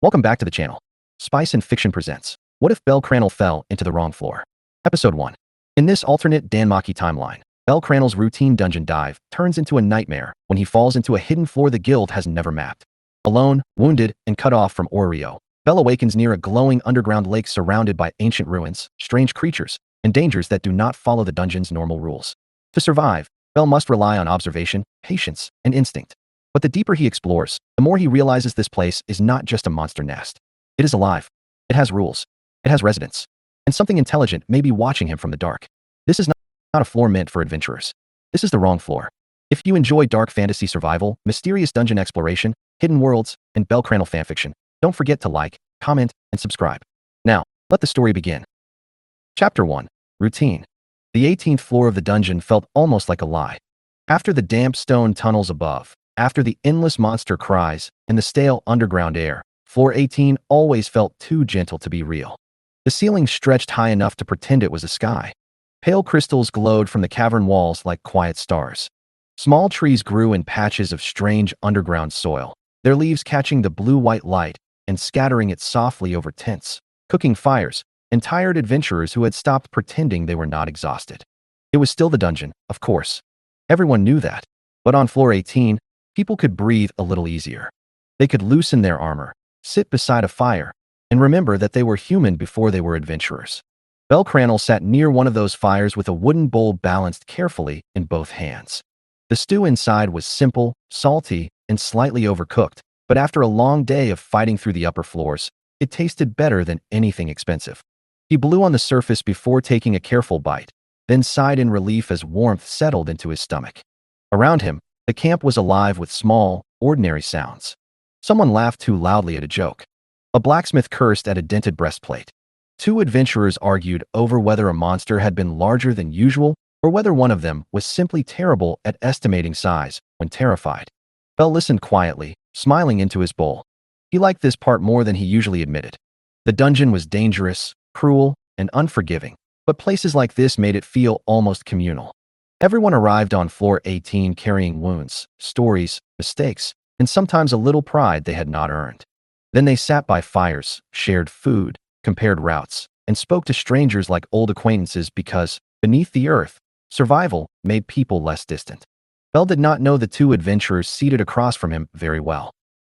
Welcome back to the channel. Spice and Fiction presents What If Cranel Fell into the Wrong Floor? Episode 1. In this alternate DanMachi timeline, Cranel's routine dungeon dive turns into a nightmare when he falls into a hidden floor the guild has never mapped. Alone, wounded, and cut off from Orario, awakens near a glowing underground lake surrounded by ancient ruins, strange creatures, and dangers that do not follow the dungeon's normal rules. To survive, must rely on observation, patience, and instinct. But the deeper he explores, the more he realizes this place is not just a monster nest. It is alive. It has rules. It has residents. And something intelligent may be watching him from the dark. This is not a floor meant for adventurers. This is the wrong floor. If you enjoy dark fantasy survival, mysterious dungeon exploration, hidden worlds, and Cranel fanfiction, don't forget to like, comment, and subscribe. Now, let the story begin. Chapter 1. Routine. The 18th floor of the dungeon felt almost like a lie. After the damp stone tunnels above, after the endless monster cries and the stale underground air, floor 18 always felt too gentle to be real. The ceiling stretched high enough to pretend it was a sky. Pale crystals glowed from the cavern walls like quiet stars. Small trees grew in patches of strange underground soil, their leaves catching the blue-white light and scattering it softly over tents, cooking fires, and tired adventurers who had stopped pretending they were not exhausted. It was still the dungeon, of course. Everyone knew that. But on floor 18, people could breathe a little easier. They could loosen their armor, sit beside a fire, and remember that they were human before they were adventurers. Cranel sat near one of those fires with a wooden bowl balanced carefully in both hands. The stew inside was simple, salty, and slightly overcooked, but after a long day of fighting through the upper floors, it tasted better than anything expensive. He blew on the surface before taking a careful bite, then sighed in relief as warmth settled into his stomach. Around him, the camp was alive with small, ordinary sounds. Someone laughed too loudly at a joke. A blacksmith cursed at a dented breastplate. Two adventurers argued over whether a monster had been larger than usual or whether one of them was simply terrible at estimating size when terrified. Listened quietly, smiling into his bowl. He liked this part more than he usually admitted. The dungeon was dangerous, cruel, and unforgiving, but places like this made it feel almost communal. Everyone arrived on floor 18 carrying wounds, stories, mistakes, and sometimes a little pride they had not earned. Then they sat by fires, shared food, compared routes, and spoke to strangers like old acquaintances because, beneath the earth, survival made people less distant. Did not know the two adventurers seated across from him very well.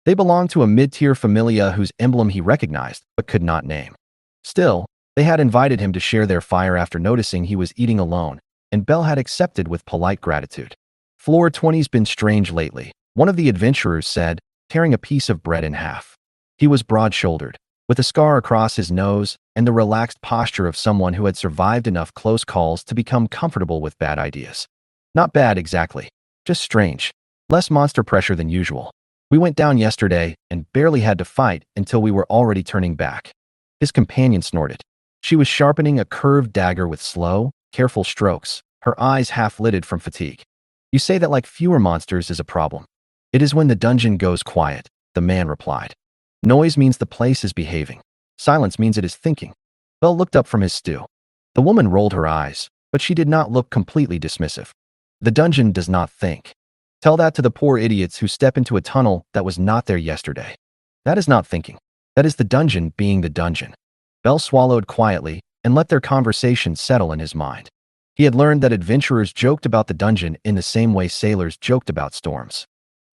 They belonged to a mid-tier familia whose emblem he recognized but could not name. Still, they had invited him to share their fire after noticing he was eating alone, and had accepted with polite gratitude. Floor 20's been strange lately, one of the adventurers said, tearing a piece of bread in half. He was broad-shouldered, with a scar across his nose and the relaxed posture of someone who had survived enough close calls to become comfortable with bad ideas. Not bad exactly, just strange. Less monster pressure than usual. We went down yesterday and barely had to fight until we were already turning back. His companion snorted. She was sharpening a curved dagger with slow, careful strokes, her eyes half-lidded from fatigue. You say that like fewer monsters is a problem. It is when the dungeon goes quiet, the man replied. Noise means the place is behaving. Silence means it is thinking. Looked up from his stew. The woman rolled her eyes, but she did not look completely dismissive. The dungeon does not think. Tell that to the poor idiots who step into a tunnel that was not there yesterday. That is not thinking. That is the dungeon being the dungeon. Swallowed quietly and let their conversation settle in his mind. He had learned that adventurers joked about the dungeon in the same way sailors joked about storms.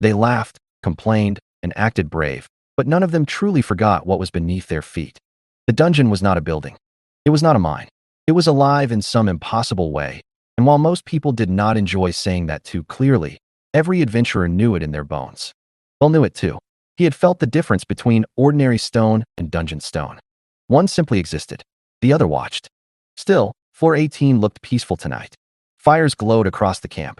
They laughed, complained, and acted brave, but none of them truly forgot what was beneath their feet. The dungeon was not a building. It was not a mine. It was alive in some impossible way, and while most people did not enjoy saying that too clearly, every adventurer knew it in their bones. Knew it too. He had felt the difference between ordinary stone and dungeon stone. One simply existed. The other watched. Still, floor 18 looked peaceful tonight. Fires glowed across the camp.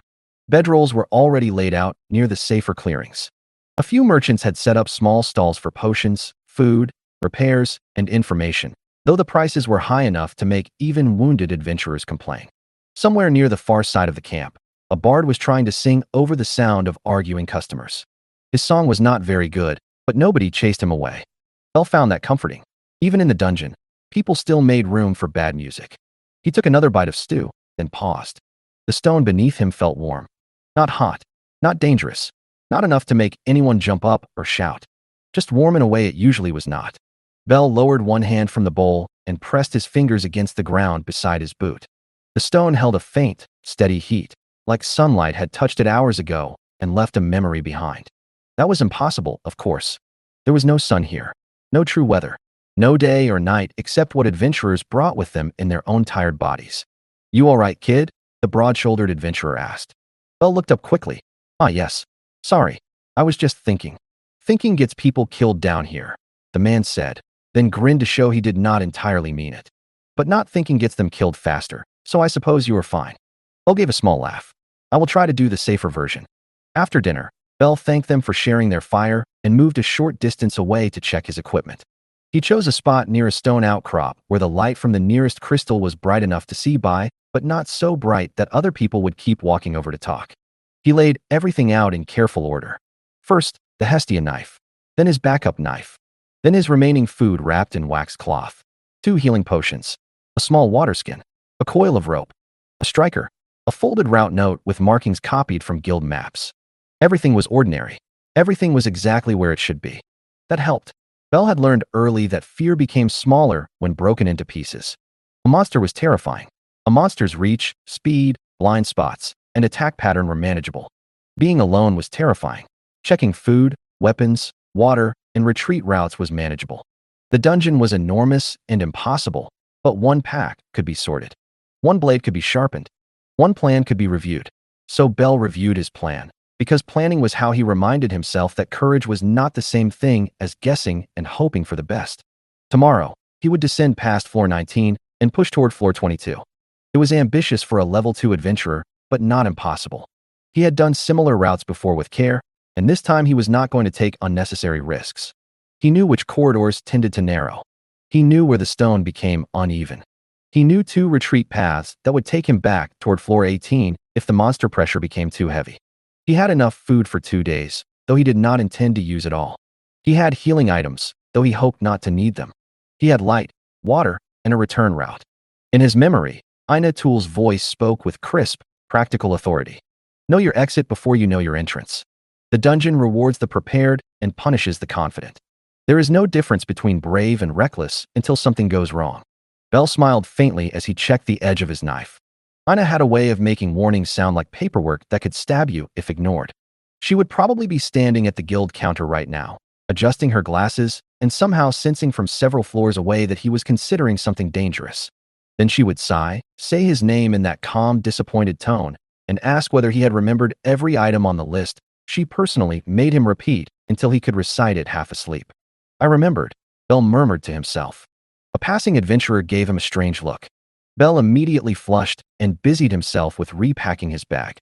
Bedrolls were already laid out near the safer clearings. A few merchants had set up small stalls for potions, food, repairs, and information, though the prices were high enough to make even wounded adventurers complain. Somewhere near the far side of the camp, a bard was trying to sing over the sound of arguing customers. His song was not very good, but nobody chased him away. Found that comforting. Even in the dungeon, people still made room for bad music. He took another bite of stew, then paused. The stone beneath him felt warm. Not hot, not dangerous, not enough to make anyone jump up or shout. just warm in a way it usually was not. Bell lowered one hand from the bowl and pressed his fingers against the ground beside his boot. The stone held a faint, steady heat, like sunlight had touched it hours ago and left a memory behind. That was impossible, of course. There was no sun here, no true weather, no day or night except what adventurers brought with them in their own tired bodies. "You all right, kid?" the broad-shouldered adventurer asked. Bell looked up quickly. "Ah, yes. Sorry. I was just thinking." "Thinking gets people killed down here," the man said, then grinned to show he did not entirely mean it. "But not thinking gets them killed faster, so I suppose you are fine." Bell gave a small laugh. "I will try to do the safer version." After dinner, Bell thanked them for sharing their fire and moved a short distance away to check his equipment. He chose a spot near a stone outcrop where the light from the nearest crystal was bright enough to see by, but not so bright that other people would keep walking over to talk. He laid everything out in careful order. First, the Hestia knife, then his backup knife, then his remaining food wrapped in wax cloth, 2 healing potions, a small water skin, a coil of rope, a striker, a folded route note with markings copied from guild maps. Everything was ordinary. Everything was exactly where it should be. That helped. Bell had learned early that fear became smaller when broken into pieces. A monster was terrifying. A monster's reach, speed, blind spots, and attack pattern were manageable. Being alone was terrifying. Checking food, weapons, water, and retreat routes was manageable. The dungeon was enormous and impossible, but one pack could be sorted. One blade could be sharpened. One plan could be reviewed. So Bell reviewed his plan, because planning was how he reminded himself that courage was not the same thing as guessing and hoping for the best. Tomorrow, he would descend past floor 19 and push toward floor 22. It was ambitious for a level 2 adventurer, but not impossible. He had done similar routes before with care, and this time he was not going to take unnecessary risks. He knew which corridors tended to narrow. He knew where the stone became uneven. He knew 2 retreat paths that would take him back toward floor 18 if the monster pressure became too heavy. He had enough food for 2 days, though he did not intend to use it all. He had healing items, though he hoped not to need them. He had light, water, and a return route. In his memory, Ina Tool's voice spoke with crisp, practical authority. Know your exit before you know your entrance. The dungeon rewards the prepared and punishes the confident. There is no difference between brave and reckless until something goes wrong. Bell smiled faintly as he checked the edge of his knife. Ina had a way of making warnings sound like paperwork that could stab you if ignored. She would probably be standing at the guild counter right now, adjusting her glasses and somehow sensing from several floors away that he was considering something dangerous. Then she would sigh, say his name in that calm, disappointed tone, and ask whether he had remembered every item on the list she personally made him repeat until he could recite it half asleep. "I remembered," Bell murmured to himself. A passing adventurer gave him a strange look. Bell immediately flushed and busied himself with repacking his bag.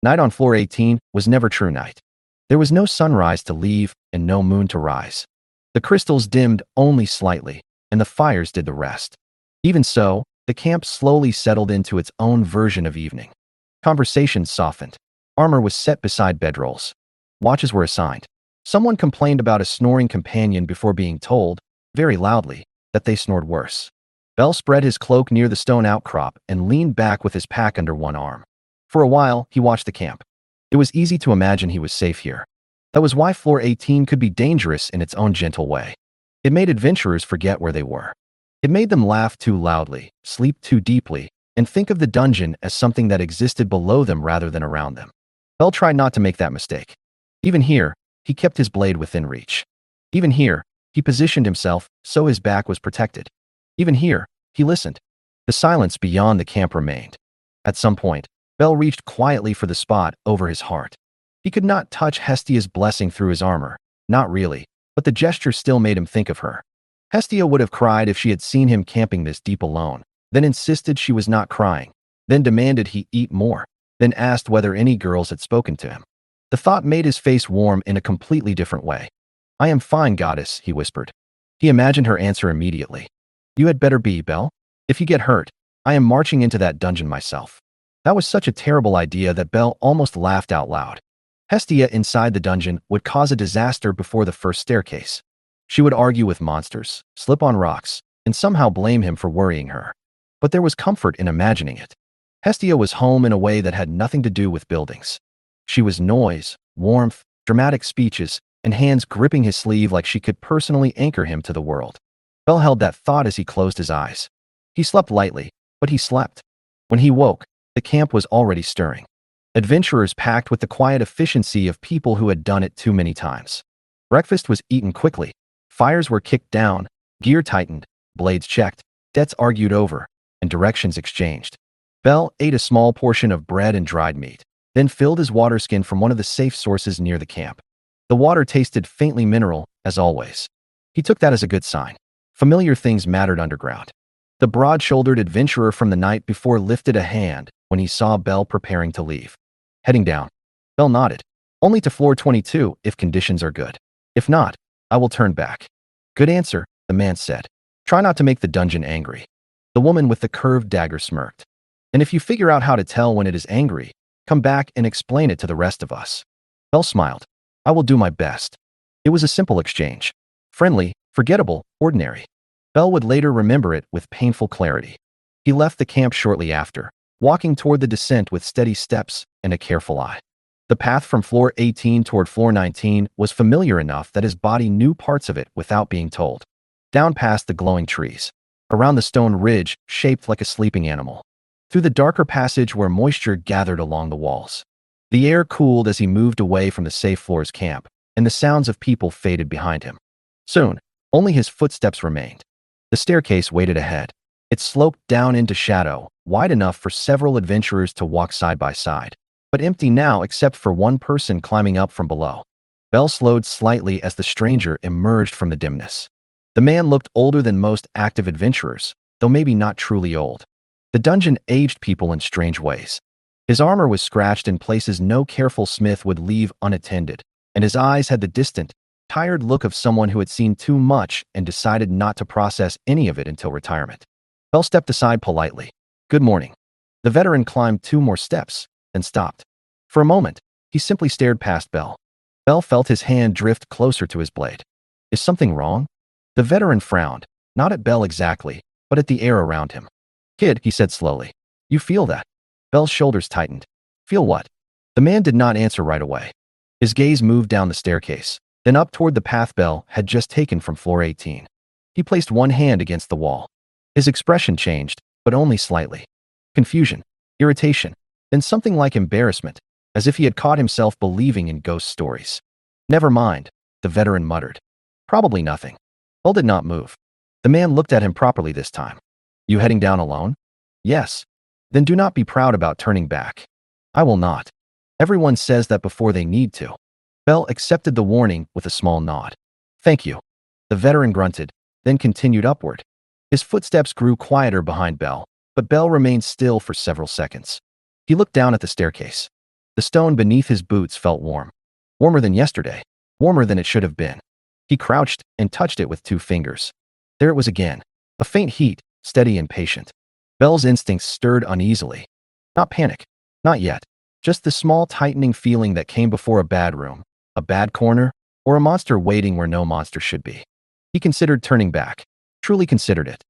Night on floor 18 was never true night. There was no sunrise to leave and no moon to rise. The crystals dimmed only slightly, and the fires did the rest. Even so, the camp slowly settled into its own version of evening. Conversations softened. Armor was set beside bedrolls. Watches were assigned. Someone complained about a snoring companion before being told, very loudly, that they snored worse. Bell spread his cloak near the stone outcrop and leaned back with his pack under one arm. For a while, he watched the camp. It was easy to imagine he was safe here. That was why floor 18 could be dangerous in its own gentle way. It made adventurers forget where they were. It made them laugh too loudly, sleep too deeply, and think of the dungeon as something that existed below them rather than around them. Bell tried not to make that mistake. Even here, he kept his blade within reach. Even here, he positioned himself so his back was protected. Even here, he listened. The silence beyond the camp remained. At some point, Bell reached quietly for the spot over his heart. He could not touch Hestia's blessing through his armor, not really, but the gesture still made him think of her. Hestia would have cried if she had seen him camping this deep alone, then insisted she was not crying, then demanded he eat more, then asked whether any girls had spoken to him. The thought made his face warm in a completely different way. "I am fine, goddess," he whispered. He imagined her answer immediately. "You had better be, Bell. If you get hurt, I am marching into that dungeon myself." That was such a terrible idea that Bell almost laughed out loud. Hestia inside the dungeon would cause a disaster before the first staircase. She would argue with monsters, slip on rocks, and somehow blame him for worrying her. But there was comfort in imagining it. Hestia was home in a way that had nothing to do with buildings. She was noise, warmth, dramatic speeches, and hands gripping his sleeve like she could personally anchor him to the world. Bell held that thought as he closed his eyes. He slept lightly, but he slept. When he woke, the camp was already stirring. Adventurers packed with the quiet efficiency of people who had done it too many times. Breakfast was eaten quickly. Fires were kicked down, gear tightened, blades checked, debts argued over, and directions exchanged. Bell ate a small portion of bread and dried meat, then filled his water skin from one of the safe sources near the camp. The water tasted faintly mineral, as always. He took that as a good sign. Familiar things mattered underground. The broad-shouldered adventurer from the night before lifted a hand when he saw Bell preparing to leave. Heading down. Bell nodded. Only to floor 22 if conditions are good. If not, I will turn back. Good answer, the man said. Try not to make the dungeon angry. The woman with the curved dagger smirked. And if you figure out how to tell when it is angry, come back and explain it to the rest of us. Bell smiled. I will do my best. It was a simple exchange. Friendly, forgettable, ordinary. Bell would later remember it with painful clarity. He left the camp shortly after, walking toward the descent with steady steps and a careful eye. The path from floor 18 toward floor 19 was familiar enough that his body knew parts of it without being told. Down past the glowing trees, around the stone ridge shaped like a sleeping animal, through the darker passage where moisture gathered along the walls. The air cooled as he moved away from the safe floor's camp, and the sounds of people faded behind him. Soon, only his footsteps remained. The staircase waited ahead. It sloped down into shadow, wide enough for several adventurers to walk side by side, but empty now except for one person climbing up from below. Bell slowed slightly as the stranger emerged from the dimness. The man looked older than most active adventurers, though maybe not truly old. The dungeon aged people in strange ways. His armor was scratched in places no careful smith would leave unattended, and his eyes had the distant, tired look of someone who had seen too much and decided not to process any of it until retirement. Bell stepped aside politely. Good morning. The veteran climbed 2 more steps, then stopped. For a moment, he simply stared past Bell. Bell felt his hand drift closer to his blade. Is something wrong? The veteran frowned, not at Bell exactly, but at the air around him. Kid, he said slowly. You feel that? Bell's shoulders tightened. Feel what? The man did not answer right away. His gaze moved down the staircase, then up toward the path Bell had just taken from floor 18. He placed one hand against the wall. His expression changed, but only slightly. Confusion, irritation, then something like embarrassment, as if he had caught himself believing in ghost stories. Never mind, the veteran muttered. Probably nothing. Bell did not move. The man looked at him properly this time. You heading down alone? Yes. Then do not be proud about turning back. I will not. Everyone says that before they need to. Bell accepted the warning with a small nod. Thank you. The veteran grunted, then continued upward. His footsteps grew quieter behind Bell, but Bell remained still for several seconds. He looked down at the staircase. The stone beneath his boots felt warm. Warmer than yesterday. Warmer than it should have been. He crouched and touched it with 2 fingers. There it was again. A faint heat, steady and patient. Bell's instincts stirred uneasily. Not panic. Not yet. Just the small tightening feeling that came before a bad room, a bad corner, or a monster waiting where no monster should be. He considered turning back. Truly considered it.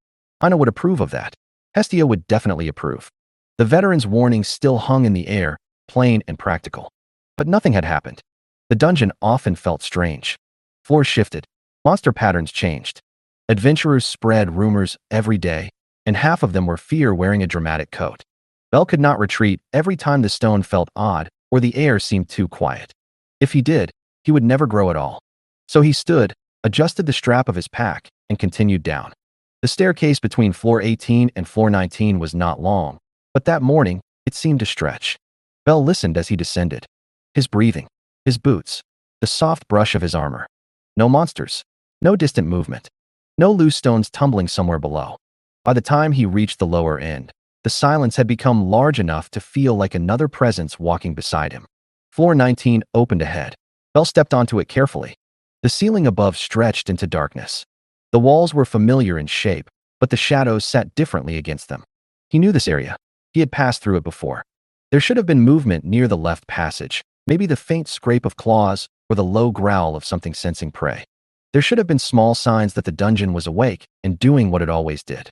Ina would approve of that. Hestia would definitely approve. The veteran's warning still hung in the air, plain and practical. But nothing had happened. The dungeon often felt strange. Floors shifted. Monster patterns changed. Adventurers spread rumors every day, and half of them were fear wearing a dramatic coat. Bell could not retreat every time the stone felt odd or the air seemed too quiet. If he did, he would never grow at all. So he stood, adjusted the strap of his pack, and continued down. The staircase between floor 18 and floor 19 was not long, but that morning, it seemed to stretch. Bell listened as he descended. His breathing, his boots, the soft brush of his armor. No monsters, no distant movement, no loose stones tumbling somewhere below. By the time he reached the lower end, the silence had become large enough to feel like another presence walking beside him. Floor 19 opened ahead. Bell stepped onto it carefully. The ceiling above stretched into darkness. The walls were familiar in shape, but the shadows sat differently against them. He knew this area. He had passed through it before. There should have been movement near the left passage, maybe the faint scrape of claws or the low growl of something sensing prey. There should have been small signs that the dungeon was awake and doing what it always did.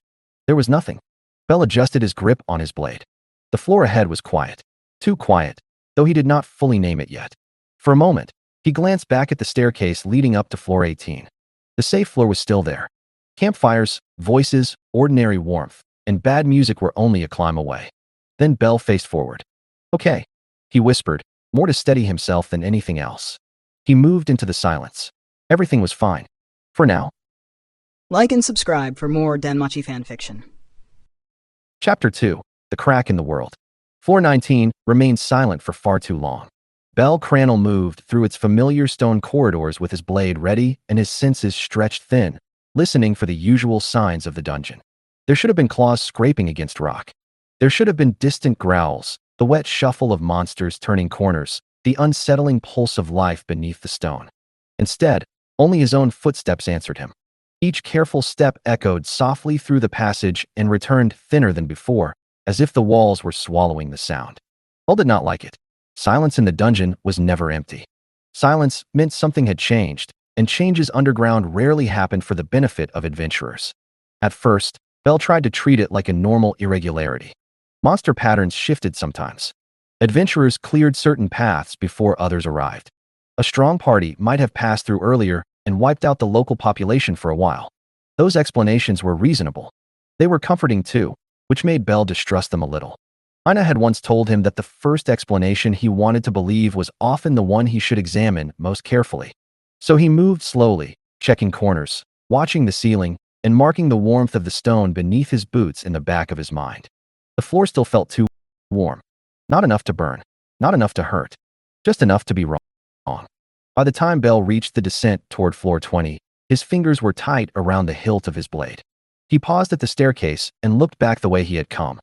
There was nothing. Bell adjusted his grip on his blade. The floor ahead was quiet. Too quiet, though he did not fully name it yet. For a moment, He glanced back at the staircase leading up to floor 18. The safe floor was still there. Campfires, voices, ordinary warmth, and bad music were only a climb away. Then Bell faced forward. Okay, he whispered, more to steady himself than anything else. He moved into the silence. Everything was fine. For now. Like and subscribe for more DanMachi fanfiction. Chapter 2. The Crack in the World. Floor 19 remained silent for far too long. Bell Cranel moved through its familiar stone corridors with his blade ready and his senses stretched thin, listening for the usual signs of the dungeon. There should have been claws scraping against rock. There should have been distant growls, the wet shuffle of monsters turning corners, the unsettling pulse of life beneath the stone. Instead, only his own footsteps answered him. Each careful step echoed softly through the passage and returned thinner than before, as if the walls were swallowing the sound. Bell did not like it. Silence in the dungeon was never empty. Silence meant something had changed, and changes underground rarely happened for the benefit of adventurers. At first, Bell tried to treat it like a normal irregularity. Monster patterns shifted sometimes. Adventurers cleared certain paths before others arrived. A strong party might have passed through earlier and wiped out the local population for a while. Those explanations were reasonable. They were comforting too, which made Bell distrust them a little. Ina had once told him that the first explanation he wanted to believe was often the one he should examine most carefully. So he moved slowly, checking corners, watching the ceiling, and marking the warmth of the stone beneath his boots in the back of his mind. The floor still felt too warm. Not enough to burn, not enough to hurt, just enough to be wrong. By the time Bell reached the descent toward floor 20, his fingers were tight around the hilt of his blade. He paused at the staircase and looked back the way he had come.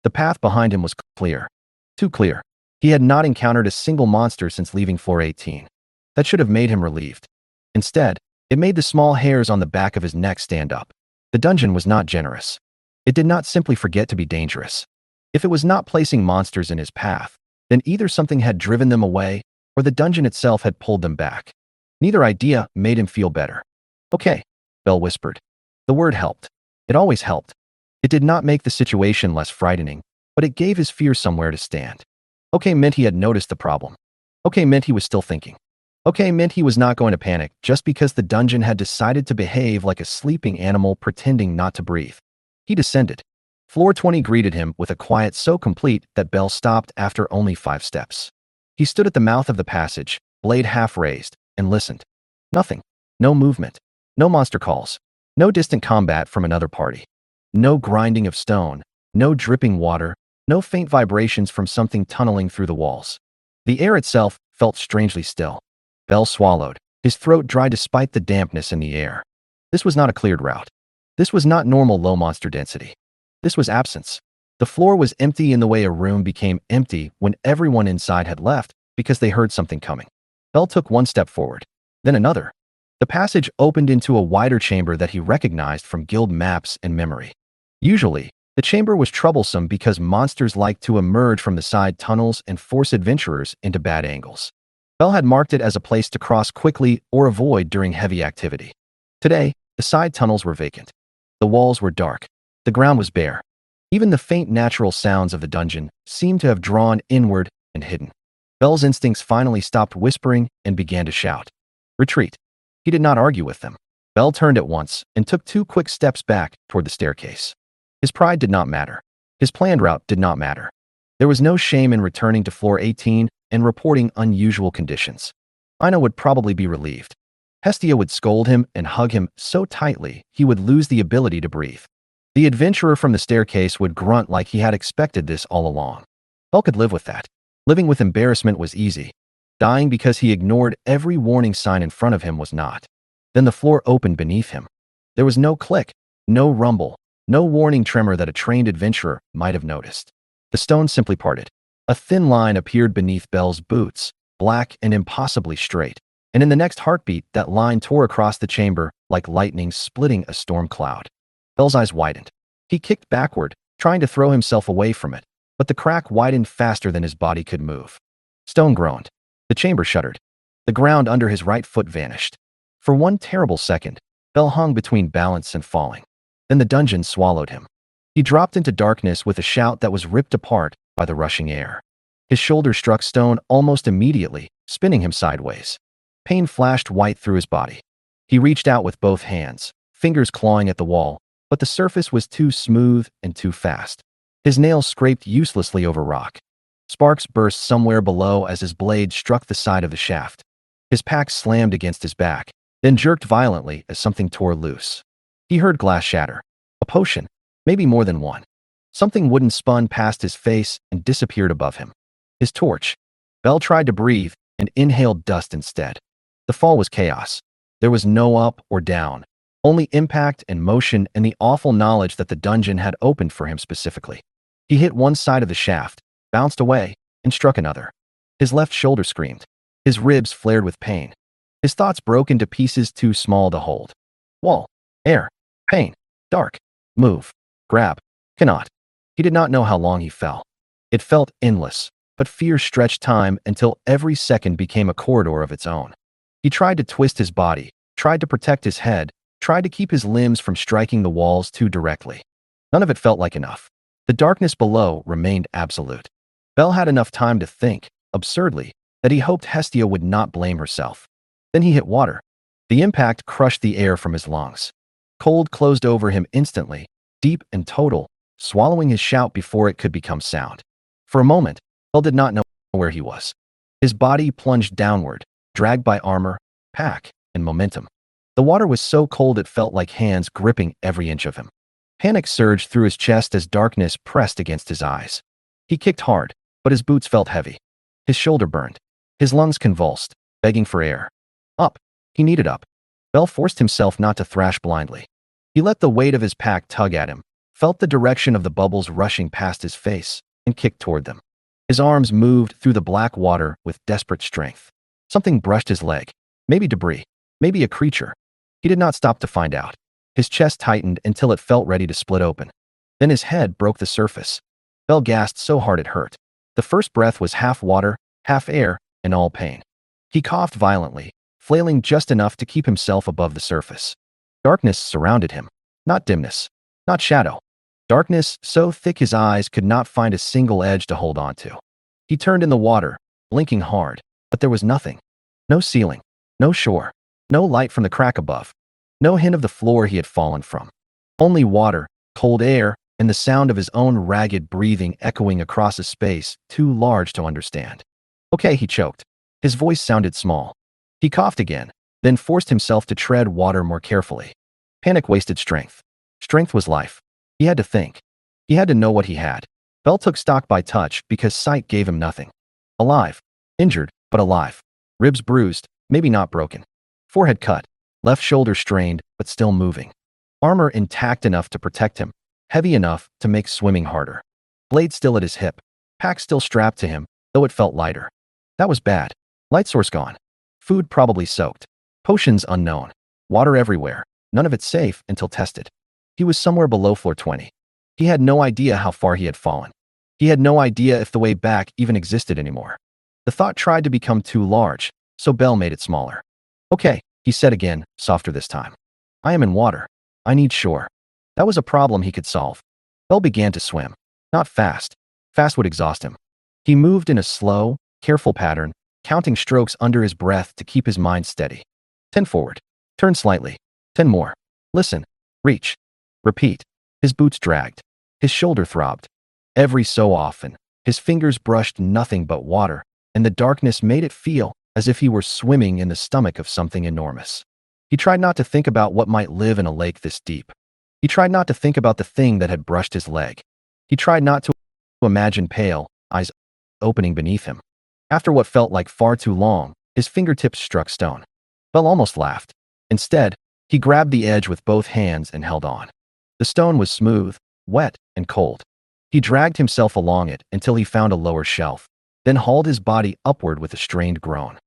The path behind him was clear. Too clear. He had not encountered a single monster since leaving floor 18. That should have made him relieved. Instead, it made the small hairs on the back of his neck stand up. The dungeon was not generous. It did not simply forget to be dangerous. If it was not placing monsters in his path, then either something had driven them away or the dungeon itself had pulled them back. Neither idea made him feel better. Okay, Bell whispered. The word helped. It always helped. It did not make the situation less frightening, but it gave his fear somewhere to stand. Okay meant he had noticed the problem. Okay meant he was still thinking. Okay meant he was not going to panic just because the dungeon had decided to behave like a sleeping animal pretending not to breathe. He descended. Floor 20 greeted him with a quiet so complete that Bell stopped after only 5 steps. He stood at the mouth of the passage, blade half raised, and listened. Nothing. No movement. No monster calls. No distant combat from another party. No grinding of stone. No dripping water. No faint vibrations from something tunneling through the walls. The air itself felt strangely still. Bell swallowed, his throat dry despite the dampness in the air. This was not a cleared route. This was not normal low monster density. This was absence. The floor was empty in the way a room became empty when everyone inside had left because they heard something coming. Bell took 1 step forward, then another. The passage opened into a wider chamber that he recognized from guild maps and memory. Usually, the chamber was troublesome because monsters liked to emerge from the side tunnels and force adventurers into bad angles. Bell had marked it as a place to cross quickly or avoid during heavy activity. Today, the side tunnels were vacant. The walls were dark. The ground was bare. Even the faint natural sounds of the dungeon seemed to have drawn inward and hidden. Bell's instincts finally stopped whispering and began to shout. Retreat. He did not argue with them. Bell turned at once and took 2 quick steps back toward the staircase. His pride did not matter. His planned route did not matter. There was no shame in returning to floor 18 and reporting unusual conditions. Ina would probably be relieved. Hestia would scold him and hug him so tightly he would lose the ability to breathe. The adventurer from the staircase would grunt like he had expected this all along. Bell could live with that. Living with embarrassment was easy. Dying because he ignored every warning sign in front of him was not. Then the floor opened beneath him. There was no click, no rumble, no warning tremor that a trained adventurer might have noticed. The stone simply parted. A thin line appeared beneath Bell's boots, black and impossibly straight, and in the next heartbeat that line tore across the chamber like lightning splitting a storm cloud. Bell's eyes widened. He kicked backward, trying to throw himself away from it, but the crack widened faster than his body could move. Stone groaned. The chamber shuddered. The ground under his right foot vanished. For 1 terrible second, Bell hung between balance and falling. Then the dungeon swallowed him. He dropped into darkness with a shout that was ripped apart by the rushing air. His shoulder struck stone almost immediately, spinning him sideways. Pain flashed white through his body. He reached out with both hands, fingers clawing at the wall, but the surface was too smooth and too fast. His nails scraped uselessly over rock. Sparks burst somewhere below as his blade struck the side of the shaft. His pack slammed against his back, then jerked violently as something tore loose. He heard glass shatter. A potion, maybe more than one. Something wooden spun past his face and disappeared above him. His torch. Bell tried to breathe and inhaled dust instead. The fall was chaos. There was no up or down, only impact and motion and the awful knowledge that the dungeon had opened for him specifically. He hit one side of the shaft, bounced away, and struck another. His left shoulder screamed. His ribs flared with pain. His thoughts broke into pieces too small to hold. Wall. Air. Pain. Dark. Move. Grab. Cannot. He did not know how long he fell. It felt endless, but fear stretched time until every second became a corridor of its own. He tried to twist his body, tried to protect his head, tried to keep his limbs from striking the walls too directly. None of it felt like enough. The darkness below remained absolute. Bell had enough time to think, absurdly, that he hoped Hestia would not blame herself. Then he hit water. The impact crushed the air from his lungs. Cold closed over him instantly, deep and total, swallowing his shout before it could become sound. For a moment, Bell did not know where he was. His body plunged downward, dragged by armor, pack, and momentum. The water was so cold it felt like hands gripping every inch of him. Panic surged through his chest as darkness pressed against his eyes. He kicked hard, but his boots felt heavy. His shoulder burned. His lungs convulsed, begging for air. Up. He needed up. Bell forced himself not to thrash blindly. He let the weight of his pack tug at him, felt the direction of the bubbles rushing past his face, and kicked toward them. His arms moved through the black water with desperate strength. Something brushed his leg. Maybe debris. Maybe a creature. He did not stop to find out. His chest tightened until it felt ready to split open. Then his head broke the surface. Bell gasped so hard it hurt. The first breath was half water, half air, and all pain. He coughed violently, flailing just enough to keep himself above the surface. Darkness surrounded him. Not dimness. Not shadow. Darkness so thick his eyes could not find a single edge to hold on to. He turned in the water, blinking hard, but there was nothing. No ceiling. No shore. No light from the crack above. No hint of the floor he had fallen from. Only water, cold air, and the sound of his own ragged breathing echoing across a space too large to understand. Okay, he choked. His voice sounded small. He coughed again, then forced himself to tread water more carefully. Panic wasted strength. Strength was life. He had to think. He had to know what he had. Bell took stock by touch because sight gave him nothing. Alive. Injured, but alive. Ribs bruised, maybe not broken. Forehead cut. Left shoulder strained, but still moving. Armor intact enough to protect him, heavy enough to make swimming harder. Blade still at his hip. Pack still strapped to him, though it felt lighter. That was bad. Light source gone. Food probably soaked. Potions unknown. Water everywhere. None of it safe until tested. He was somewhere below floor 20. He had no idea how far he had fallen. He had no idea if the way back even existed anymore. The thought tried to become too large, so Bell made it smaller. Okay, he said again, softer this time. I am in water. I need shore. That was a problem he could solve. Bell began to swim. Not fast. Fast would exhaust him. He moved in a slow, careful pattern, counting strokes under his breath to keep his mind steady. 10 forward. Turn slightly. 10 more. Listen. Reach. Repeat. His boots dragged. His shoulder throbbed. Every so often, his fingers brushed nothing but water, and the darkness made it feel as if he were swimming in the stomach of something enormous. He tried not to think about what might live in a lake this deep. He tried not to think about the thing that had brushed his leg. He tried not to imagine pale eyes opening beneath him. After what felt like far too long, his fingertips struck stone. Bell almost laughed. Instead, he grabbed the edge with both hands and held on. The stone was smooth, wet, and cold. He dragged himself along it until he found a lower shelf, then hauled his body upward with a strained groan.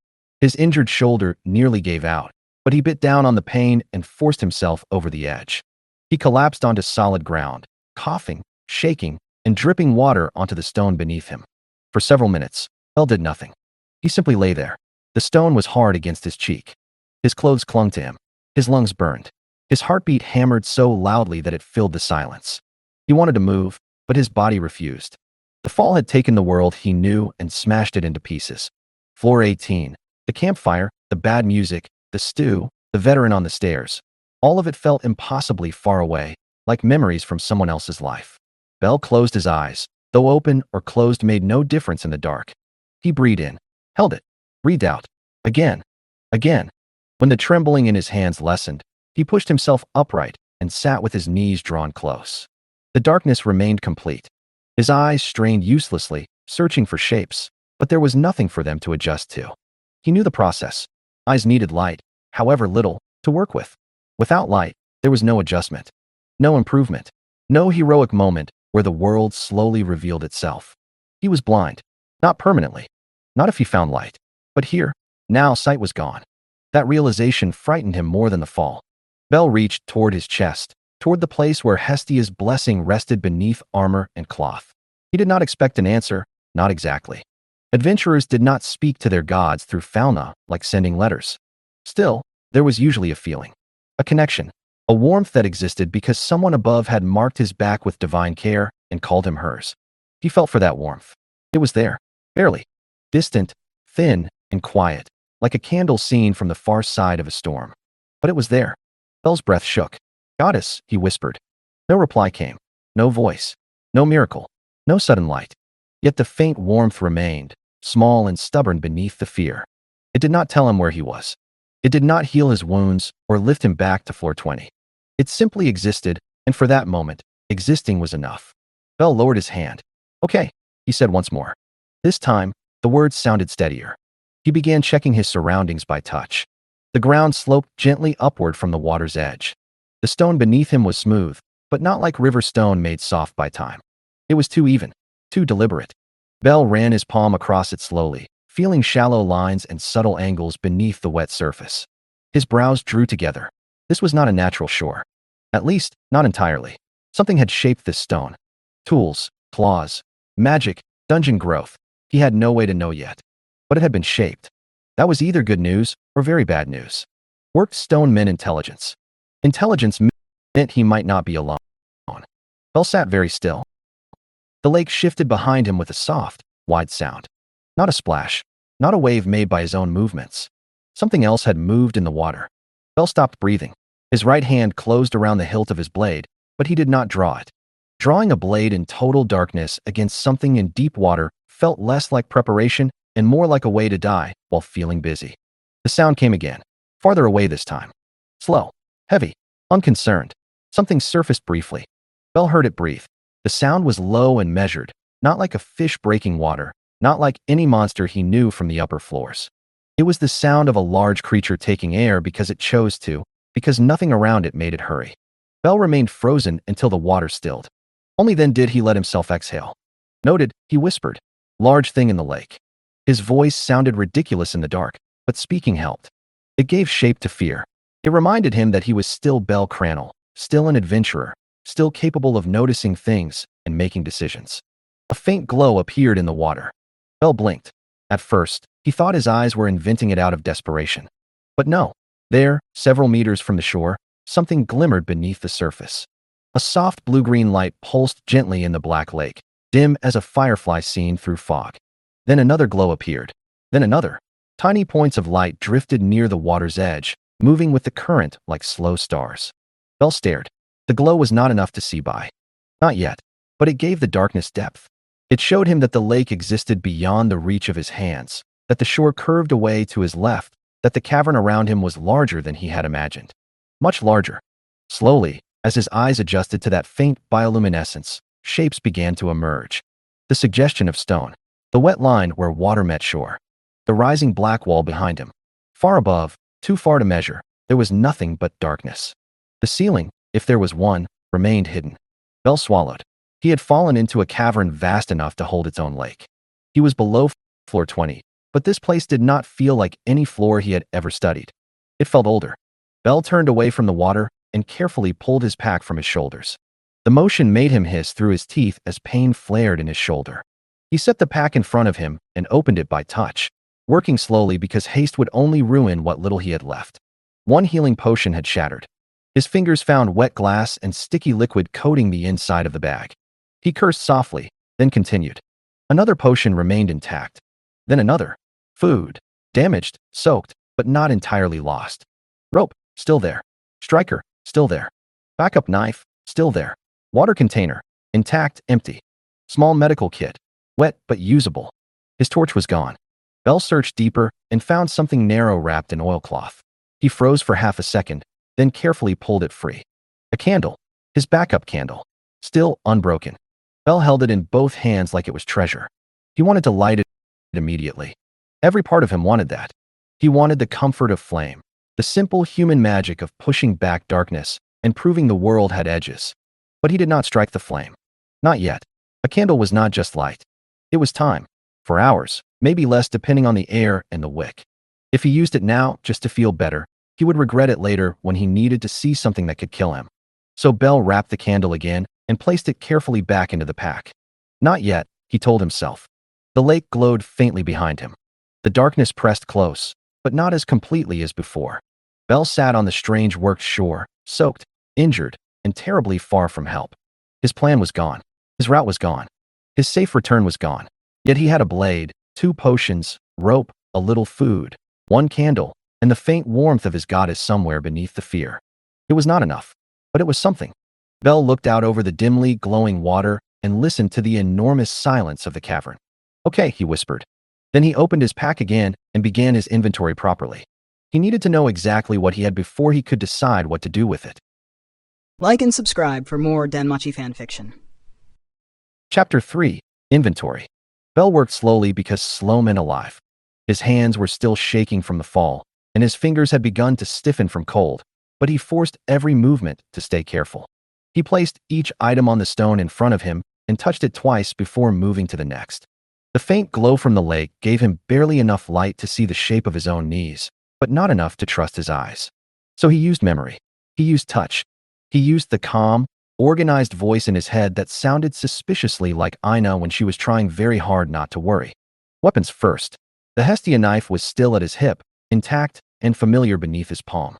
His injured shoulder nearly gave out, but he bit down on the pain and forced himself over the edge. He collapsed onto solid ground, coughing, shaking, and dripping water onto the stone beneath him. For several minutes, Bell did nothing. He simply lay there. The stone was hard against his cheek. His clothes clung to him. His lungs burned. His heartbeat hammered so loudly that it filled the silence. He wanted to move, but his body refused. The fall had taken the world he knew and smashed it into pieces. Floor 18. The campfire, the bad music, the stew, the veteran on the stairs. All of it felt impossibly far away, like memories from someone else's life. Bell closed his eyes. Though open or closed made no difference in the dark. He breathed in, held it, breathed out. Again, again. When the trembling in his hands lessened, he pushed himself upright and sat with his knees drawn close. The darkness remained complete. His eyes strained uselessly, searching for shapes, but there was nothing for them to adjust to. He knew the process. Eyes needed light, however little, to work with. Without light, there was no adjustment, no improvement, no heroic moment where the world slowly revealed itself. He was blind, not permanently, not if he found light, but here, now sight was gone. That realization frightened him more than the fall. Bell reached toward his chest, toward the place where Hestia's blessing rested beneath armor and cloth. He did not expect an answer, not exactly. Adventurers did not speak to their gods through fauna like sending letters. Still, there was usually a feeling, a connection, a warmth that existed because someone above had marked his back with divine care and called him hers. He felt for that warmth. It was there, barely, distant, thin, and quiet, like a candle seen from the far side of a storm. But it was there. Bell's breath shook. "Goddess," he whispered. No reply came. No voice. No miracle. No sudden light. Yet the faint warmth remained, small and stubborn beneath the fear. It did not tell him where he was. It did not heal his wounds or lift him back to floor 20. It simply existed, and for that moment, existing was enough. Bell lowered his hand. "Okay," he said once more. This time, the words sounded steadier. He began checking his surroundings by touch. The ground sloped gently upward from the water's edge. The stone beneath him was smooth, but not like river stone made soft by time. It was too even, too deliberate. Bell ran his palm across it slowly, feeling shallow lines and subtle angles beneath the wet surface. His brows drew together. This was not a natural shore. At least, not entirely. Something had shaped this stone. Tools, claws, magic, dungeon growth. He had no way to know yet. But it had been shaped. That was either good news or very bad news. Worked stone meant intelligence. Intelligence meant he might not be alone. Bell sat very still. The lake shifted behind him with a soft, wide sound. Not a splash, not a wave made by his own movements. Something else had moved in the water. Bell stopped breathing. His right hand closed around the hilt of his blade, but he did not draw it. Drawing a blade in total darkness against something in deep water felt less like preparation and more like a way to die while feeling busy. The sound came again, farther away this time. Slow, heavy, unconcerned. Something surfaced briefly. Bell heard it breathe. The sound was low and measured, not like a fish breaking water, not like any monster he knew from the upper floors. It was the sound of a large creature taking air because it chose to, because nothing around it made it hurry. Bell remained frozen until the water stilled. Only then did he let himself exhale. "Noted," he whispered. "Large thing in the lake." His voice sounded ridiculous in the dark, but speaking helped. It gave shape to fear. It reminded him that he was still Bell Cranel, still an adventurer, still capable of noticing things and making decisions. A faint glow appeared in the water. Bell blinked. At first, he thought his eyes were inventing it out of desperation. But no. There, several meters from the shore, something glimmered beneath the surface. A soft blue-green light pulsed gently in the black lake, dim as a firefly seen through fog. Then another glow appeared. Then another. Tiny points of light drifted near the water's edge, moving with the current like slow stars. Bell stared. The glow was not enough to see by. Not yet. But it gave the darkness depth. It showed him that the lake existed beyond the reach of his hands, that the shore curved away to his left, that the cavern around him was larger than he had imagined. Much larger. Slowly, as his eyes adjusted to that faint bioluminescence, shapes began to emerge. The suggestion of stone. The wet line where water met shore. The rising black wall behind him. Far above, too far to measure, there was nothing but darkness. The ceiling, if there was one, remained hidden. Bell swallowed. He had fallen into a cavern vast enough to hold its own lake. He was below floor 20. But this place did not feel like any floor he had ever studied. It felt older. Bell turned away from the water and carefully pulled his pack from his shoulders. The motion made him hiss through his teeth as pain flared in his shoulder. He set the pack in front of him and opened it by touch, working slowly because haste would only ruin what little he had left. One healing potion had shattered. His fingers found wet glass and sticky liquid coating the inside of the bag. He cursed softly, then continued. Another potion remained intact. Then another. Food. Damaged, soaked, but not entirely lost. Rope, still there. Striker, still there. Backup knife, still there. Water container, intact, empty. Small medical kit, wet but usable. His torch was gone. Bell searched deeper and found something narrow wrapped in oilcloth. He froze for half a second, then carefully pulled it free. A candle, his backup candle, still unbroken. Bell held it in both hands like it was treasure. He wanted to light it immediately. Every part of him wanted that. He wanted the comfort of flame, the simple human magic of pushing back darkness and proving the world had edges. But he did not strike the flame. Not yet. A candle was not just light. It was time. For hours, maybe less depending on the air and the wick. If he used it now just to feel better, he would regret it later when he needed to see something that could kill him. So Bell wrapped the candle again and placed it carefully back into the pack. Not yet, he told himself. The lake glowed faintly behind him. The darkness pressed close, but not as completely as before. Bell sat on the strange worked shore, soaked, injured, and terribly far from help. His plan was gone. His route was gone. His safe return was gone. Yet he had a blade, 2 potions, rope, a little food, 1 candle, and the faint warmth of his goddess somewhere beneath the fear. It was not enough, but it was something. Bell looked out over the dimly glowing water and listened to the enormous silence of the cavern. Okay, he whispered. Then he opened his pack again and began his inventory properly. He needed to know exactly what he had before he could decide what to do with it. Like and subscribe for more DanMachi fanfiction. Chapter 3. Inventory. Bell worked slowly because slow meant alive. His hands were still shaking from the fall, and his fingers had begun to stiffen from cold, but he forced every movement to stay careful. He placed each item on the stone in front of him and touched it twice before moving to the next. The faint glow from the lake gave him barely enough light to see the shape of his own knees, but not enough to trust his eyes. So he used memory. He used touch. He used the calm, organized voice in his head that sounded suspiciously like Ina when she was trying very hard not to worry. Weapons first. The Hestia knife was still at his hip, intact and familiar beneath his palm.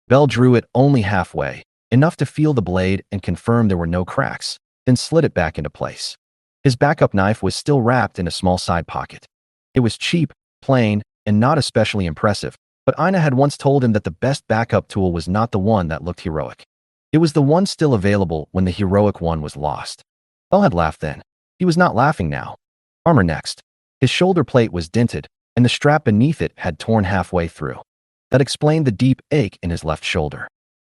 Bell drew it only halfway, enough to feel the blade and confirm there were no cracks, then slid it back into place. His backup knife was still wrapped in a small side pocket. It was cheap, plain, and not especially impressive, but Ina had once told him that the best backup tool was not the one that looked heroic. It was the one still available when the heroic one was lost. Bell had laughed then. He was not laughing now. Armor next. His shoulder plate was dented, and the strap beneath it had torn halfway through. That explained the deep ache in his left shoulder.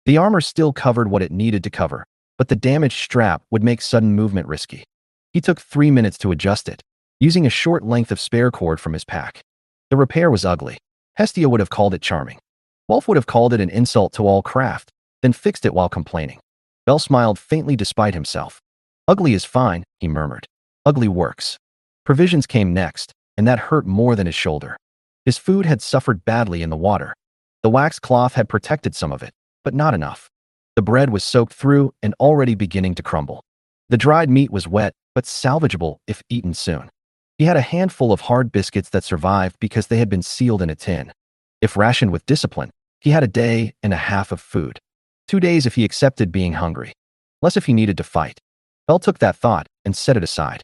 The armor still covered what it needed to cover, but the damaged strap would make sudden movement risky. He took 3 minutes to adjust it, using a short length of spare cord from his pack. The repair was ugly. Hestia would have called it charming. Wolf would have called it an insult to all craft, then fixed it while complaining. Bell smiled faintly despite himself. Ugly is fine, he murmured. Ugly works. Provisions came next, and that hurt more than his shoulder. His food had suffered badly in the water. The wax cloth had protected some of it, but not enough. The bread was soaked through and already beginning to crumble. The dried meat was wet, but salvageable if eaten soon. He had a handful of hard biscuits that survived because they had been sealed in a tin. If rationed with discipline, he had a day and a half of food. 2 days if he accepted being hungry. Less if he needed to fight. Bell took that thought and set it aside.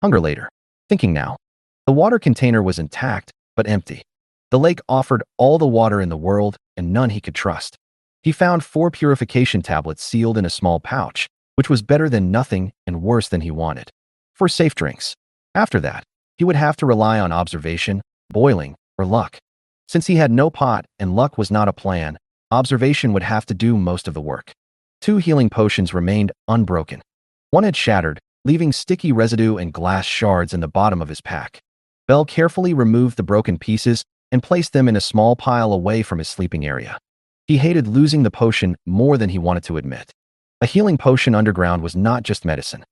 Hunger later. Thinking now. The water container was intact, but empty. The lake offered all the water in the world and none he could trust. He found 4 purification tablets sealed in a small pouch, which was better than nothing and worse than he wanted. 4 safe drinks. After that, he would have to rely on observation, boiling, or luck. Since he had no pot and luck was not a plan, observation would have to do most of the work. 2 healing potions remained unbroken. One had shattered, leaving sticky residue and glass shards in the bottom of his pack. Bell carefully removed the broken pieces and placed them in a small pile away from his sleeping area. He hated losing the potion more than he wanted to admit. A healing potion underground was not just medicine.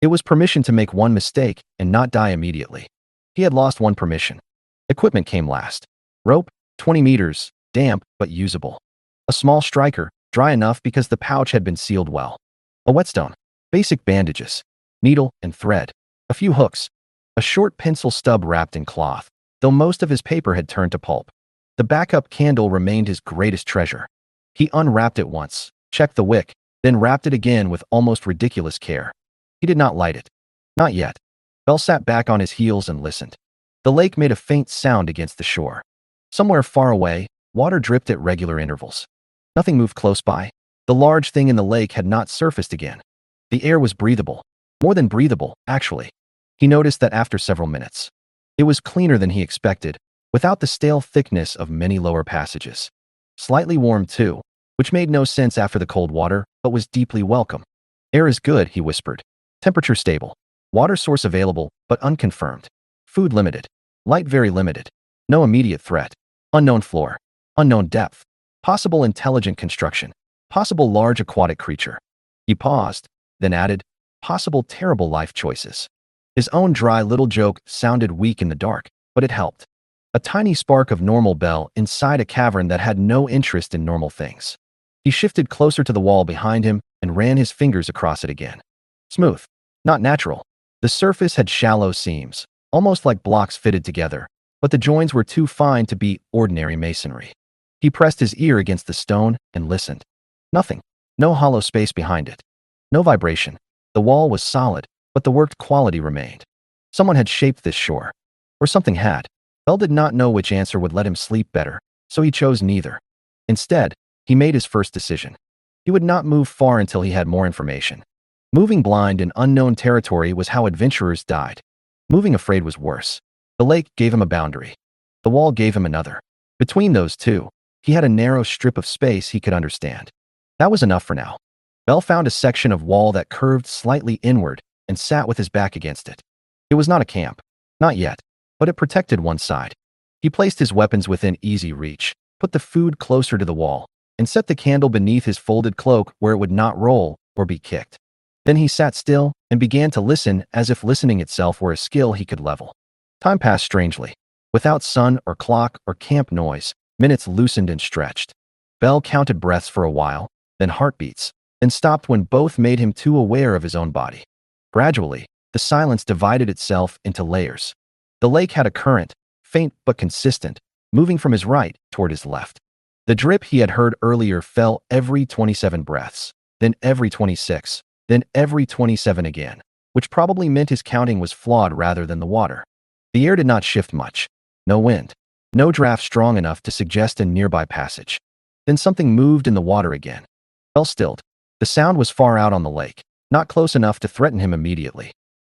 It was permission to make one mistake and not die immediately. He had lost one permission. Equipment came last. Rope, 20 meters, damp but usable. A small striker, dry enough because the pouch had been sealed well. A whetstone, basic bandages, needle and thread, a few hooks, a short pencil stub wrapped in cloth, though most of his paper had turned to pulp. The backup candle remained his greatest treasure. He unwrapped it once, checked the wick, then wrapped it again with almost ridiculous care. He did not light it. Not yet. Bell sat back on his heels and listened. The lake made a faint sound against the shore. Somewhere far away, Water dripped at regular intervals. Nothing moved close by. The large thing in the lake had not surfaced again. The air was breathable. More than breathable, actually. He noticed that after several minutes. It was cleaner than he expected, without the stale thickness of many lower passages. Slightly warm, too, which made no sense after the cold water, but was deeply welcome. Air is good, he whispered. Temperature stable. Water source available, but unconfirmed. Food limited. Light very limited. No immediate threat. Unknown floor. Unknown depth. Possible intelligent construction. Possible large aquatic creature. He paused, then added, possible terrible life choices. His own dry little joke sounded weak in the dark, but it helped. A tiny spark of normal Bell inside a cavern that had no interest in normal things. He shifted closer to the wall behind him and ran his fingers across it again. Smooth. Not natural. The surface had shallow seams, almost like blocks fitted together, but the joins were too fine to be ordinary masonry. He pressed his ear against the stone and listened. Nothing. No hollow space behind it. No vibration. The wall was solid, but the worked quality remained. Someone had shaped this shore. Or something had. Bell did not know which answer would let him sleep better, so he chose neither. Instead, he made his first decision. He would not move far until he had more information. Moving blind in unknown territory was how adventurers died. Moving afraid was worse. The lake gave him a boundary. The wall gave him another. Between those two, he had a narrow strip of space he could understand. That was enough for now. Bell found a section of wall that curved slightly inward and sat with his back against it. It was not a camp. Not yet. But it protected one side. He placed his weapons within easy reach, put the food closer to the wall, and set the candle beneath his folded cloak where it would not roll or be kicked. Then he sat still and began to listen as if listening itself were a skill he could level. Time passed strangely. Without sun or clock or camp noise, minutes loosened and stretched. Bell counted breaths for a while, then heartbeats, then stopped when both made him too aware of his own body. Gradually, the silence divided itself into layers. The lake had a current, faint but consistent, moving from his right toward his left. The drip he had heard earlier fell every 27 breaths, then every 26, then every 27 again, which probably meant his counting was flawed rather than the water. The air did not shift much. No wind. No draft strong enough to suggest a nearby passage. Then something moved in the water again. Bell stilled. The sound was far out on the lake, not close enough to threaten him immediately.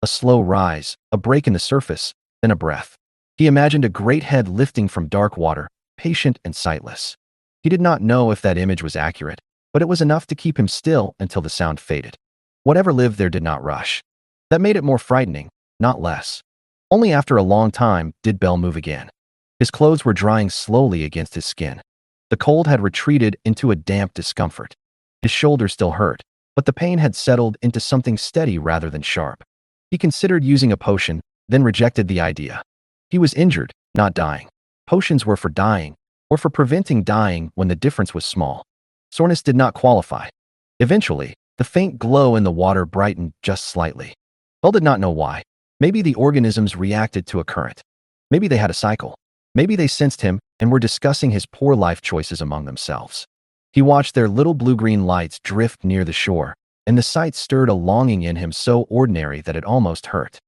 A slow rise, a break in the surface, then a breath. He imagined a great head lifting from dark water, patient and sightless. He did not know if that image was accurate, but it was enough to keep him still until the sound faded. Whatever lived there did not rush. That made it more frightening, not less. Only after a long time did Bell move again. His clothes were drying slowly against his skin. The cold had retreated into a damp discomfort. His shoulder still hurt, but the pain had settled into something steady rather than sharp. He considered using a potion, then rejected the idea. He was injured, not dying. Potions were for dying, or for preventing dying when the difference was small. Soreness did not qualify. Eventually, the faint glow in the water brightened just slightly. Bell did not know why. Maybe the organisms reacted to a current. Maybe they had a cycle. Maybe they sensed him and were discussing his poor life choices among themselves. He watched their little blue-green lights drift near the shore, and the sight stirred a longing in him so ordinary that it almost hurt.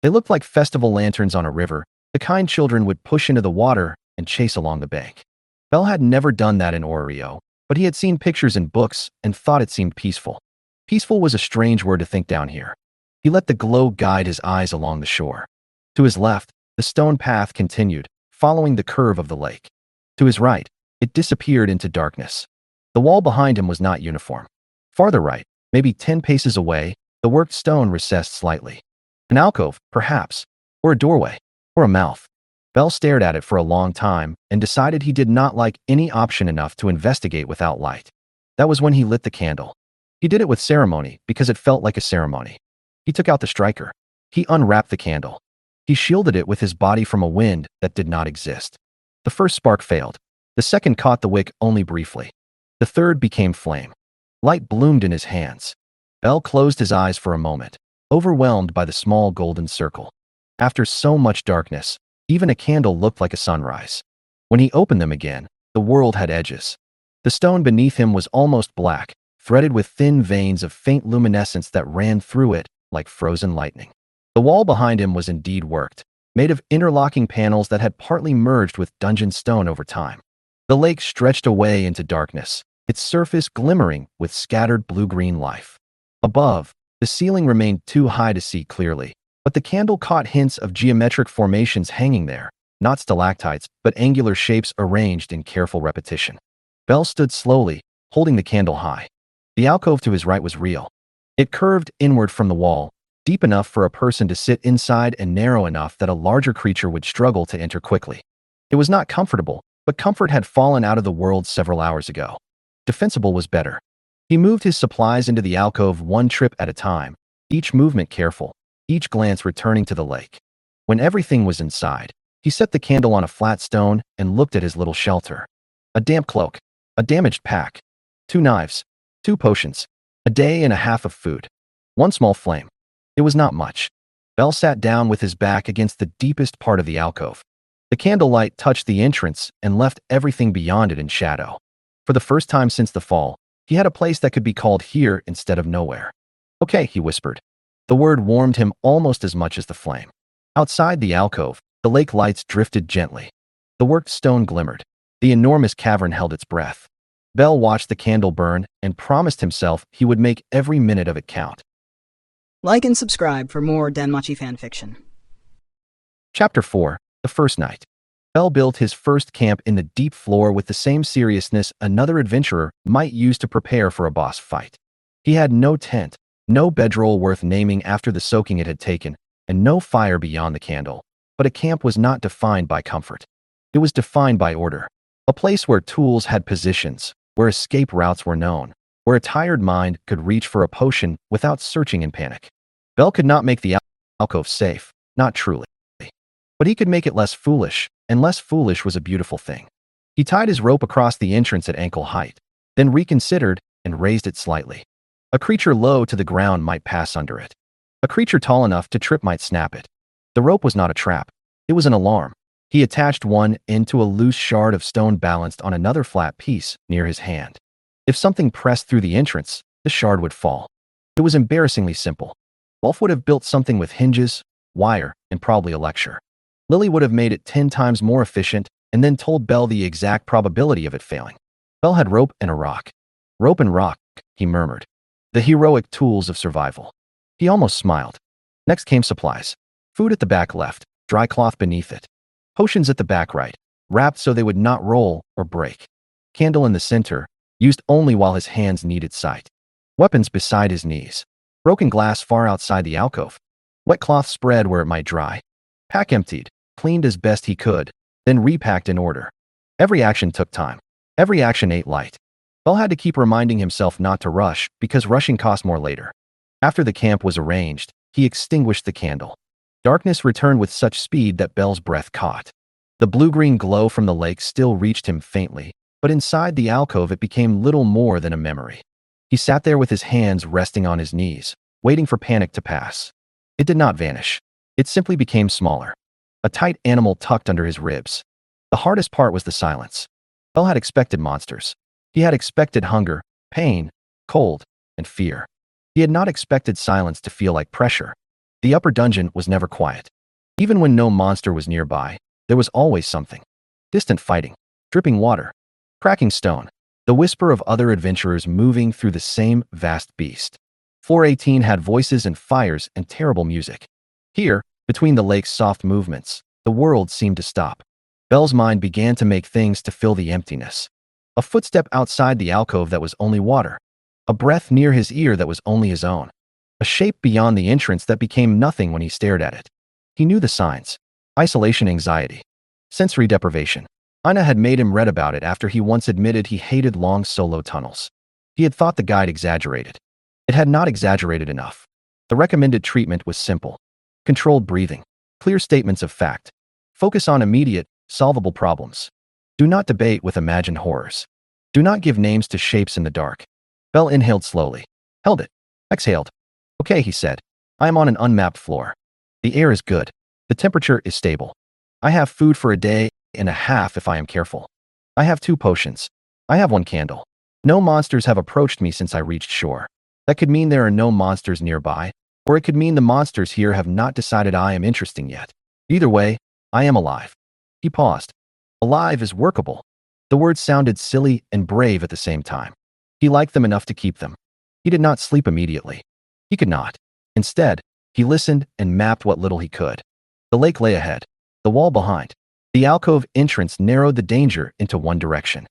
They looked like festival lanterns on a river, the kind children would push into the water and chase along the bank. Bell had never done that in Orario, but he had seen pictures in books and thought it seemed peaceful. Peaceful was a strange word to think down here. He let the glow guide his eyes along the shore. To his left, the stone path continued, following the curve of the lake. To his right, it disappeared into darkness. The wall behind him was not uniform. Farther right, maybe 10 paces away, the worked stone recessed slightly. An alcove, perhaps, or a doorway, or a mouth. Bell stared at it for a long time and decided he did not like any option enough to investigate without light. That was when he lit the candle. He did it with ceremony because it felt like a ceremony. He took out the striker. He unwrapped the candle. He shielded it with his body from a wind that did not exist. The first spark failed. The second caught the wick only briefly. The third became flame. Light bloomed in his hands. Bell closed his eyes for a moment, overwhelmed by the small golden circle. After so much darkness, even a candle looked like a sunrise. When he opened them again, the world had edges. The stone beneath him was almost black, threaded with thin veins of faint luminescence that ran through it like frozen lightning. The wall behind him was indeed worked, made of interlocking panels that had partly merged with dungeon stone over time. The lake stretched away into darkness, its surface glimmering with scattered blue-green life. Above, the ceiling remained too high to see clearly, but the candle caught hints of geometric formations hanging there, not stalactites, but angular shapes arranged in careful repetition. Bell stood slowly, holding the candle high. The alcove to his right was real. It curved inward from the wall, deep enough for a person to sit inside and narrow enough that a larger creature would struggle to enter quickly. It was not comfortable, but comfort had fallen out of the world several hours ago. Defensible was better. He moved his supplies into the alcove one trip at a time, each movement careful, each glance returning to the lake. When everything was inside, he set the candle on a flat stone and looked at his little shelter. A damp cloak, a damaged pack, 2 knives, 2 potions, a day and a half of food, 1 small flame. It was not much. Bell sat down with his back against the deepest part of the alcove. The candlelight touched the entrance and left everything beyond it in shadow. For the first time since the fall, he had a place that could be called here instead of nowhere. Okay, he whispered. The word warmed him almost as much as the flame. Outside the alcove, the lake lights drifted gently. The worked stone glimmered. The enormous cavern held its breath. Bell watched the candle burn and promised himself he would make every minute of it count. Like and subscribe for more DanMachi fanfiction. Chapter 4. The First Night. Bell built his first camp in the deep floor with the same seriousness another adventurer might use to prepare for a boss fight. He had no tent, no bedroll worth naming after the soaking it had taken, and no fire beyond the candle. But a camp was not defined by comfort. It was defined by order. A place where tools had positions, where escape routes were known, where a tired mind could reach for a potion without searching in panic. Bell could not make the alcove safe, not truly. But he could make it less foolish, and less foolish was a beautiful thing. He tied his rope across the entrance at ankle height, then reconsidered and raised it slightly. A creature low to the ground might pass under it. A creature tall enough to trip might snap it. The rope was not a trap. It was an alarm. He attached one end to a loose shard of stone balanced on another flat piece near his hand. If something pressed through the entrance, the shard would fall. It was embarrassingly simple. Wolf would have built something with hinges, wire, and probably a lecture. Lily would have made it 10 times more efficient and then told Bell the exact probability of it failing. Bell had rope and a rock. Rope and rock, he murmured. The heroic tools of survival. He almost smiled. Next came supplies. Food at the back left, dry cloth beneath it. Potions at the back right, wrapped so they would not roll or break. Candle in the center, used only while his hands needed sight. Weapons beside his knees. Broken glass far outside the alcove. Wet cloth spread where it might dry. Pack emptied, cleaned as best he could, then repacked in order. Every action took time. Every action ate light. Bell had to keep reminding himself not to rush, because rushing cost more later. After the camp was arranged, he extinguished the candle. Darkness returned with such speed that Bell's breath caught. The blue-green glow from the lake still reached him faintly, but inside the alcove it became little more than a memory. He sat there with his hands resting on his knees, waiting for panic to pass. It did not vanish. It simply became smaller. A tight animal tucked under his ribs. The hardest part was the silence. Bell had expected monsters. He had expected hunger, pain, cold, and fear. He had not expected silence to feel like pressure. The upper dungeon was never quiet. Even when no monster was nearby, there was always something. Distant fighting, dripping water, cracking stone, the whisper of other adventurers moving through the same vast beast. Floor 18 had voices and fires and terrible music. Here, between the lake's soft movements, the world seemed to stop. Bell's mind began to make things to fill the emptiness. A footstep outside the alcove that was only water. A breath near his ear that was only his own. A shape beyond the entrance that became nothing when he stared at it. He knew the signs. Isolation anxiety. Sensory deprivation. Ina had made him read about it after he once admitted he hated long solo tunnels. He had thought the guide exaggerated. It had not exaggerated enough. The recommended treatment was simple. Controlled breathing. Clear statements of fact. Focus on immediate, solvable problems. Do not debate with imagined horrors. Do not give names to shapes in the dark. Bell inhaled slowly. Held it. Exhaled. Okay, he said. I am on an unmapped floor. The air is good. The temperature is stable. I have food for a day and a half if I am careful. I have 2 potions. I have 1 candle. No monsters have approached me since I reached shore. That could mean there are no monsters nearby, or it could mean the monsters here have not decided I am interesting yet. Either way, I am alive. He paused. Alive is workable. The words sounded silly and brave at the same time. He liked them enough to keep them. He did not sleep immediately. He could not. Instead, he listened and mapped what little he could. The lake lay ahead, the wall behind. The alcove entrance narrowed the danger into one direction.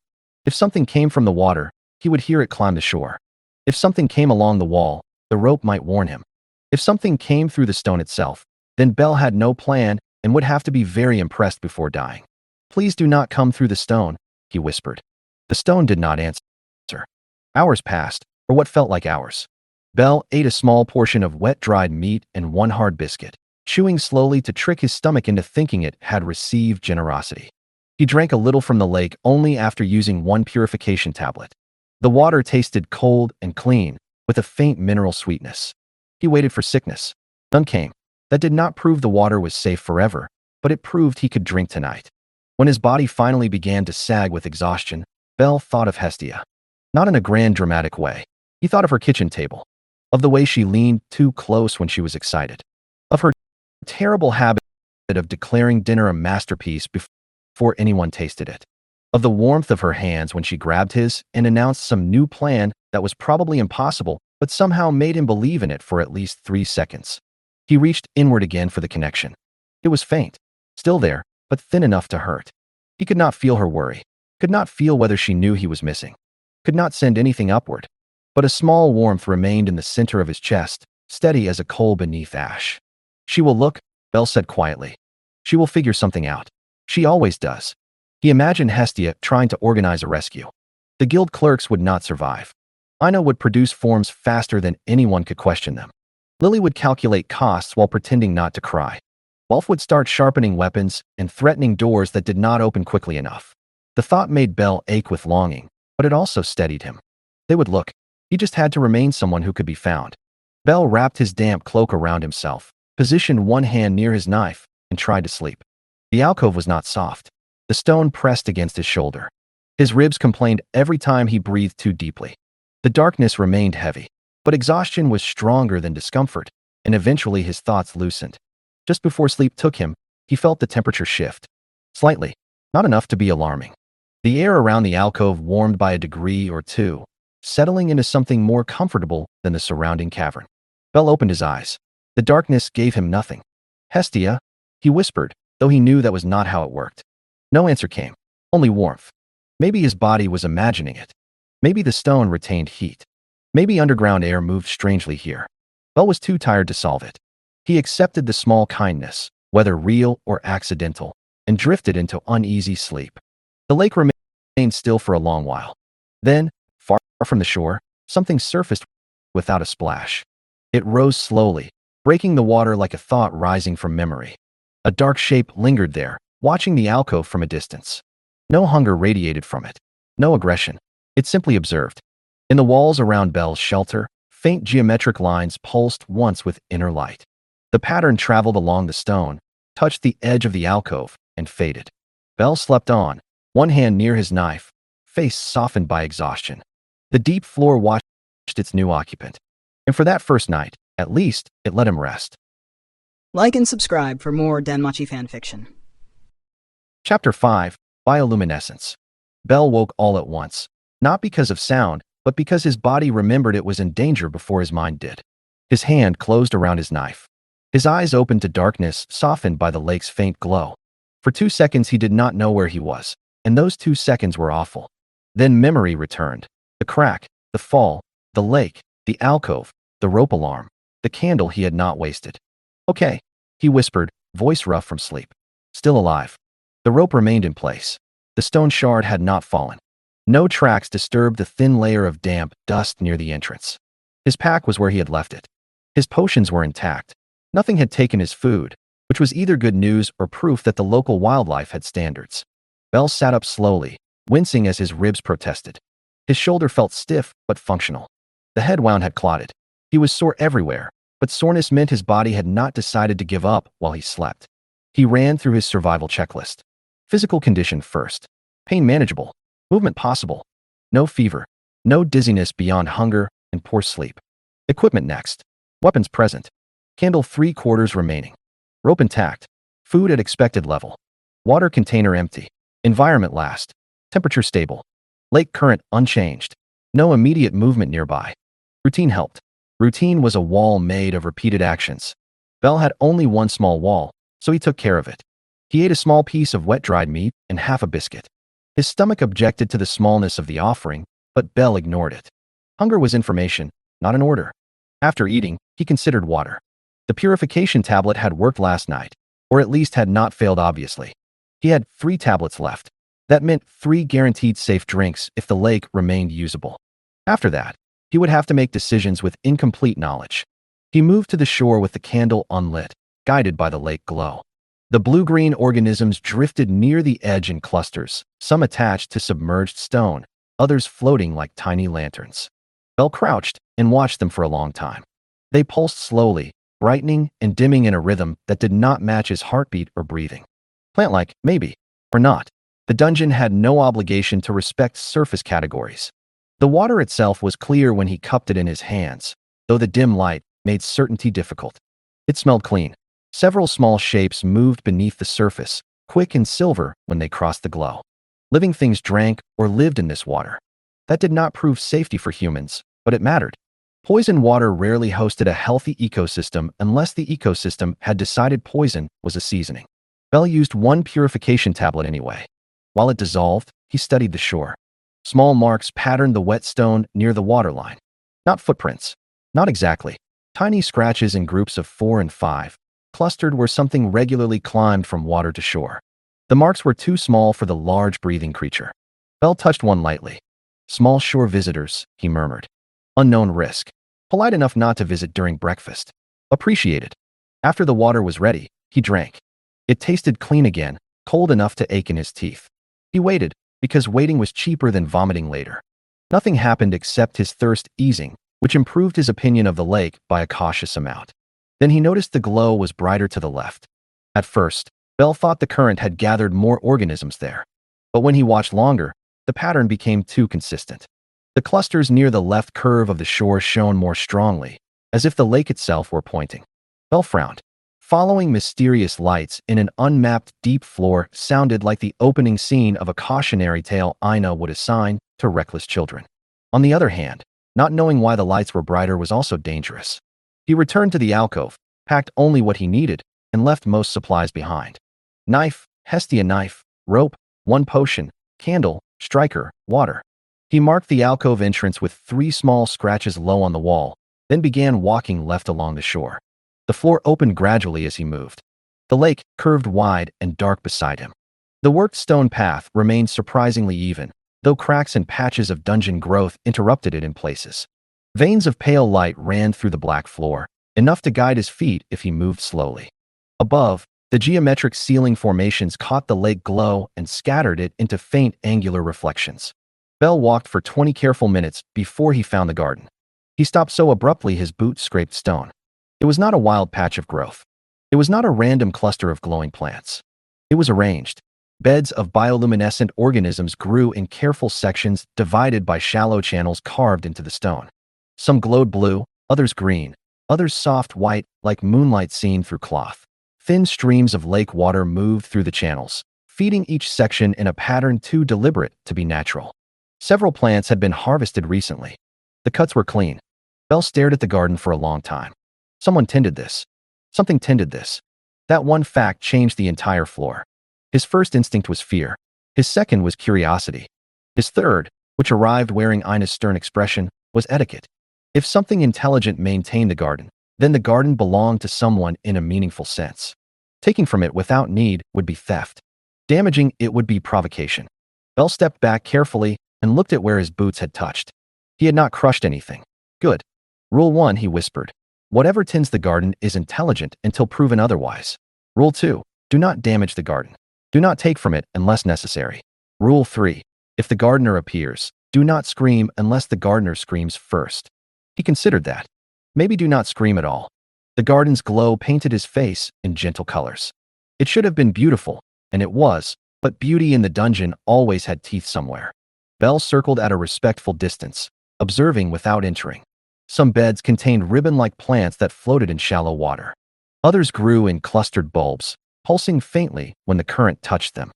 If something came from the water, he would hear it climb the shore. If something came along the wall, the rope might warn him. If something came through the stone itself, then Belle had no plan and would have to be very impressed before dying. "Please do not come through the stone," he whispered. The stone did not answer. Hours passed, or what felt like hours. Belle ate a small portion of wet-dried meat and one hard biscuit, chewing slowly to trick his stomach into thinking it had received generosity. He drank a little from the lake only after using one purification tablet. The water tasted cold and clean, with a faint mineral sweetness. He waited for sickness. None came. That did not prove the water was safe forever, but it proved he could drink tonight. When his body finally began to sag with exhaustion, Belle thought of Hestia. Not in a grand dramatic way. He thought of her kitchen table, of the way she leaned too close when she was excited, of her terrible habit of declaring dinner a masterpiece before anyone tasted it, of the warmth of her hands when she grabbed his and announced some new plan that was probably impossible but somehow made him believe in it for at least 3 seconds. He reached inward again for the connection. It was faint, still there, but thin enough to hurt. He could not feel her worry, could not feel whether she knew he was missing, could not send anything upward. But a small warmth remained in the center of his chest, steady as a coal beneath ash. "She will look," Belle said quietly. "She will figure something out. She always does." He imagined Hestia trying to organize a rescue. The guild clerks would not survive. Ina would produce forms faster than anyone could question them. Lily would calculate costs while pretending not to cry. Wolf would start sharpening weapons and threatening doors that did not open quickly enough. The thought made Belle ache with longing, but it also steadied him. They would look. He just had to remain someone who could be found. Belle wrapped his damp cloak around himself, positioned one hand near his knife, and tried to sleep. The alcove was not soft. The stone pressed against his shoulder. His ribs complained every time he breathed too deeply. The darkness remained heavy, but exhaustion was stronger than discomfort, and eventually his thoughts loosened. Just before sleep took him, he felt the temperature shift. Slightly, not enough to be alarming. The air around the alcove warmed by a degree or two, settling into something more comfortable than the surrounding cavern. Belle opened his eyes. The darkness gave him nothing. "Hestia," he whispered, though he knew that was not how it worked. No answer came, only warmth. Maybe his body was imagining it. Maybe the stone retained heat. Maybe underground air moved strangely here. Belle was too tired to solve it. He accepted the small kindness, whether real or accidental, and drifted into uneasy sleep. The lake remained still for a long while. Then, far from the shore, something surfaced without a splash. It rose slowly, breaking the water like a thought rising from memory. A dark shape lingered there, watching the alcove from a distance. No hunger radiated from it, no aggression. It simply observed. In the walls around Belle's shelter, faint geometric lines pulsed once with inner light. The pattern traveled along the stone, touched the edge of the alcove, and faded. Belle slept on, one hand near his knife, face softened by exhaustion. The deep floor watched its new occupant. And for that first night, at least, it let him rest. Like and subscribe for more DanMachi fanfiction. Chapter 5, Bioluminescence. Belle woke all at once, not because of sound, but because his body remembered it was in danger before his mind did. His hand closed around his knife. His eyes opened to darkness, softened by the lake's faint glow. For 2 seconds he did not know where he was, and those 2 seconds were awful. Then memory returned. The crack, the fall, the lake, the alcove, the rope alarm, the candle he had not wasted. "Okay," he whispered, voice rough from sleep. Still alive. The rope remained in place. The stone shard had not fallen. No tracks disturbed the thin layer of damp dust near the entrance. His pack was where he had left it. His potions were intact. Nothing had taken his food, which was either good news or proof that the local wildlife had standards. Belle sat up slowly, wincing as his ribs protested. His shoulder felt stiff but functional. The head wound had clotted. He was sore everywhere, but soreness meant his body had not decided to give up while he slept. He ran through his survival checklist. Physical condition first. Pain manageable. Movement possible. No fever. No dizziness beyond hunger and poor sleep. Equipment next. Weapons present. Candle 3/4 remaining. Rope intact. Food at expected level. Water container empty. Environment last. Temperature stable. Lake current unchanged. No immediate movement nearby. Routine helped. Routine was a wall made of repeated actions. Bell had only one small wall, so he took care of it. He ate a small piece of wet-dried meat and half a biscuit. His stomach objected to the smallness of the offering, but Bell ignored it. Hunger was information, not an order. After eating, he considered water. The purification tablet had worked last night, or at least had not failed obviously. He had 3 tablets left. That meant 3 guaranteed safe drinks if the lake remained usable. After that, he would have to make decisions with incomplete knowledge. He moved to the shore with the candle unlit, guided by the lake glow. The blue-green organisms drifted near the edge in clusters, some attached to submerged stone, others floating like tiny lanterns. Bell crouched and watched them for a long time. They pulsed slowly, brightening and dimming in a rhythm that did not match his heartbeat or breathing. Plant-like, maybe, or not. The dungeon had no obligation to respect surface categories. The water itself was clear when he cupped it in his hands, though the dim light made certainty difficult. It smelled clean. Several small shapes moved beneath the surface, quick and silver when they crossed the glow. Living things drank or lived in this water. That did not prove safety for humans, but it mattered. Poison water rarely hosted a healthy ecosystem unless the ecosystem had decided poison was a seasoning. Bell used one purification tablet anyway. While it dissolved, he studied the shore. Small marks patterned the wet stone near the waterline. Not footprints. Not exactly. Tiny scratches in groups of 4 and 5, clustered where something regularly climbed from water to shore. The marks were too small for the large breathing creature. Bell touched one lightly. Small shore visitors, he murmured. Unknown risk. Polite enough not to visit during breakfast. Appreciated. After the water was ready, he drank. It tasted clean again, cold enough to ache in his teeth. He waited, because waiting was cheaper than vomiting later. Nothing happened except his thirst easing, which improved his opinion of the lake by a cautious amount. Then he noticed the glow was brighter to the left. At first, Bell thought the current had gathered more organisms there. But when he watched longer, the pattern became too consistent. The clusters near the left curve of the shore shone more strongly, as if the lake itself were pointing. Bell frowned. Following mysterious lights in an unmapped deep floor sounded like the opening scene of a cautionary tale Ina would assign to reckless children. On the other hand, not knowing why the lights were brighter was also dangerous. He returned to the alcove, packed only what he needed, and left most supplies behind. Knife, Hestia knife, rope, 1 potion, candle, striker, water. He marked the alcove entrance with 3 small scratches low on the wall, then began walking left along the shore. The floor opened gradually as he moved. The lake curved wide and dark beside him. The worked stone path remained surprisingly even, though cracks and patches of dungeon growth interrupted it in places. Veins of pale light ran through the black floor, enough to guide his feet if he moved slowly. Above, the geometric ceiling formations caught the lake glow and scattered it into faint angular reflections. Bell walked for 20 careful minutes before he found the garden. He stopped so abruptly his boot scraped stone. It was not a wild patch of growth. It was not a random cluster of glowing plants. It was arranged. Beds of bioluminescent organisms grew in careful sections divided by shallow channels carved into the stone. Some glowed blue, others green, others soft white like moonlight seen through cloth. Thin streams of lake water moved through the channels, feeding each section in a pattern too deliberate to be natural. Several plants had been harvested recently. The cuts were clean. Bell stared at the garden for a long time. Someone tended this. Something tended this. That one fact changed the entire floor. His first instinct was fear. His second was curiosity. His third, which arrived wearing Ina's stern expression, was etiquette. If something intelligent maintained the garden, then the garden belonged to someone in a meaningful sense. Taking from it without need would be theft. Damaging it would be provocation. Bell stepped back carefully and looked at where his boots had touched. He had not crushed anything. Good. Rule 1, he whispered. Whatever tends the garden is intelligent until proven otherwise. Rule 2, do not damage the garden. Do not take from it unless necessary. Rule 3, if the gardener appears, do not scream unless the gardener screams first. He considered that. Maybe do not scream at all. The garden's glow painted his face in gentle colors. It should have been beautiful, and it was, but beauty in the dungeon always had teeth somewhere. Bell circled at a respectful distance, observing without entering. Some beds contained ribbon-like plants that floated in shallow water. Others grew in clustered bulbs, pulsing faintly when the current touched them.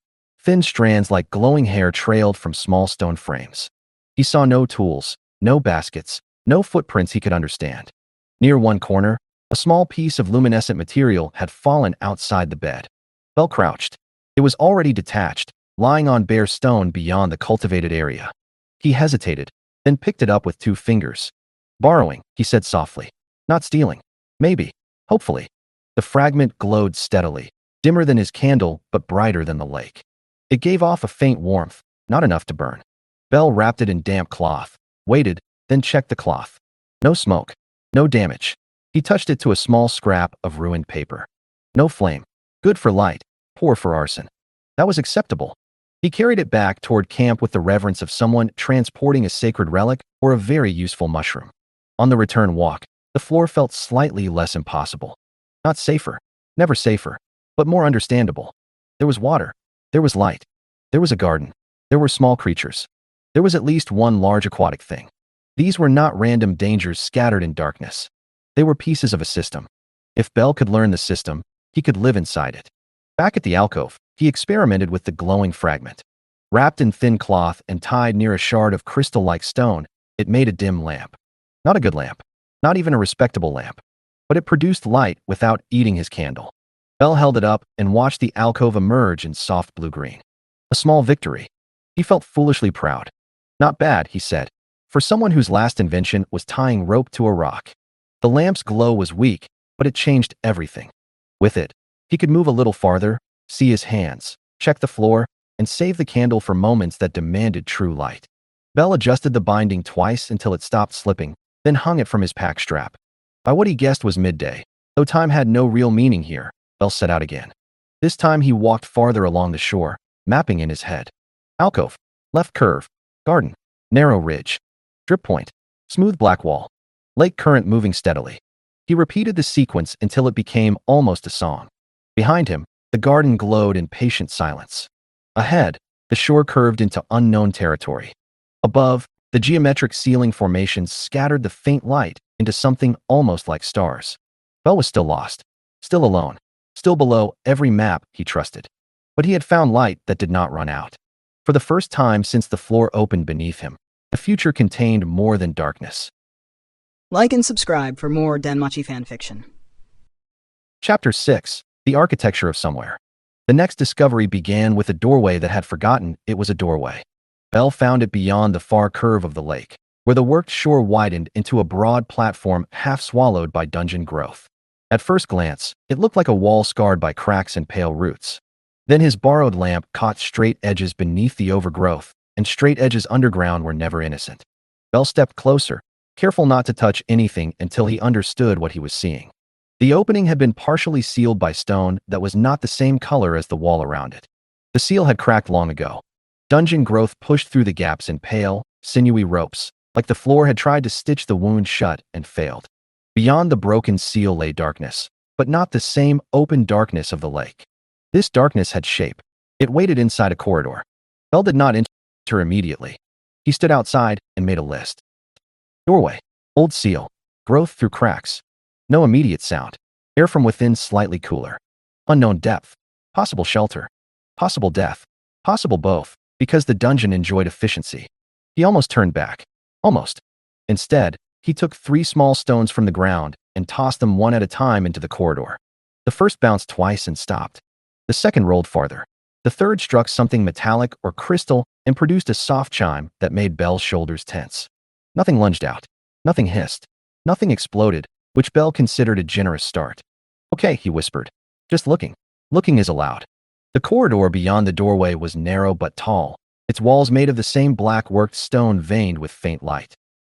Thin strands like glowing hair trailed from small stone frames. He saw no tools, no baskets, no footprints he could understand. Near one corner, a small piece of luminescent material had fallen outside the bed. Bell crouched. It was already detached, lying on bare stone beyond the cultivated area. He hesitated, then picked it up with 2 fingers. "Borrowing," he said softly. "Not stealing. Maybe. Hopefully." The fragment glowed steadily, dimmer than his candle but brighter than the lake. It gave off a faint warmth, not enough to burn. Bell wrapped it in damp cloth, waited, then checked the cloth. No smoke. No damage. He touched it to a small scrap of ruined paper. No flame. Good for light, poor for arson. That was acceptable. He carried it back toward camp with the reverence of someone transporting a sacred relic or a very useful mushroom. On the return walk, the floor felt slightly less impossible. Not safer, never safer, but more understandable. There was water. There was light. There was a garden. There were small creatures. There was at least one large aquatic thing. These were not random dangers scattered in darkness. They were pieces of a system. If Bell could learn the system, he could live inside it. Back at the alcove, he experimented with the glowing fragment. Wrapped in thin cloth and tied near a shard of crystal-like stone, it made a dim lamp. Not a good lamp. Not even a respectable lamp. But it produced light without eating his candle. Bell held it up and watched the alcove emerge in soft blue-green. A small victory. He felt foolishly proud. Not bad, he said, for someone whose last invention was tying rope to a rock. The lamp's glow was weak, but it changed everything. With it, he could move a little farther, see his hands, check the floor, and save the candle for moments that demanded true light. Bell adjusted the binding twice until it stopped slipping, then hung it from his pack strap. By what he guessed was midday, though time had no real meaning here, Bell set out again. This time he walked farther along the shore, mapping in his head. Alcove, left curve, garden, narrow ridge, drip point, smooth black wall, lake current moving steadily. He repeated the sequence until it became almost a song. Behind him, the garden glowed in patient silence. Ahead, the shore curved into unknown territory. Above, the geometric ceiling formations scattered the faint light into something almost like stars. Bell was still lost, still alone, still below every map he trusted. But he had found light that did not run out. For the first time since the floor opened beneath him, the future contained more than darkness. Like and subscribe for more DanMachi fanfiction. Chapter 6. The Architecture of Somewhere. The next discovery began with a doorway that had forgotten it was a doorway. Bell found it beyond the far curve of the lake, where the worked shore widened into a broad platform half swallowed by dungeon growth. At first glance, it looked like a wall scarred by cracks and pale roots. Then his borrowed lamp caught straight edges beneath the overgrowth, and straight edges underground were never innocent. Bell stepped closer, careful not to touch anything until he understood what he was seeing. The opening had been partially sealed by stone that was not the same color as the wall around it. The seal had cracked long ago. Dungeon growth pushed through the gaps in pale, sinewy ropes, like the floor had tried to stitch the wound shut and failed. Beyond the broken seal lay darkness, but not the same open darkness of the lake. This darkness had shape. It waited inside a corridor. Bell did not enter immediately. He stood outside and made a list. Doorway. Old seal. Growth through cracks. No immediate sound. Air from within slightly cooler. Unknown depth. Possible shelter. Possible death. Possible both, because the dungeon enjoyed efficiency. He almost turned back. Almost. Instead, he took 3 small stones from the ground and tossed them one at a time into the corridor. The first bounced twice and stopped. The second rolled farther. The third struck something metallic or crystal and produced a soft chime that made Bell's shoulders tense. Nothing lunged out. Nothing hissed. Nothing exploded, which Bell considered a generous start. "Okay," he whispered. "Just looking. Looking is allowed." The corridor beyond the doorway was narrow but tall, its walls made of the same black worked stone veined with faint light.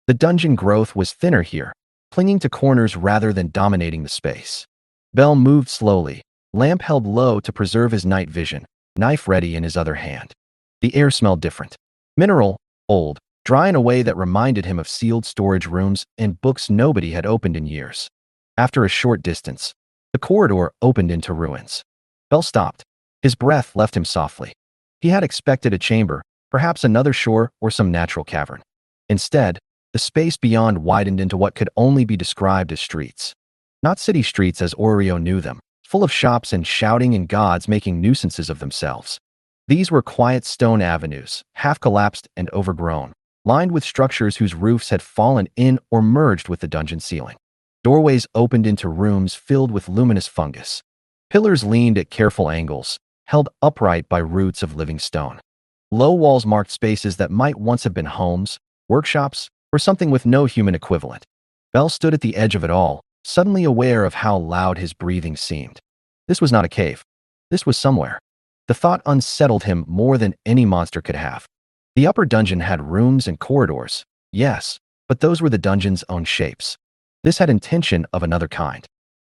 The dungeon growth was thinner here, clinging to corners rather than dominating the space. Bell moved slowly, lamp held low to preserve his night vision, knife ready in his other hand. The air smelled different. Mineral, old, dry in a way that reminded him of sealed storage rooms and books nobody had opened in years. After a short distance, the corridor opened into ruins. Bell stopped. His breath left him softly. He had expected a chamber, perhaps another shore or some natural cavern. Instead, the space beyond widened into what could only be described as streets. Not city streets as Orario knew them, full of shops and shouting and gods making nuisances of themselves. These were quiet stone avenues, half-collapsed and overgrown, lined with structures whose roofs had fallen in or merged with the dungeon ceiling. Doorways opened into rooms filled with luminous fungus. Pillars leaned at careful angles, held upright by roots of living stone. Low walls marked spaces that might once have been homes, workshops, or something with no human equivalent. Bell stood at the edge of it all, suddenly aware of how loud his breathing seemed. This was not a cave. This was somewhere. The thought unsettled him more than any monster could have. The upper dungeon had rooms and corridors, yes, but those were the dungeon's own shapes. This had intention of another kind.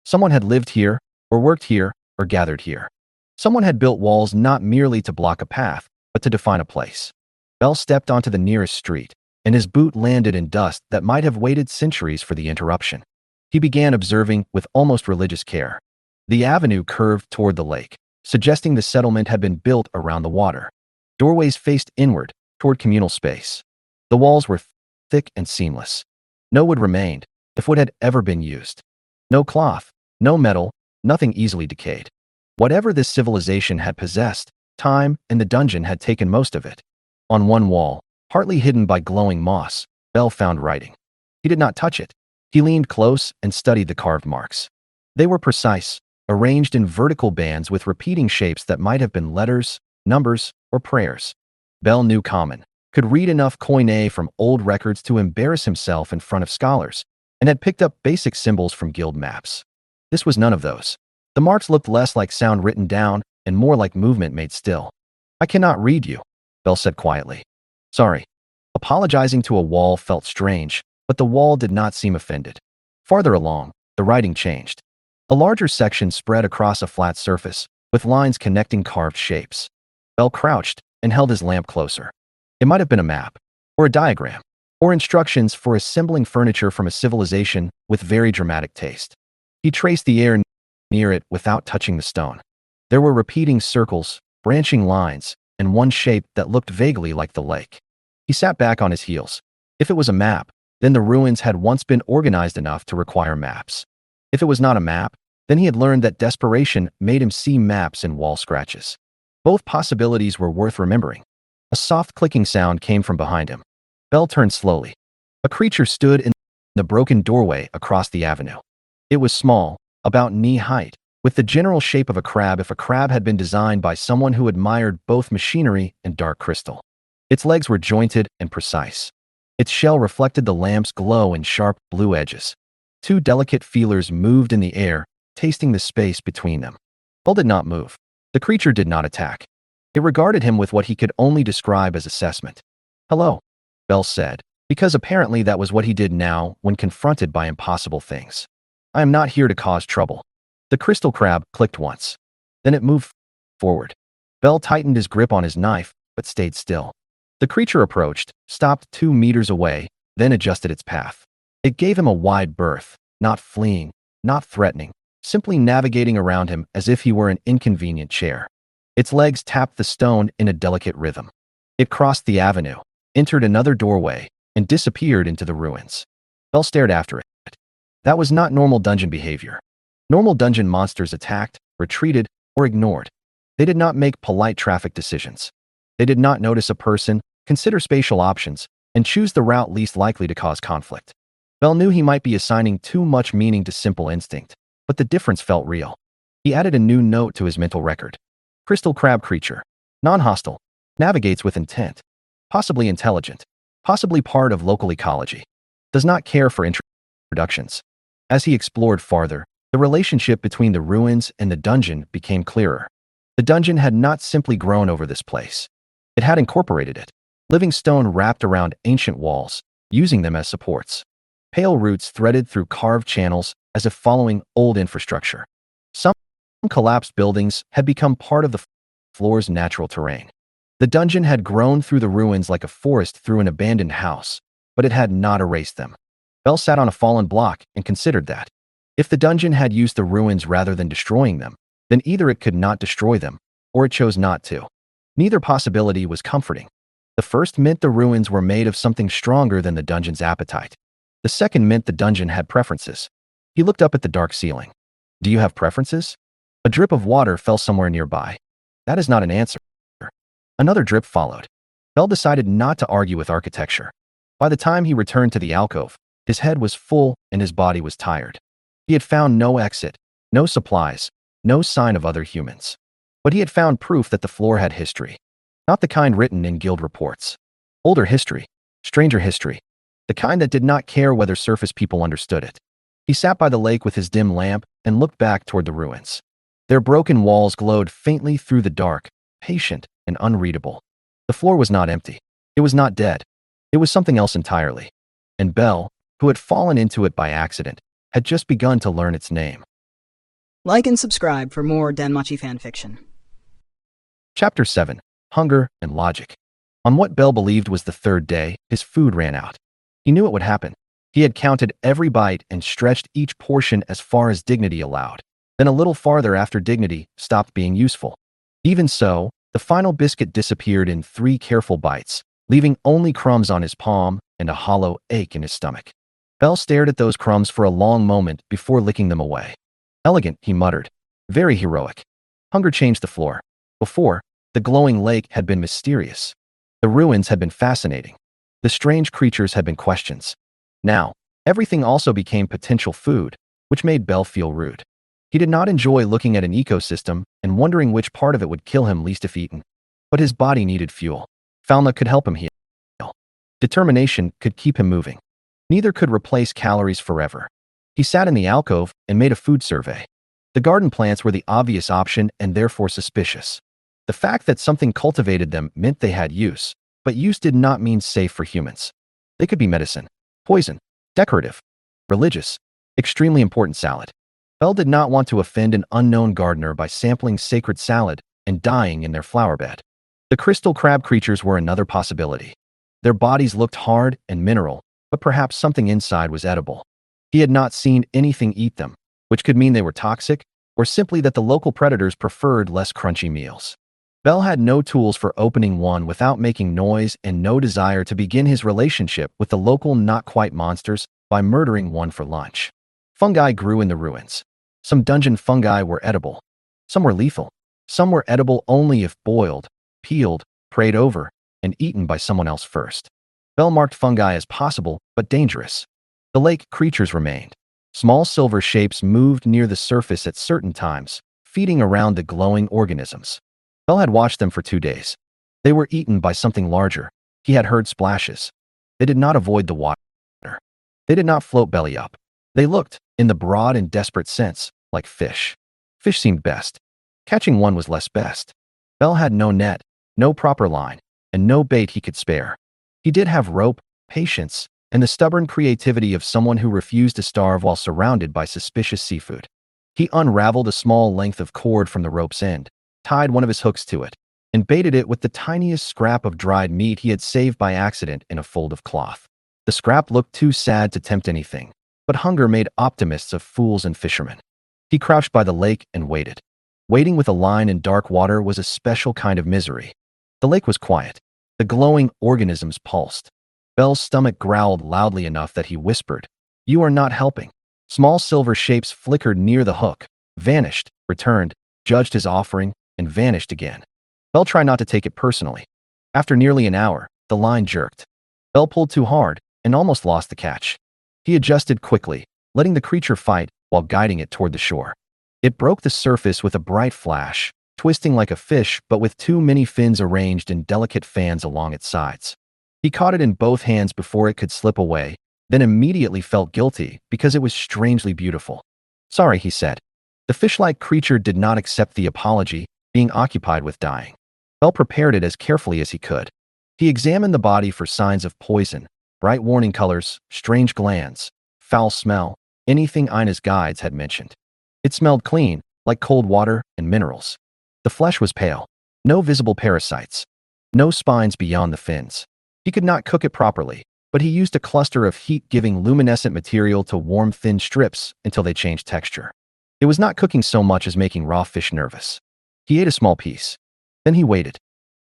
Someone had lived here, or worked here, or gathered here. Someone had built walls not merely to block a path, but to define a place. Bell stepped onto the nearest street, and his boot landed in dust that might have waited centuries for the interruption. He began observing with almost religious care. The avenue curved toward the lake, suggesting the settlement had been built around the water. Doorways faced inward, toward communal space. The walls were thick and seamless. No wood remained, if wood had ever been used. No cloth, no metal, nothing easily decayed. Whatever this civilization had possessed, time and the dungeon had taken most of it. On one wall, partly hidden by glowing moss, Bell found writing. He did not touch it. He leaned close and studied the carved marks. They were precise, arranged in vertical bands with repeating shapes that might have been letters, numbers, or prayers. Bell knew common, could read enough koine from old records to embarrass himself in front of scholars, and had picked up basic symbols from guild maps. This was none of those. The marks looked less like sound written down and more like movement made still. "I cannot read you," Bell said quietly. "Sorry." Apologizing to a wall felt strange, but the wall did not seem offended. Farther along, the writing changed. A larger section spread across a flat surface, with lines connecting carved shapes. Bell crouched and held his lamp closer. It might have been a map, or a diagram, or instructions for assembling furniture from a civilization with very dramatic taste. He traced the air near it without touching the stone. There were repeating circles, branching lines, and one shape that looked vaguely like the lake. He sat back on his heels. If it was a map, then the ruins had once been organized enough to require maps. If it was not a map, then he had learned that desperation made him see maps in wall scratches. Both possibilities were worth remembering. A soft clicking sound came from behind him. Bell turned slowly. A creature stood in the broken doorway across the avenue. It was small, about knee height, with the general shape of a crab if a crab had been designed by someone who admired both machinery and dark crystal. Its legs were jointed and precise. Its shell reflected the lamp's glow in sharp blue edges. Two delicate feelers moved in the air, tasting the space between them. Bell did not move. The creature did not attack. It regarded him with what he could only describe as assessment. "Hello," Bell said, because apparently that was what he did now when confronted by impossible things. "I am not here to cause trouble." The crystal crab clicked once. Then it moved forward. Bell tightened his grip on his knife, but stayed still. The creature approached, stopped 2 meters away, then adjusted its path. It gave him a wide berth, not fleeing, not threatening, simply navigating around him as if he were an inconvenient chair. Its legs tapped the stone in a delicate rhythm. It crossed the avenue, entered another doorway, and disappeared into the ruins. Bell stared after it. That was not normal dungeon behavior. Normal dungeon monsters attacked, retreated, or ignored. They did not make polite traffic decisions. They did not notice a person, consider spatial options, and choose the route least likely to cause conflict. Bell knew he might be assigning too much meaning to simple instinct, but the difference felt real. He added a new note to his mental record. Crystal crab creature. Non-hostile. Navigates with intent. Possibly intelligent. Possibly part of local ecology. Does not care for introductions. As he explored farther, the relationship between the ruins and the dungeon became clearer. The dungeon had not simply grown over this place. It had incorporated it. Living stone wrapped around ancient walls, using them as supports. Pale roots threaded through carved channels as if following old infrastructure. Some collapsed buildings had become part of the floor's natural terrain. The dungeon had grown through the ruins like a forest through an abandoned house, but it had not erased them. Bell sat on a fallen block and considered that. If the dungeon had used the ruins rather than destroying them, then either it could not destroy them, or it chose not to. Neither possibility was comforting. The first meant the ruins were made of something stronger than the dungeon's appetite. The second meant the dungeon had preferences. He looked up at the dark ceiling. "Do you have preferences?" A drip of water fell somewhere nearby. "That is not an answer." Another drip followed. Bell decided not to argue with architecture. By the time he returned to the alcove, his head was full and his body was tired. He had found no exit, no supplies, no sign of other humans. But he had found proof that the floor had history. Not the kind written in guild reports. Older history, stranger history, the kind that did not care whether surface people understood it. He sat by the lake with his dim lamp and looked back toward the ruins. Their broken walls glowed faintly through the dark, patient and unreadable. The floor was not empty. It was not dead. It was something else entirely. And Bell, who had fallen into it by accident, had just begun to learn its name. Like and subscribe for more DanMachi fanfiction. Chapter 7. Hunger and Logic. On what Bell believed was the third day, his food ran out. He knew it would happen. He had counted every bite and stretched each portion as far as dignity allowed. Then a little farther after dignity stopped being useful. Even so, the final biscuit disappeared in 3 careful bites, leaving only crumbs on his palm and a hollow ache in his stomach. Bell stared at those crumbs for a long moment before licking them away. Elegant, he muttered. Very heroic. Hunger changed the floor. Before, the glowing lake had been mysterious. The ruins had been fascinating. The strange creatures had been questions. Now, everything also became potential food, which made Bell feel rude. He did not enjoy looking at an ecosystem and wondering which part of it would kill him least if eaten. But his body needed fuel. Fauna could help him heal. Determination could keep him moving. Neither could replace calories forever. He sat in the alcove and made a food survey. The garden plants were the obvious option and therefore suspicious. The fact that something cultivated them meant they had use, but use did not mean safe for humans. They could be medicine, poison, decorative, religious, extremely important salad. Bell did not want to offend an unknown gardener by sampling sacred salad and dying in their flower bed. The crystal crab creatures were another possibility. Their bodies looked hard and mineral, but perhaps something inside was edible. He had not seen anything eat them, which could mean they were toxic, or simply that the local predators preferred less crunchy meals. Bell had no tools for opening one without making noise and no desire to begin his relationship with the local not-quite monsters by murdering one for lunch. Fungi grew in the ruins. Some dungeon fungi were edible. Some were lethal. Some were edible only if boiled, peeled, prayed over, and eaten by someone else first. Bell marked fungi as possible, but dangerous. The lake creatures remained. Small silver shapes moved near the surface at certain times, feeding around the glowing organisms. Bell had watched them for 2 days. They were eaten by something larger. He had heard splashes. They did not avoid the water. They did not float belly up. They looked, in the broad and desperate sense, like fish. Fish seemed best. Catching one was less best. Bell had no net, no proper line, and no bait he could spare. He did have rope, patience, and the stubborn creativity of someone who refused to starve while surrounded by suspicious seafood. He unraveled a small length of cord from the rope's end, tied one of his hooks to it, and baited it with the tiniest scrap of dried meat he had saved by accident in a fold of cloth. The scrap looked too sad to tempt anything, but hunger made optimists of fools and fishermen. He crouched by the lake and waited. Waiting with a line in dark water was a special kind of misery. The lake was quiet. The glowing organisms pulsed. Bell's stomach growled loudly enough that he whispered, "You are not helping." Small silver shapes flickered near the hook, vanished, returned, judged his offering, and vanished again. Bell tried not to take it personally. After nearly an hour, the line jerked. Bell pulled too hard and almost lost the catch. He adjusted quickly, letting the creature fight while guiding it toward the shore. It broke the surface with a bright flash, twisting like a fish but with too many fins arranged in delicate fans along its sides. He caught it in both hands before it could slip away, then immediately felt guilty because it was strangely beautiful. "Sorry," he said. The fish-like creature did not accept the apology, being occupied with dying. Bell prepared it as carefully as he could. He examined the body for signs of poison, bright warning colors, strange glands, foul smell, anything Ina's guides had mentioned. It smelled clean, like cold water and minerals. The flesh was pale. No visible parasites. No spines beyond the fins. He could not cook it properly, but he used a cluster of heat-giving luminescent material to warm thin strips until they changed texture. It was not cooking so much as making raw fish nervous. He ate a small piece. Then he waited.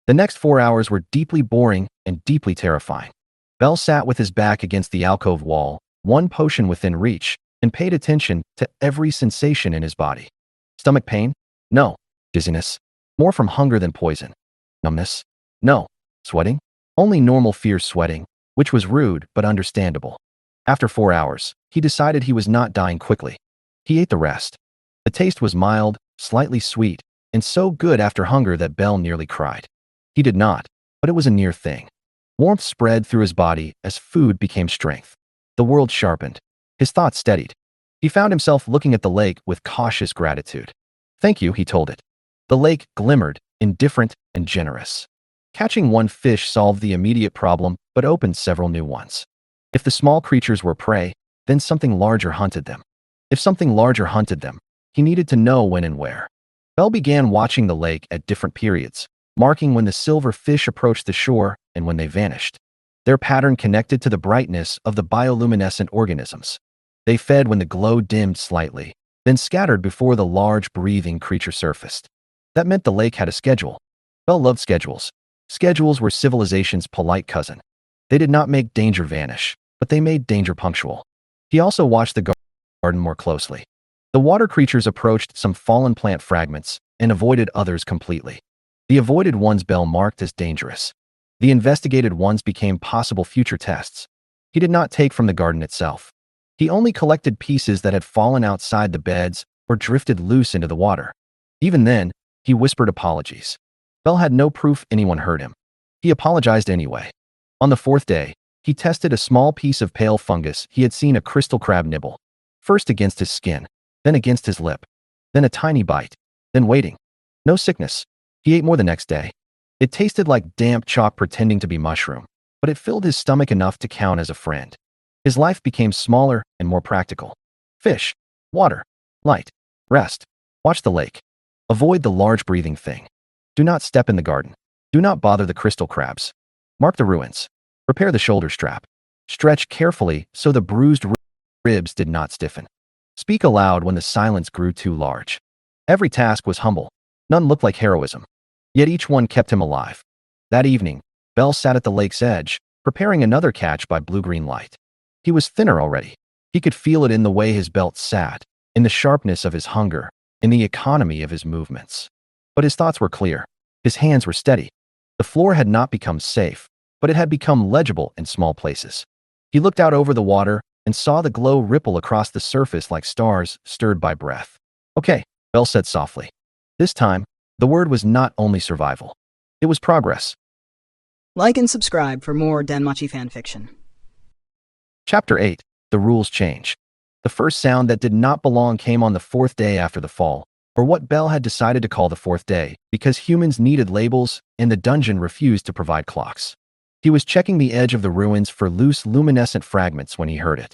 The next 4 hours were deeply boring and deeply terrifying. Bell sat with his back against the alcove wall, one potion within reach, and paid attention to every sensation in his body. Stomach pain? No. Dizziness? More from hunger than poison. Numbness? No. Sweating? Only normal fierce sweating, which was rude but understandable. After 4 hours, he decided he was not dying quickly. He ate the rest. The taste was mild, slightly sweet, and so good after hunger that Bell nearly cried. He did not, but it was a near thing. Warmth spread through his body as food became strength. The world sharpened. His thoughts steadied. He found himself looking at the lake with cautious gratitude. Thank you, he told it. The lake glimmered, indifferent and generous. Catching one fish solved the immediate problem, but opened several new ones. If the small creatures were prey, then something larger hunted them. If something larger hunted them, he needed to know when and where. Bell began watching the lake at different periods, marking when the silver fish approached the shore and when they vanished. Their pattern connected to the brightness of the bioluminescent organisms. They fed when the glow dimmed slightly, then scattered before the large, breathing creature surfaced. That meant the lake had a schedule. Bell loved schedules. Schedules were civilization's polite cousin. They did not make danger vanish, but they made danger punctual. He also watched the garden more closely. The water creatures approached some fallen plant fragments and avoided others completely. The avoided ones Bell marked as dangerous. The investigated ones became possible future tests. He did not take from the garden itself. He only collected pieces that had fallen outside the beds or drifted loose into the water. Even then, he whispered apologies. Bell had no proof anyone hurt him. He apologized anyway. On the 4th day, he tested a small piece of pale fungus he had seen a crystal crab nibble. First against his skin, then against his lip, then a tiny bite, then waiting. No sickness. He ate more the next day. It tasted like damp chalk pretending to be mushroom, but it filled his stomach enough to count as a friend. His life became smaller and more practical. Fish, water, light, rest. Watch the lake. Avoid the large breathing thing. Do not step in the garden. Do not bother the crystal crabs. Mark the ruins. Repair the shoulder strap. Stretch carefully so the bruised ribs did not stiffen. Speak aloud when the silence grew too large. Every task was humble. None looked like heroism. Yet each one kept him alive. That evening, Bell sat at the lake's edge, preparing another catch by blue-green light. He was thinner already. He could feel it in the way his belt sat, in the sharpness of his hunger, in the economy of his movements. But his thoughts were clear. His hands were steady. The floor had not become safe, but it had become legible in small places. He looked out over the water and saw the glow ripple across the surface like stars stirred by breath. Okay, Bell said softly. This time, the word was not only survival. It was progress. Like and subscribe for more DanMachi fanfiction. Chapter 8. The Rules Change. The first sound that did not belong came on the 4th day after the fall, or what Bell had decided to call the 4th day, because humans needed labels and the dungeon refused to provide clocks. He was checking the edge of the ruins for loose luminescent fragments when he heard it.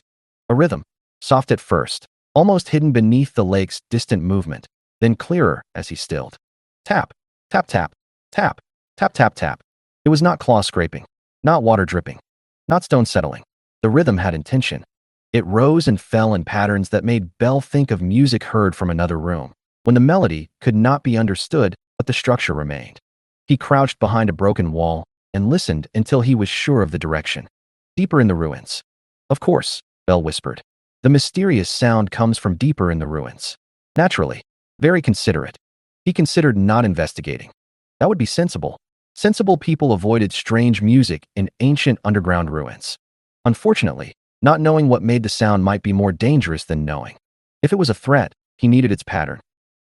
A rhythm, soft at first, almost hidden beneath the lake's distant movement, then clearer as he stilled. Tap, tap, tap, tap, tap, tap, tap. It was not claw scraping, not water dripping, not stone settling. The rhythm had intention. It rose and fell in patterns that made Bell think of music heard from another room, when the melody could not be understood, but the structure remained. He crouched behind a broken wall and listened until he was sure of the direction. Deeper in the ruins. Of course, Bell whispered. The mysterious sound comes from deeper in the ruins. Naturally, very considerate. He considered not investigating. That would be sensible. Sensible people avoided strange music in ancient underground ruins. Unfortunately, not knowing what made the sound might be more dangerous than knowing. If it was a threat, he needed its pattern.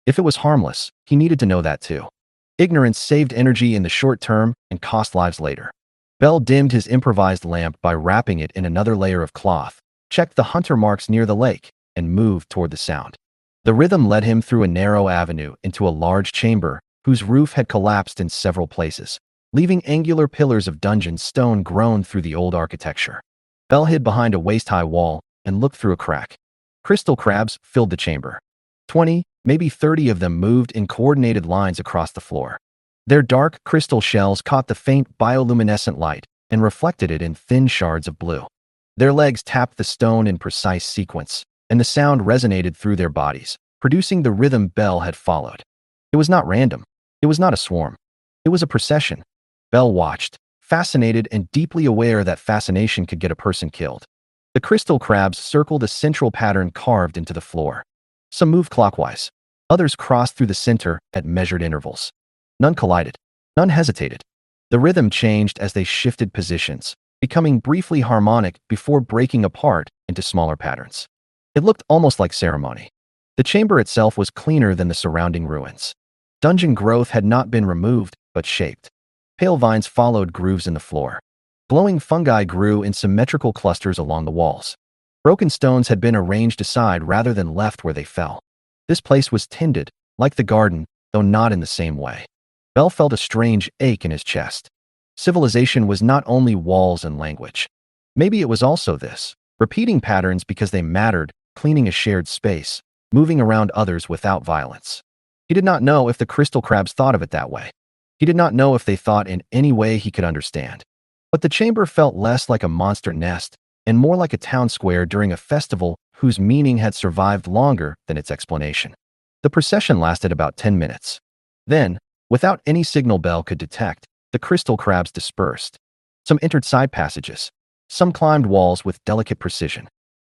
If it was harmless, he needed to know that too. Ignorance saved energy in the short term and cost lives later. Bell dimmed his improvised lamp by wrapping it in another layer of cloth, checked the hunter marks near the lake, and moved toward the sound. The rhythm led him through a narrow avenue into a large chamber whose roof had collapsed in several places, leaving angular pillars of dungeon stone grown through the old architecture. Bell hid behind a waist-high wall and looked through a crack. Crystal crabs filled the chamber. 20, maybe 30 of them moved in coordinated lines across the floor. Their dark crystal shells caught the faint bioluminescent light and reflected it in thin shards of blue. Their legs tapped the stone in precise sequence, and the sound resonated through their bodies, producing the rhythm Bell had followed. It was not random. It was not a swarm. It was a procession. Bell watched, fascinated and deeply aware that fascination could get a person killed. The crystal crabs circled a central pattern carved into the floor. Some moved clockwise. Others crossed through the center at measured intervals. None collided. None hesitated. The rhythm changed as they shifted positions, becoming briefly harmonic before breaking apart into smaller patterns. It looked almost like ceremony. The chamber itself was cleaner than the surrounding ruins. Dungeon growth had not been removed, but shaped. Pale vines followed grooves in the floor. Glowing fungi grew in symmetrical clusters along the walls. Broken stones had been arranged aside rather than left where they fell. This place was tended, like the garden, though not in the same way. Bell felt a strange ache in his chest. Civilization was not only walls and language. Maybe it was also this, repeating patterns because they mattered, cleaning a shared space, moving around others without violence. He did not know if the crystal crabs thought of it that way. He did not know if they thought in any way he could understand. But the chamber felt less like a monster nest and more like a town square during a festival whose meaning had survived longer than its explanation. The procession lasted about 10 minutes. Then, without any signal Bell could detect, the crystal crabs dispersed. Some entered side passages. Some climbed walls with delicate precision.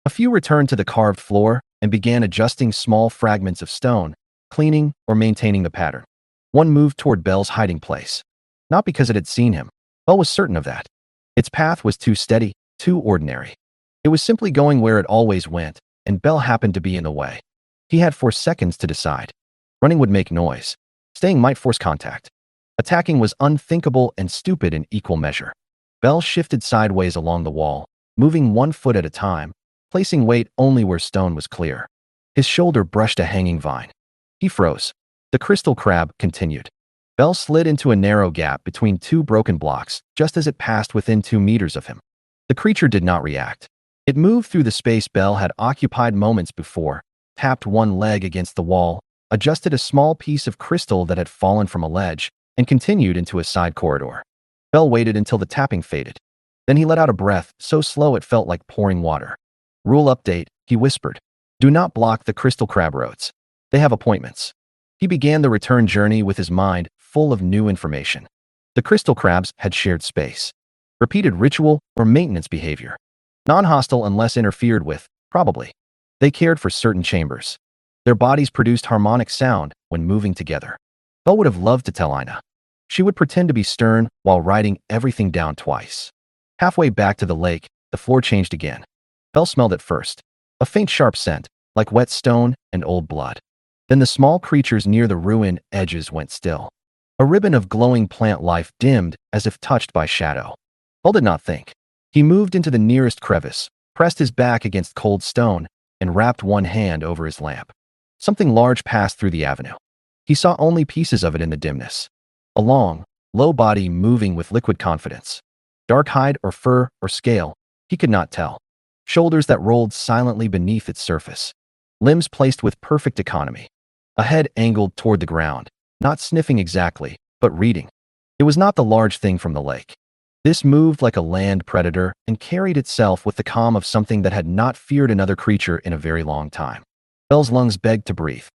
A few returned to the carved floor and began adjusting small fragments of stone, cleaning or maintaining the pattern. One moved toward Bell's hiding place. Not because it had seen him. Bell was certain of that. Its path was too steady, too ordinary. It was simply going where it always went, and Bell happened to be in the way. He had 4 seconds to decide. Running would make noise. Staying might force contact. Attacking was unthinkable and stupid in equal measure. Bell shifted sideways along the wall, moving 1 foot at a time, placing weight only where stone was clear. His shoulder brushed a hanging vine. He froze. The crystal crab continued. Bell slid into a narrow gap between 2 broken blocks just as it passed within 2 meters of him. The creature did not react. It moved through the space Bell had occupied moments before, tapped one leg against the wall, adjusted a small piece of crystal that had fallen from a ledge, and continued into a side corridor. Bell waited until the tapping faded. Then he let out a breath so slow it felt like pouring water. Rule update, he whispered. Do not block the crystal crab roads. They have appointments. He began the return journey with his mind full of new information. The crystal crabs had shared space. Repeated ritual or maintenance behavior. Non-hostile unless interfered with, probably. They cared for certain chambers. Their bodies produced harmonic sound when moving together. Bell would have loved to tell Ina. She would pretend to be stern while writing everything down twice. Halfway back to the lake, the floor changed again. Bell smelled it first. A faint sharp scent, like wet stone and old blood. Then the small creatures near the ruin edges went still. A ribbon of glowing plant life dimmed as if touched by shadow. Bell did not think. He moved into the nearest crevice, pressed his back against cold stone, and wrapped one hand over his lamp. Something large passed through the avenue. He saw only pieces of it in the dimness. A long, low body moving with liquid confidence. Dark hide or fur or scale, he could not tell. Shoulders that rolled silently beneath its surface. Limbs placed with perfect economy. A head angled toward the ground, not sniffing exactly, but reading. It was not the large thing from the lake. This moved like a land predator and carried itself with the calm of something that had not feared another creature in a very long time. Bell's lungs begged to breathe.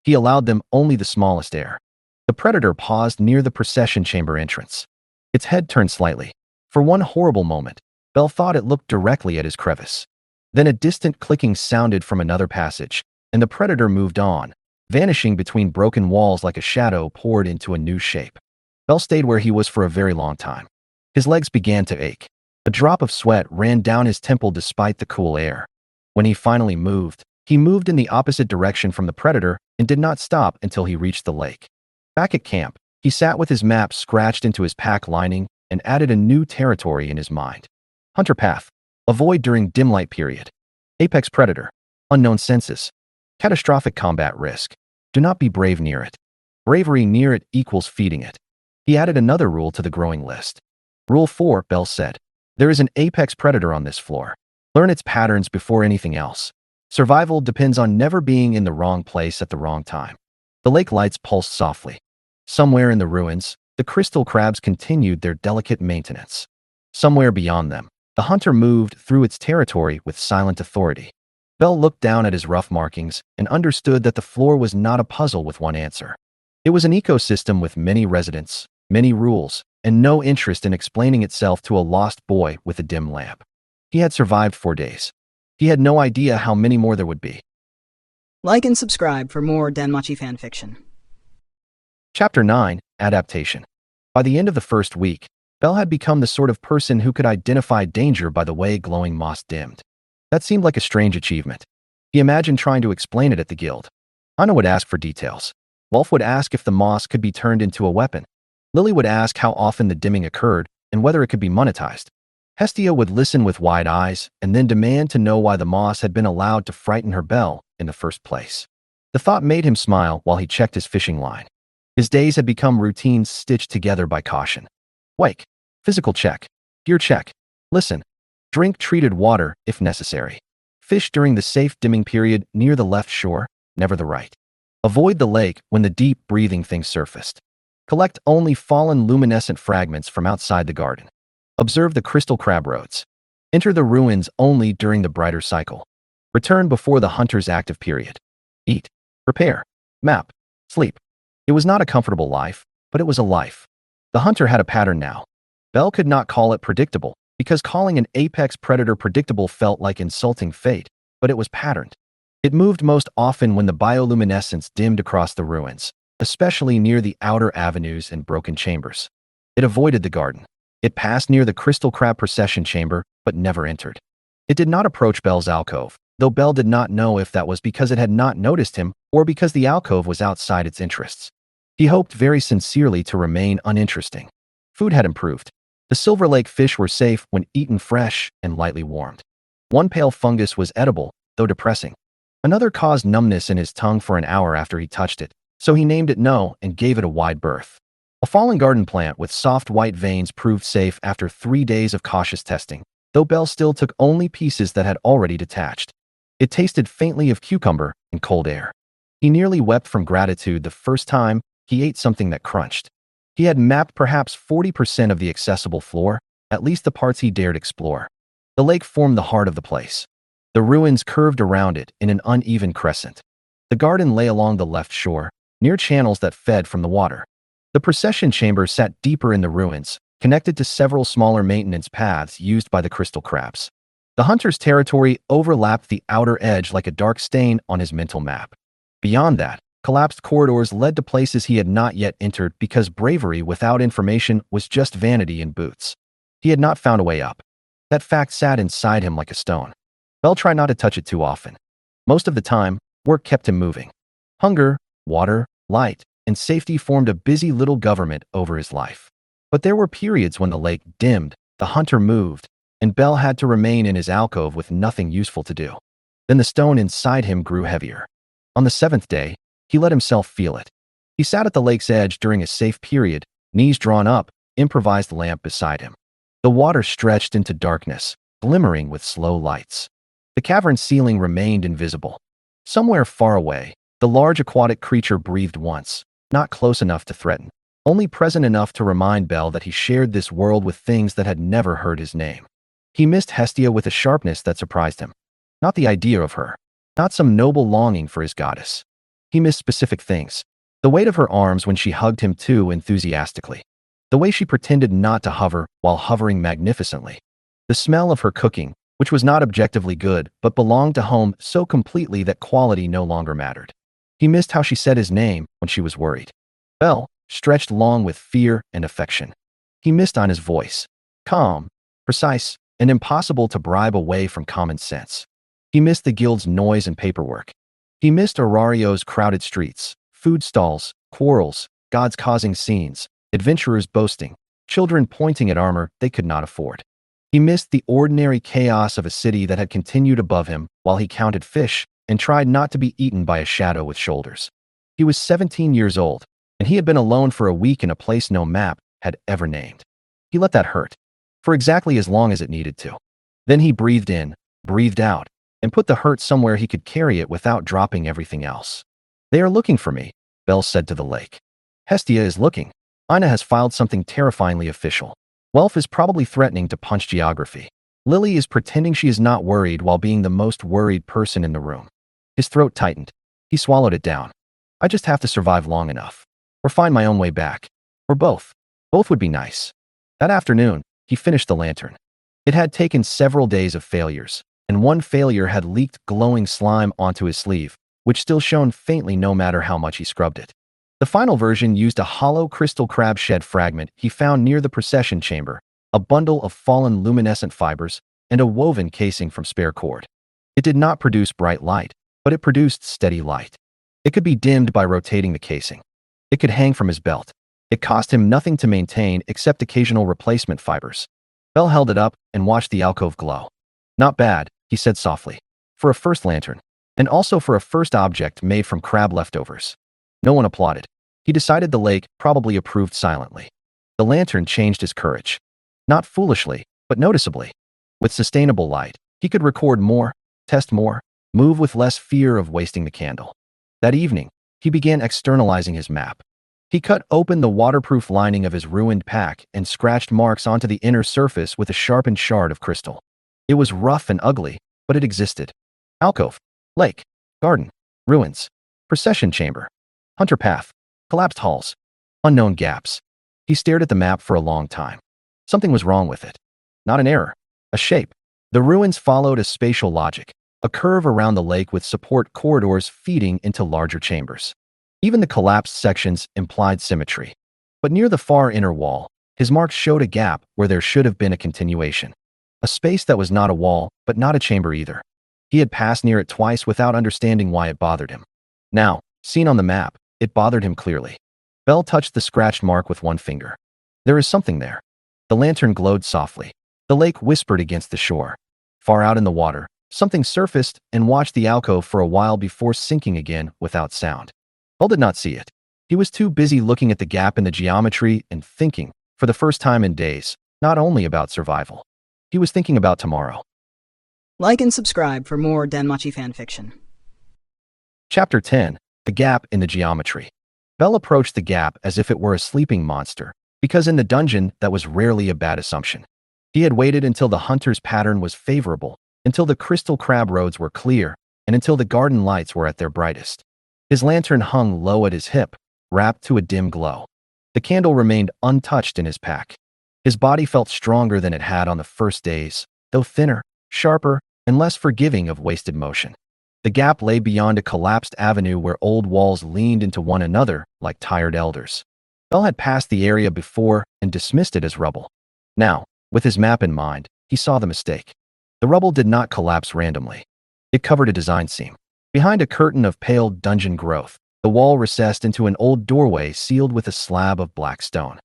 He allowed them only the smallest air. The predator paused near the procession chamber entrance. Its head turned slightly. For one horrible moment, Bell thought it looked directly at his crevice. Then a distant clicking sounded from another passage, and the predator moved on, vanishing between broken walls like a shadow poured into a new shape. Bell stayed where he was for a very long time. His legs began to ache. A drop of sweat ran down his temple despite the cool air. When he finally moved, he moved in the opposite direction from the predator and did not stop until he reached the lake. Back at camp, he sat with his map scratched into his pack lining and added a new territory in his mind. Hunter path. Avoid during dim light period. Apex predator. Unknown census. Catastrophic combat risk. Do not be brave near it. Bravery near it equals feeding it. He added another rule to the growing list. Rule 4, Bell said. There is an apex predator on this floor. Learn its patterns before anything else. Survival depends on never being in the wrong place at the wrong time. The lake lights pulsed softly. Somewhere in the ruins, the crystal crabs continued their delicate maintenance. Somewhere beyond them, the hunter moved through its territory with silent authority. Bell looked down at his rough markings and understood that the floor was not a puzzle with one answer. It was an ecosystem with many residents, many rules, and no interest in explaining itself to a lost boy with a dim lamp. He had survived 4 days. He had no idea how many more there would be. Like and subscribe for more DanMachi fanfiction. Chapter 9, Adaptation. By the end of the first week, Bell had become the sort of person who could identify danger by the way glowing moss dimmed. That seemed like a strange achievement. He imagined trying to explain it at the guild. Anna would ask for details. Wolf would ask if the moss could be turned into a weapon. Lily would ask how often the dimming occurred and whether it could be monetized. Hestia would listen with wide eyes and then demand to know why the moss had been allowed to frighten her Belle in the first place. The thought made him smile while he checked his fishing line. His days had become routines stitched together by caution. Wake. Physical check. Gear check. Listen. Drink treated water if necessary. Fish during the safe dimming period near the left shore, never the right. Avoid the lake when the deep breathing things surfaced. Collect only fallen luminescent fragments from outside the garden. Observe the crystal crab roads. Enter the ruins only during the brighter cycle. Return before the hunter's active period. Eat. Prepare. Map. Sleep. It was not a comfortable life, but it was a life. The hunter had a pattern now. Bell could not call it predictable, because calling an apex predator predictable felt like insulting fate, but it was patterned. It moved most often when the bioluminescence dimmed across the ruins, especially near the outer avenues and broken chambers. It avoided the garden. It passed near the crystal crab procession chamber, but never entered. It did not approach Bell's alcove, though Bell did not know if that was because it had not noticed him or because the alcove was outside its interests. He hoped very sincerely to remain uninteresting. Food had improved. The Silver Lake fish were safe when eaten fresh and lightly warmed. One pale fungus was edible, though depressing. Another caused numbness in his tongue for an hour after he touched it, so he named it No and gave it a wide berth. A fallen garden plant with soft white veins proved safe after 3 days of cautious testing, though Bell still took only pieces that had already detached. It tasted faintly of cucumber and cold air. He nearly wept from gratitude the first time he ate something that crunched. He had mapped perhaps 40% of the accessible floor, at least the parts he dared explore. The lake formed the heart of the place. The ruins curved around it in an uneven crescent. The garden lay along the left shore, near channels that fed from the water. The procession chamber sat deeper in the ruins, connected to several smaller maintenance paths used by the crystal crabs. The hunter's territory overlapped the outer edge like a dark stain on his mental map. Beyond that, collapsed corridors led to places he had not yet entered because bravery without information was just vanity in boots. He had not found a way up. That fact sat inside him like a stone. Bell tried not to touch it too often. Most of the time, work kept him moving. Hunger, water, light, and safety formed a busy little government over his life. But there were periods when the lake dimmed, the hunter moved, and Bell had to remain in his alcove with nothing useful to do. Then the stone inside him grew heavier. On the 7th day, he let himself feel it. He sat at the lake's edge during a safe period, knees drawn up, improvised lamp beside him. The water stretched into darkness, glimmering with slow lights. The cavern ceiling remained invisible. Somewhere far away, the large aquatic creature breathed once, not close enough to threaten, only present enough to remind Bell that he shared this world with things that had never heard his name. He missed Hestia with a sharpness that surprised him. Not the idea of her, not some noble longing for his goddess. He missed specific things. The weight of her arms when she hugged him too enthusiastically. The way she pretended not to hover while hovering magnificently. The smell of her cooking, which was not objectively good but belonged to home so completely that quality no longer mattered. He missed how she said his name when she was worried. Bell, stretched long with fear and affection. He missed Anna's voice. Calm, precise, and impossible to bribe away from common sense. He missed the guild's noise and paperwork. He missed Orario's crowded streets, food stalls, quarrels, gods causing scenes, adventurers boasting, children pointing at armor they could not afford. He missed the ordinary chaos of a city that had continued above him while he counted fish and tried not to be eaten by a shadow with shoulders. He was 17 years old, and he had been alone for a week in a place no map had ever named. He let that hurt, for exactly as long as it needed to. Then he breathed in, breathed out, and put the hurt somewhere he could carry it without dropping everything else. They are looking for me, Bell said to the lake. Hestia is looking. Ina has filed something terrifyingly official. Welf is probably threatening to punch geography. Lily is pretending she is not worried while being the most worried person in the room. His throat tightened. He swallowed it down. I just have to survive long enough. Or find my own way back. Or both. Both would be nice. That afternoon, he finished the lantern. It had taken several days of failures, and one failure had leaked glowing slime onto his sleeve, which still shone faintly no matter how much he scrubbed it. The The final version used a hollow crystal crab shed fragment he found near the procession chamber, a bundle of fallen luminescent fibers, and a woven casing from spare cord. It did not produce bright light, but it produced steady light. It could be dimmed by rotating the casing. It could hang from his belt. It cost him nothing to maintain except occasional replacement fibers. Bell held it up and watched the alcove glow. "Not bad," he said softly, "for a first lantern, and also for a first object made from crab leftovers." No one applauded. He decided the lake probably approved silently. The lantern changed his courage. Not foolishly, but noticeably. With sustainable light, he could record more, test more, move with less fear of wasting the candle. That evening, he began externalizing his map. He cut open the waterproof lining of his ruined pack and scratched marks onto the inner surface with a sharpened shard of crystal. It was rough and ugly, but it existed. Alcove, lake, garden, ruins, procession chamber, hunter path, collapsed halls, unknown gaps. He stared at the map for a long time. Something was wrong with it. Not an error, a shape. The ruins followed a spatial logic, a curve around the lake with support corridors feeding into larger chambers. Even the collapsed sections implied symmetry. But near the far inner wall, his marks showed a gap where there should have been a continuation. A space that was not a wall, but not a chamber either. He had passed near it twice without understanding why it bothered him. Now, seen on the map, it bothered him clearly. Bell touched the scratched mark with one finger. There is something there. The lantern glowed softly. The lake whispered against the shore. Far out in the water, something surfaced and watched the alcove for a while before sinking again without sound. Bell did not see it. He was too busy looking at the gap in the geometry and thinking, for the first time in days, not only about survival. He was thinking about tomorrow. Like and subscribe for more DanMachi fanfiction. Chapter 10. The Gap in the Geometry. Bell approached the gap as if it were a sleeping monster, because in the dungeon that was rarely a bad assumption. He had waited until the hunter's pattern was favorable, until the crystal crab roads were clear, and until the garden lights were at their brightest. His lantern hung low at his hip, wrapped to a dim glow. The candle remained untouched in his pack. His body felt stronger than it had on the first days, though thinner, sharper, and less forgiving of wasted motion. The gap lay beyond a collapsed avenue where old walls leaned into one another like tired elders. Bell had passed the area before and dismissed it as rubble. Now, with his map in mind, he saw the mistake. The rubble did not collapse randomly. It covered a design seam. Behind a curtain of pale dungeon growth, the wall recessed into an old doorway sealed with a slab of black stone.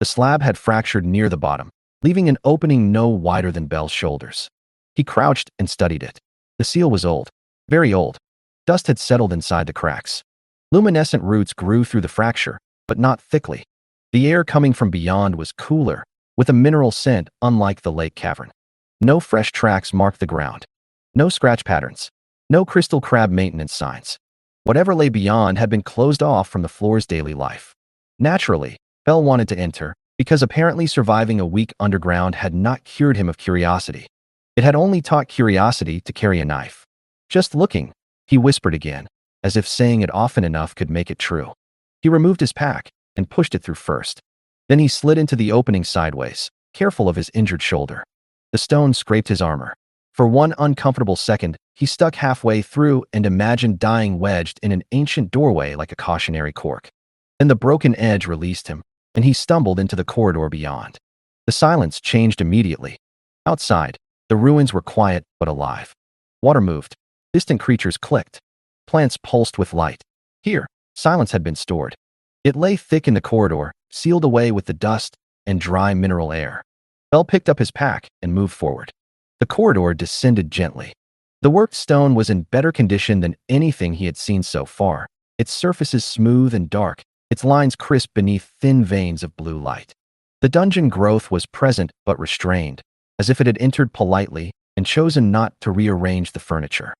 The slab had fractured near the bottom, leaving an opening no wider than Bell's shoulders. He crouched and studied it. The seal was old. Very old. Dust had settled inside the cracks. Luminescent roots grew through the fracture, but not thickly. The air coming from beyond was cooler, with a mineral scent unlike the lake cavern. No fresh tracks marked the ground. No scratch patterns. No crystal crab maintenance signs. Whatever lay beyond had been closed off from the floor's daily life. Naturally, Bell wanted to enter, because apparently surviving a week underground had not cured him of curiosity. It had only taught curiosity to carry a knife. "Just looking," he whispered again, as if saying it often enough could make it true. He removed his pack and pushed it through first. Then he slid into the opening sideways, careful of his injured shoulder. The stone scraped his armor. For one uncomfortable second, he stuck halfway through and imagined dying wedged in an ancient doorway like a cautionary cork. Then the broken edge released him, and he stumbled into the corridor beyond. The silence changed immediately. Outside, the ruins were quiet but alive. Water moved. Distant creatures clicked. Plants pulsed with light. Here, silence had been stored. It lay thick in the corridor, sealed away with the dust and dry mineral air. Bell picked up his pack and moved forward. The corridor descended gently. The worked stone was in better condition than anything he had seen so far, its surfaces smooth and dark, its lines crisp beneath thin veins of blue light. The dungeon growth was present but restrained, as if it had entered politely and chosen not to rearrange the furniture.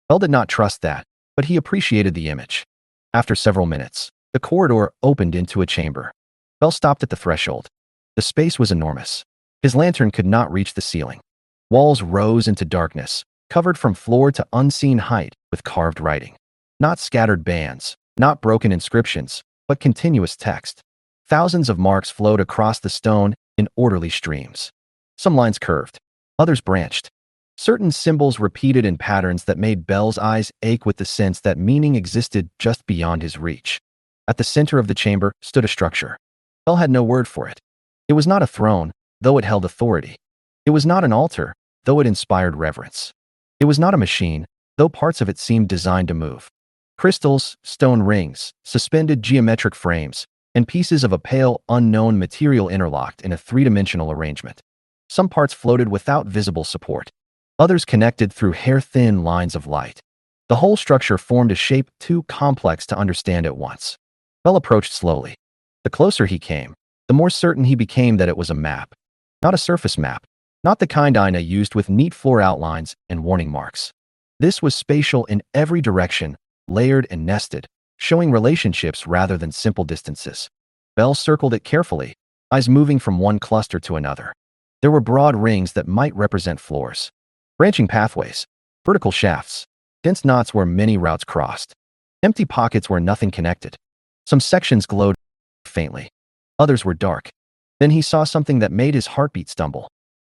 Bell did not trust that, but he appreciated the image. After several minutes, the corridor opened into a chamber. Bell stopped at the threshold. The space was enormous. His lantern could not reach the ceiling. Walls rose into darkness, covered from floor to unseen height with carved writing. Not scattered bands, not broken inscriptions, but continuous text. Thousands of marks flowed across the stone in orderly streams. Some lines curved, others branched. Certain symbols repeated in patterns that made Bell's eyes ache with the sense that meaning existed just beyond his reach. At the center of the chamber stood a structure. Belle had no word for it. It was not a throne, though it held authority. It was not an altar, though it inspired reverence. It was not a machine, though parts of it seemed designed to move. Crystals, stone rings, suspended geometric frames, and pieces of a pale, unknown material interlocked in a three-dimensional arrangement. Some parts floated without visible support. Others connected through hair-thin lines of light. The whole structure formed a shape too complex to understand at once. Belle approached slowly. The closer he came, the more certain he became that it was a map. Not a surface map. Not the kind Ina used with neat floor outlines and warning marks. This was spatial in every direction, layered and nested, showing relationships rather than simple distances. Belle circled it carefully, eyes moving from one cluster to another. There were broad rings that might represent floors. Branching pathways, vertical shafts, dense knots where many routes crossed. Empty pockets where nothing connected. Some sections glowed faintly. Others were dark. Then he saw something that made his heartbeat stumble.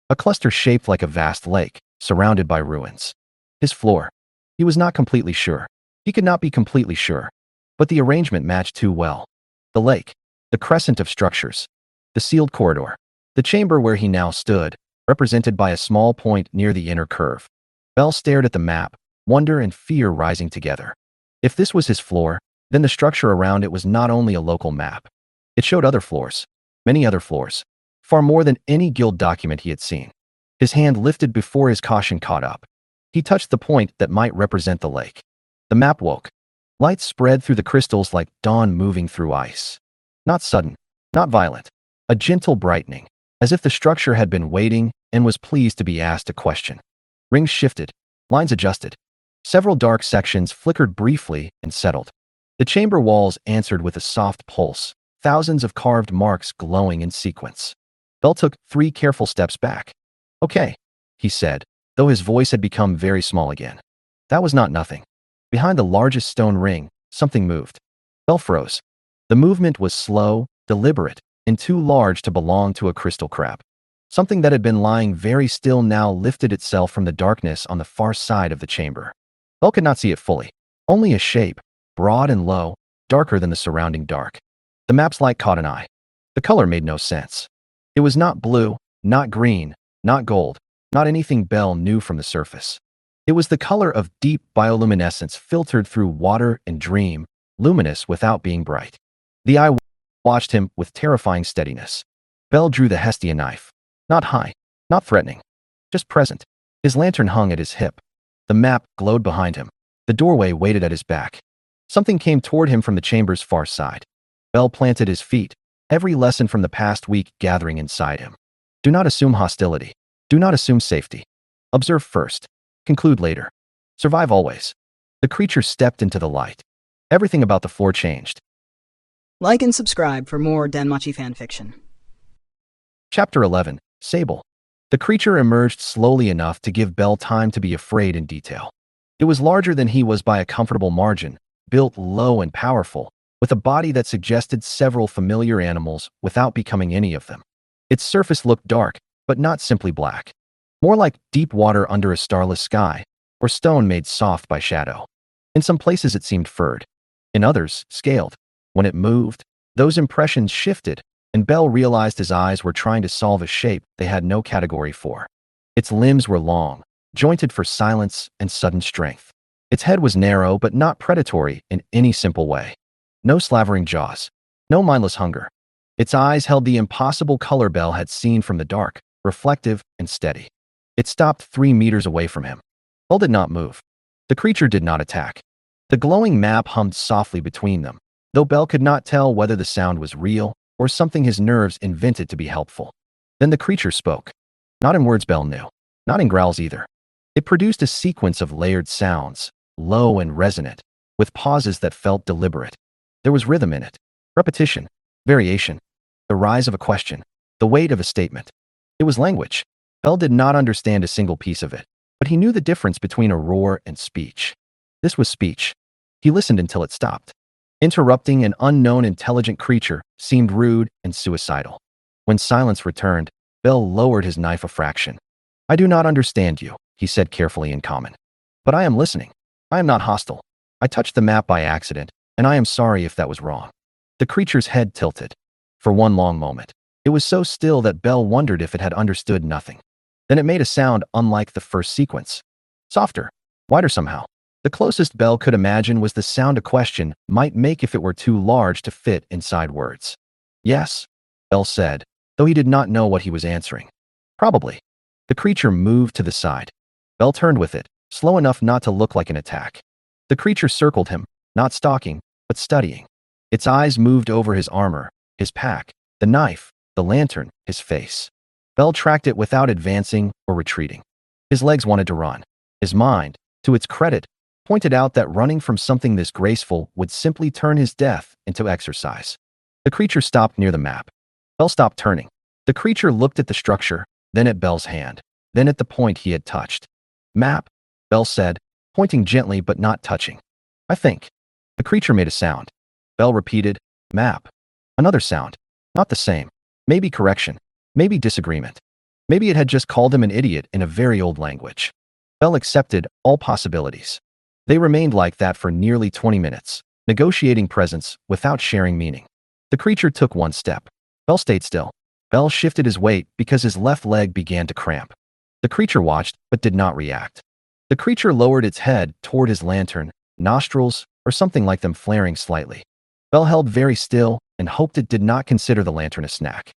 A cluster shaped like a vast lake, surrounded by ruins. His floor. He was not completely sure. He could not be completely sure. But the arrangement matched too well. The lake. The crescent of structures. The sealed corridor. The chamber where he now stood, represented by a small point near the inner curve. Belle stared at the map, wonder and fear rising together. If this was his floor, then the structure around it was not only a local map. It showed other floors. Many other floors. Far more than any guild document he had seen. His hand lifted before his caution caught up. He touched the point that might represent the lake. The map woke. Light spread through the crystals like dawn moving through ice. Not sudden, not violent. A gentle brightening, as if the structure had been waiting and was pleased to be asked a question. Rings shifted, lines adjusted. Several dark sections flickered briefly and settled. The chamber walls answered with a soft pulse, thousands of carved marks glowing in sequence. Belle took 3 careful steps back. "Okay," he said, though his voice had become very small again. That was not nothing. Behind the largest stone ring, something moved. Belle froze. The movement was slow, deliberate, and too large to belong to a crystal crab. Something that had been lying very still now lifted itself from the darkness on the far side of the chamber. Belle could not see it fully. Only a shape, broad and low, darker than the surrounding dark. The map's light caught an eye. The color made no sense. It was not blue, not green, not gold, not anything Belle knew from the surface. It was the color of deep bioluminescence filtered through water and dream, luminous without being bright. The eye watched him with terrifying steadiness. Belle drew the Hestia knife. Not high, not threatening, just present. His lantern hung at his hip. The map glowed behind him. The doorway waited at his back. Something came toward him from the chamber's far side. Belle planted his feet, every lesson from the past week gathering inside him. Do not assume hostility. Do not assume safety. Observe first. Conclude later. Survive always. The creature stepped into the light. Everything about the floor changed. Like and subscribe for more DanMachi fanfiction. Chapter 11. Sable. The creature emerged slowly enough to give Belle time to be afraid in detail. It was larger than he was by a comfortable margin, built low and powerful, with a body that suggested several familiar animals without becoming any of them. Its surface looked dark, but not simply black. More like deep water under a starless sky, or stone made soft by shadow. In some places it seemed furred. In others, scaled. When it moved, those impressions shifted, and Belle realized his eyes were trying to solve a shape they had no category for. Its limbs were long, jointed for silence and sudden strength. Its head was narrow but not predatory in any simple way. No slavering jaws. No mindless hunger. Its eyes held the impossible color Belle had seen from the dark, reflective and steady. It stopped 3 meters away from him. Belle did not move. The creature did not attack. The glowing map hummed softly between them, though Belle could not tell whether the sound was real or something his nerves invented to be helpful. Then the creature spoke. Not in words Belle knew. Not in growls either. It produced a sequence of layered sounds, low and resonant, with pauses that felt deliberate. There was rhythm in it. Repetition. Variation. The rise of a question. The weight of a statement. It was language. Belle did not understand a single piece of it, but he knew the difference between a roar and speech. This was speech. He listened until it stopped. Interrupting an unknown intelligent creature seemed rude and suicidal. When silence returned, Belle lowered his knife a fraction. "I do not understand you," he said carefully in common. "But I am listening. I am not hostile. I touched the map by accident, and I am sorry if that was wrong." The creature's head tilted. For one long moment. It was so still that Belle wondered if it had understood nothing. Then it made a sound unlike the first sequence. Softer. Wider somehow. The closest Belle could imagine was the sound a question might make if it were too large to fit inside words. Yes, Belle said, though he did not know what he was answering. Probably. The creature moved to the side. Belle turned with it, slow enough not to look like an attack. The creature circled him, not stalking, but studying. Its eyes moved over his armor, his pack, the knife, the lantern, his face. Belle tracked it without advancing or retreating. His legs wanted to run. His mind, to its credit, pointed out that running from something this graceful would simply turn his death into exercise. The creature stopped near the map. Belle stopped turning. The creature looked at the structure, then at Belle's hand, then at the point he had touched. Map, Belle said, pointing gently but not touching. I think. The creature made a sound. Belle repeated, map. Another sound. Not the same. Maybe correction. Maybe disagreement. Maybe it had just called him an idiot in a very old language. Belle accepted all possibilities. They remained like that for nearly 20 minutes, negotiating presence without sharing meaning. The creature took one step. Belle stayed still. Belle shifted his weight because his left leg began to cramp. The creature watched but did not react. The creature lowered its head toward his lantern, nostrils, or something like them flaring slightly. Belle held very still and hoped it did not consider the lantern a snack.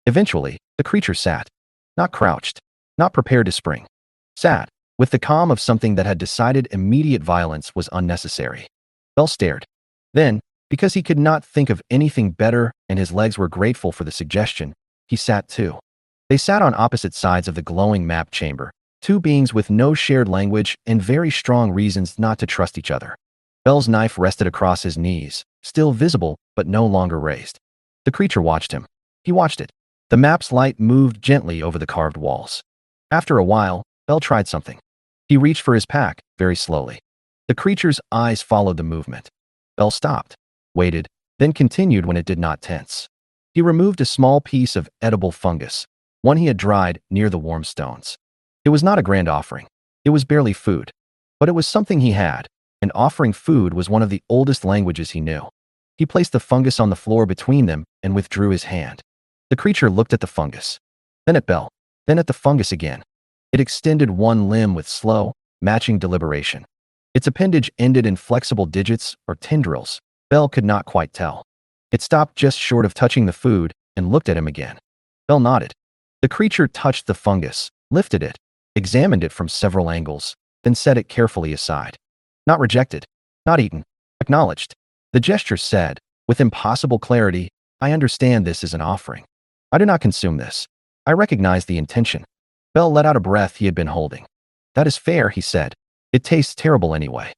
Eventually, the creature sat. Not crouched. Not prepared to spring. Sat, with the calm of something that had decided immediate violence was unnecessary. Belle stared. Then, because he could not think of anything better and his legs were grateful for the suggestion, he sat too. They sat on opposite sides of the glowing map chamber, two beings with no shared language and very strong reasons not to trust each other. Belle's knife rested across his knees, still visible but no longer raised. The creature watched him. He watched it. The map's light moved gently over the carved walls. After a while, Belle tried something. He reached for his pack, very slowly. The creature's eyes followed the movement. Belle stopped, waited, then continued when it did not tense. He removed a small piece of edible fungus, one he had dried near the warm stones. It was not a grand offering. It was barely food. But it was something he had, and offering food was one of the oldest languages he knew. He placed the fungus on the floor between them and withdrew his hand. The creature looked at the fungus, then at Belle, then at the fungus again. It extended one limb with slow, matching deliberation. Its appendage ended in flexible digits or tendrils. Belle could not quite tell. It stopped just short of touching the food and looked at him again. Belle nodded. The creature touched the fungus, lifted it, examined it from several angles, then set it carefully aside. Not rejected, not eaten, acknowledged. The gesture said, with impossible clarity, I understand this is an offering. I do not consume this. I recognize the intention. Belle let out a breath he had been holding. That is fair, he said. It tastes terrible anyway.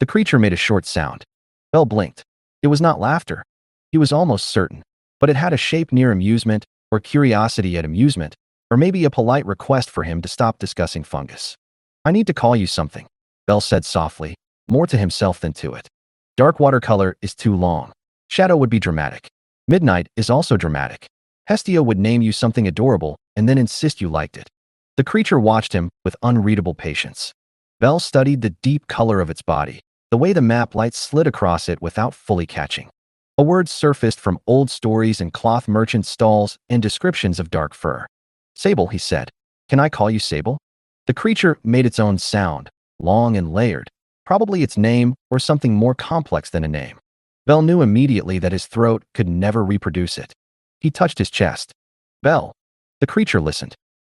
The creature made a short sound. Belle blinked. It was not laughter. He was almost certain, but it had a shape near amusement, or curiosity at amusement, or maybe a polite request for him to stop discussing fungus. I need to call you something, Belle said softly, more to himself than to it. Dark watercolor is too long. Shadow would be dramatic. Midnight is also dramatic. Hestia would name you something adorable and then insist you liked it. The creature watched him with unreadable patience. Belle studied the deep color of its body, the way the map light slid across it without fully catching. A word surfaced from old stories and cloth merchant stalls and descriptions of dark fur. Sable, he said. Can I call you Sable? The creature made its own sound, long and layered, probably its name or something more complex than a name. Belle knew immediately that his throat could never reproduce it. He touched his chest. Belle. The creature listened.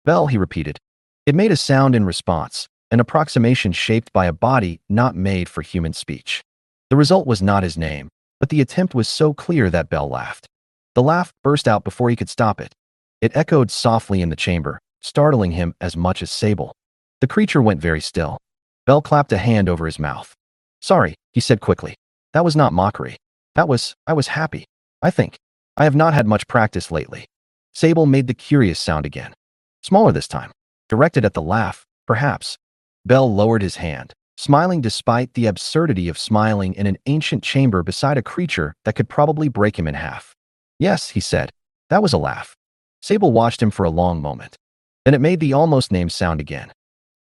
Belle, he repeated. It made a sound in response, an approximation shaped by a body not made for human speech. The result was not his name, but the attempt was so clear that Belle laughed. The laugh burst out before he could stop it. It echoed softly in the chamber, startling him as much as Sable. The creature went very still. Belle clapped a hand over his mouth. Sorry, he said quickly. That was not mockery. I was happy. I think. I have not had much practice lately. Sable made the curious sound again. Smaller this time. Directed at the laugh, perhaps. Belle lowered his hand, smiling despite the absurdity of smiling in an ancient chamber beside a creature that could probably break him in half. Yes, he said. That was a laugh. Sable watched him for a long moment. Then it made the almost name sound again.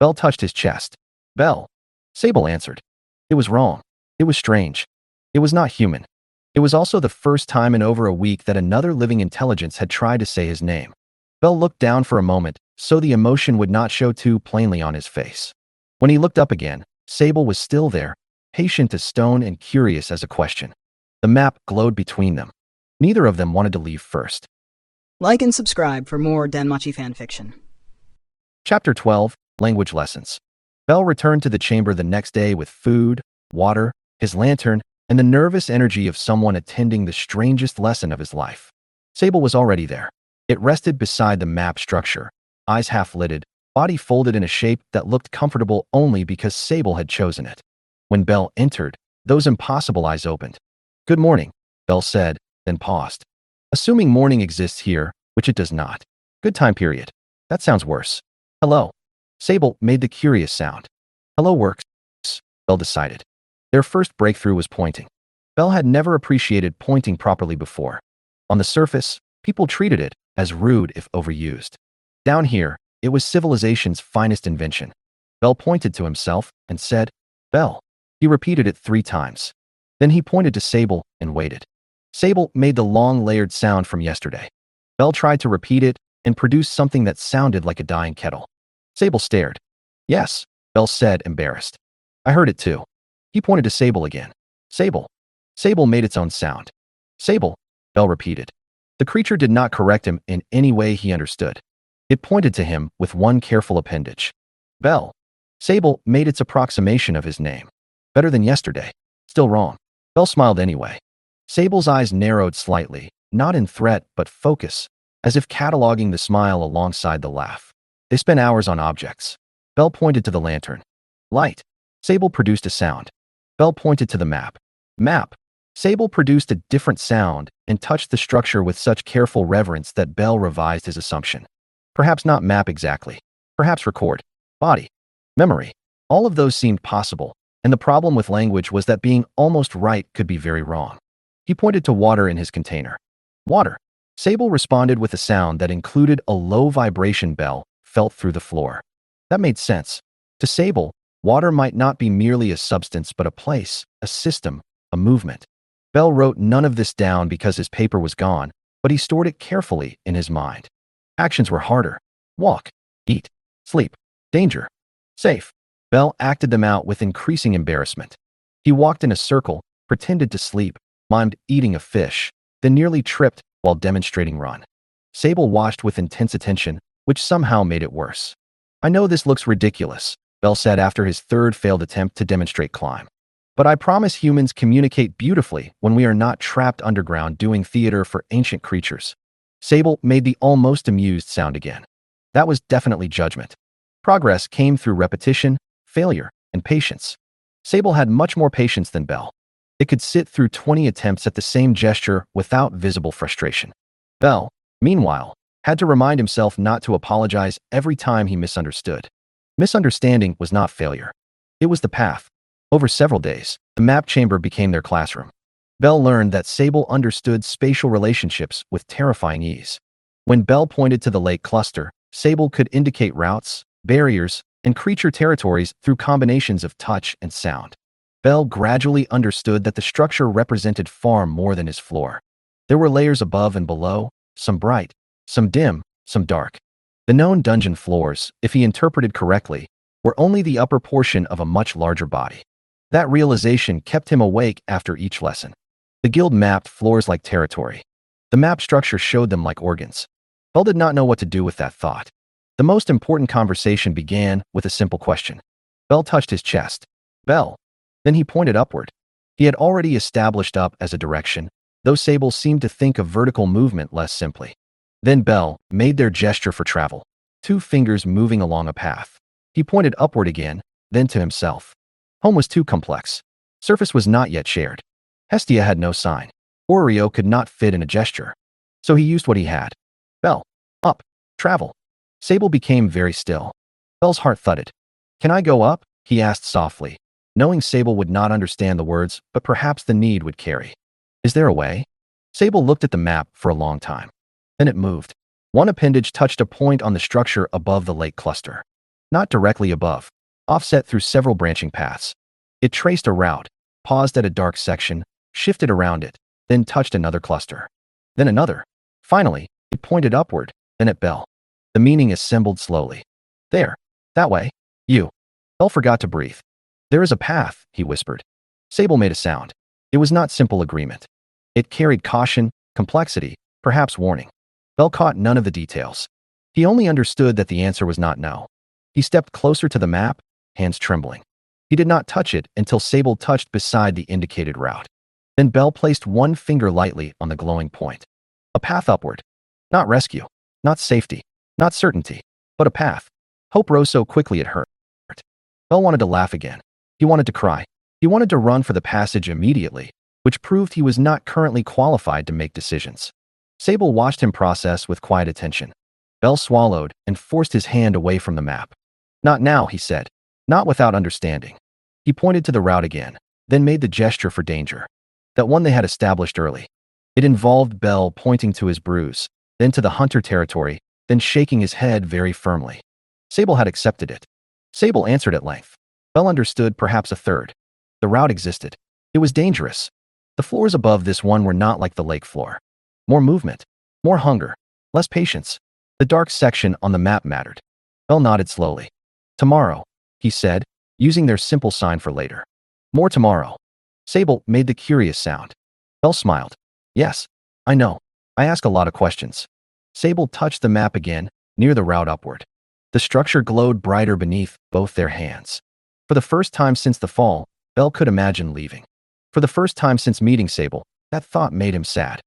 Belle touched his chest. Belle. Sable answered. It was wrong. It was strange. It was not human. It was also the first time in over a week that another living intelligence had tried to say his name. Bell looked down for a moment, so the emotion would not show too plainly on his face. When he looked up again, Sable was still there, patient as stone and curious as a question. The map glowed between them. Neither of them wanted to leave first. Like and subscribe for more DanMachi fanfiction. Chapter 12, Language Lessons. Bell returned to the chamber the next day with food, water, his lantern, and the nervous energy of someone attending the strangest lesson of his life. Sable was already there. It rested beside the map structure, eyes half-lidded, body folded in a shape that looked comfortable only because Sable had chosen it. When Bell entered, those impossible eyes opened. "Good morning," Bell said, then paused. "Assuming morning exists here, which it does not. Good time period. That sounds worse. Hello." Sable made the curious sound. "Hello works," Bell decided. Their first breakthrough was pointing. Bell had never appreciated pointing properly before. On the surface, people treated it as rude if overused. Down here, it was civilization's finest invention. Bell pointed to himself and said, "Bell." He repeated it 3 times. Then he pointed to Sable and waited. Sable made the long layered sound from yesterday. Bell tried to repeat it and produced something that sounded like a dying kettle. Sable stared. "Yes," Bell said, embarrassed. "I heard it too." He pointed to Sable again. "Sable." Sable made its own sound. "Sable," Bell repeated. The creature did not correct him in any way he understood. It pointed to him with one careful appendage. "Bell." Sable made its approximation of his name. Better than yesterday. Still wrong. Bell smiled anyway. Sable's eyes narrowed slightly, not in threat but focus, as if cataloging the smile alongside the laugh. They spent hours on objects. Bell pointed to the lantern. "Light." Sable produced a sound. Bell pointed to the map. "Map." Sable produced a different sound and touched the structure with such careful reverence that Bell revised his assumption. Perhaps not map exactly. Perhaps record. Body. Memory. All of those seemed possible, and the problem with language was that being almost right could be very wrong. He pointed to water in his container. "Water." Sable responded with a sound that included a low vibration Bell felt through the floor. That made sense. To Sable, water might not be merely a substance but a place, a system, a movement. Bell wrote none of this down because his paper was gone, but he stored it carefully in his mind. Actions were harder. Walk, eat, sleep, danger, safe. Bell acted them out with increasing embarrassment. He walked in a circle, pretended to sleep, mimed eating a fish, then nearly tripped while demonstrating run. Sable watched with intense attention, which somehow made it worse. "I know this looks ridiculous," Bell said after his 3rd failed attempt to demonstrate climb. "But I promise humans communicate beautifully when we are not trapped underground doing theater for ancient creatures." Sable made the almost amused sound again. That was definitely judgment. Progress came through repetition, failure, and patience. Sable had much more patience than Bell. It could sit through 20 attempts at the same gesture without visible frustration. Bell, meanwhile, had to remind himself not to apologize every time he misunderstood. Misunderstanding was not failure. It was the path. Over several days, the map chamber became their classroom. Bell learned that Sable understood spatial relationships with terrifying ease. When Bell pointed to the lake cluster, Sable could indicate routes, barriers, and creature territories through combinations of touch and sound. Bell gradually understood that the structure represented far more than his floor. There were layers above and below, some bright, some dim, some dark. The known dungeon floors, if he interpreted correctly, were only the upper portion of a much larger body. That realization kept him awake after each lesson. The guild mapped floors like territory. The map structure showed them like organs. Bell did not know what to do with that thought. The most important conversation began with a simple question. Bell touched his chest. "Bell." Then he pointed upward. He had already established up as a direction, though Sable seemed to think of vertical movement less simply. Then Bell made their gesture for travel, 2 fingers moving along a path. He pointed upward again, then to himself. Home was too complex. Surface was not yet shared. Hestia had no sign. Orario could not fit in a gesture. So he used what he had. Bell. Up. Travel. Sable became very still. Bell's heart thudded. "Can I go up?" he asked softly, knowing Sable would not understand the words, but perhaps the need would carry. "Is there a way?" Sable looked at the map for a long time. Then it moved. One appendage touched a point on the structure above the lake cluster. Not directly above, offset through several branching paths. It traced a route, paused at a dark section, shifted around it, then touched another cluster. Then another. Finally, it pointed upward, then at Belle. The meaning assembled slowly. There. That way. You. Belle forgot to breathe. There is a path, he whispered. Sable made a sound. It was not simple agreement. It carried caution, complexity, perhaps warning. Belle caught none of the details. He only understood that the answer was not no. He stepped closer to the map, hands trembling. He did not touch it until Sable touched beside the indicated route. Then Belle placed one finger lightly on the glowing point. A path upward. Not rescue, not safety, not certainty, but a path. Hope rose so quickly it hurt. Belle wanted to laugh again. He wanted to cry. He wanted to run for the passage immediately, which proved he was not currently qualified to make decisions. Sable watched him process with quiet attention. Belle swallowed and forced his hand away from the map. Not now, he said. Not without understanding. He pointed to the route again, then made the gesture for danger. That one they had established early. It involved Belle pointing to his bruise, then to the hunter territory, then shaking his head very firmly. Sable had accepted it. Sable answered at length. Belle understood perhaps a third. The route existed. It was dangerous. The floors above this one were not like the lake floor. More movement, more hunger, less patience. The dark section on the map mattered. Belle nodded slowly. Tomorrow, he said, using their simple sign for later. More tomorrow. Sable made the curious sound. Belle smiled. Yes, I know. I ask a lot of questions. Sable touched the map again, near the route upward. The structure glowed brighter beneath both their hands. For the first time since the fall, Belle could imagine leaving. For the first time since meeting Sable, that thought made him sad.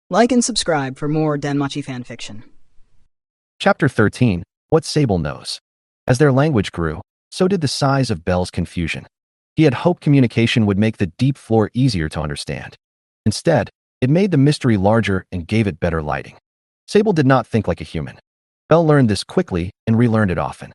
Like and subscribe for more DanMachi fanfiction. Chapter 13. What Sable Knows. As their language grew, so did the size of Belle's confusion. He had hoped communication would make the deep floor easier to understand. Instead, it made the mystery larger and gave it better lighting. Sable did not think like a human. Belle learned this quickly and relearned it often.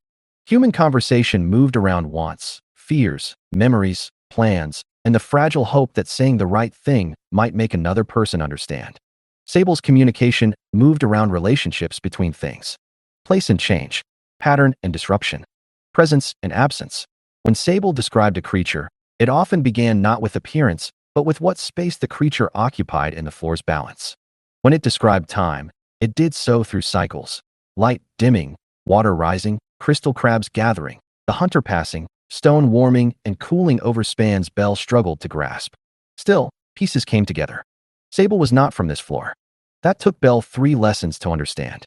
Human conversation moved around wants, fears, memories, plans, and the fragile hope that saying the right thing might make another person understand. Sable's communication moved around relationships between things. Place and change, pattern and disruption, presence and absence. When Sable described a creature, it often began not with appearance, but with what space the creature occupied in the floor's balance. When it described time, it did so through cycles. Light dimming, water rising, crystal crabs gathering, the hunter passing, stone warming and cooling over spans Belle struggled to grasp. Still, pieces came together. Sable was not from this floor. That took Belle 3 lessons to understand.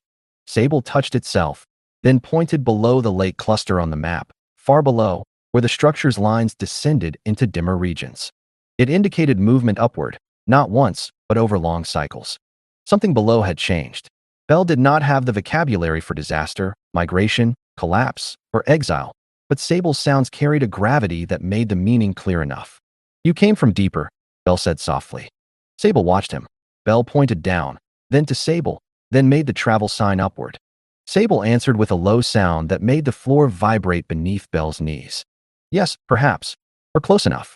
Sable touched itself, then pointed below the lake cluster on the map, far below, where the structure's lines descended into dimmer regions. It indicated movement upward, not once, but over long cycles. Something below had changed. Belle did not have the vocabulary for disaster, migration, collapse, or exile, but Sable's sounds carried a gravity that made the meaning clear enough. You came from deeper, Belle said softly. Sable watched him. Belle pointed down, then to Sable, then made the travel sign upward. Sable answered with a low sound that made the floor vibrate beneath Belle's knees. Yes, perhaps. Or close enough.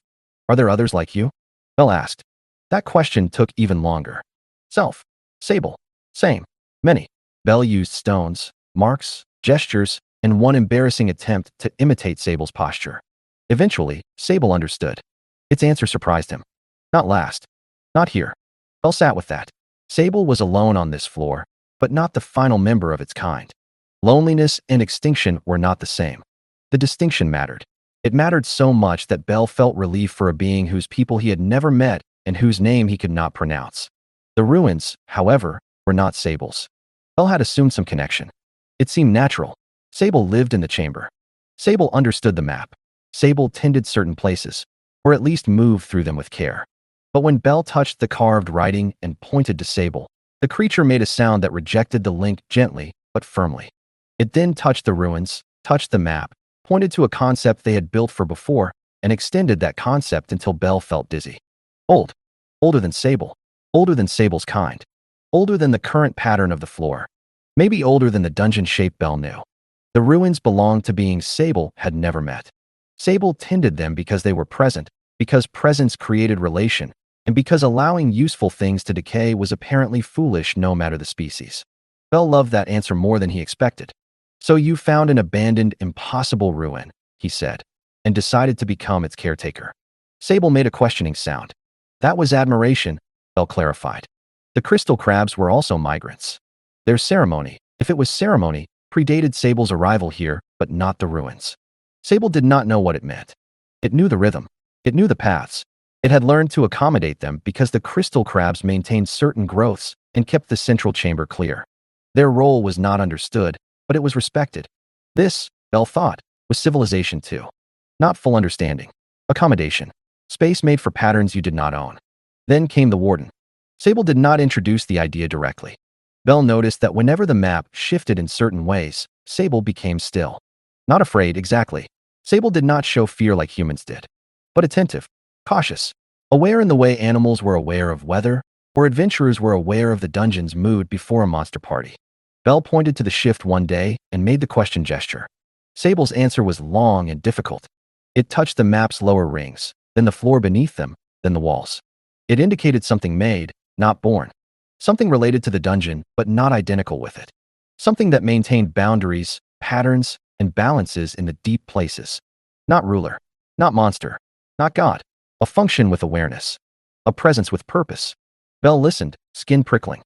Are there others like you? Belle asked. That question took even longer. Self. Sable. Same. Many. Belle used stones, marks, gestures, and one embarrassing attempt to imitate Sable's posture. Eventually, Sable understood. Its answer surprised him. Not last. Not here. Belle sat with that. Sable was alone on this floor, but not the final member of its kind. Loneliness and extinction were not the same. The distinction mattered. It mattered so much that Belle felt relief for a being whose people he had never met and whose name he could not pronounce. The ruins, however, were not Sable's. Belle had assumed some connection. It seemed natural. Sable lived in the chamber. Sable understood the map. Sable tended certain places, or at least moved through them with care. But when Belle touched the carved writing and pointed to Sable, the creature made a sound that rejected the link gently but firmly. It then touched the ruins, touched the map, pointed to a concept they had built for before, and extended that concept until Belle felt dizzy. Old. Older than Sable. Older than Sable's kind. Older than the current pattern of the floor. Maybe older than the dungeon shape Belle knew. The ruins belonged to beings Sable had never met. Sable tended them because they were present, because presence created relation, and because allowing useful things to decay was apparently foolish no matter the species. Belle loved that answer more than he expected. So you found an abandoned, impossible ruin, he said, and decided to become its caretaker. Sable made a questioning sound. That was admiration, Bell clarified. The crystal crabs were also migrants. Their ceremony, if it was ceremony, predated Sable's arrival here, but not the ruins. Sable did not know what it meant. It knew the rhythm. It knew the paths. It had learned to accommodate them because the crystal crabs maintained certain growths and kept the central chamber clear. Their role was not understood, but it was respected. This, Bell thought, was civilization too. Not full understanding. Accommodation. Space made for patterns you did not own. Then came the warden. Sable did not introduce the idea directly. Bell noticed that whenever the map shifted in certain ways, Sable became still. Not afraid, exactly. Sable did not show fear like humans did, but attentive, cautious, aware in the way animals were aware of weather, or adventurers were aware of the dungeon's mood before a monster party. Bell pointed to the shift one day and made the question gesture. Sable's answer was long and difficult. It touched the map's lower rings, then the floor beneath them, then the walls. It indicated something made, not born. Something related to the dungeon, but not identical with it. Something that maintained boundaries, patterns, and balances in the deep places. Not ruler, not monster, not God. A function with awareness. A presence with purpose. Bell listened, skin prickling.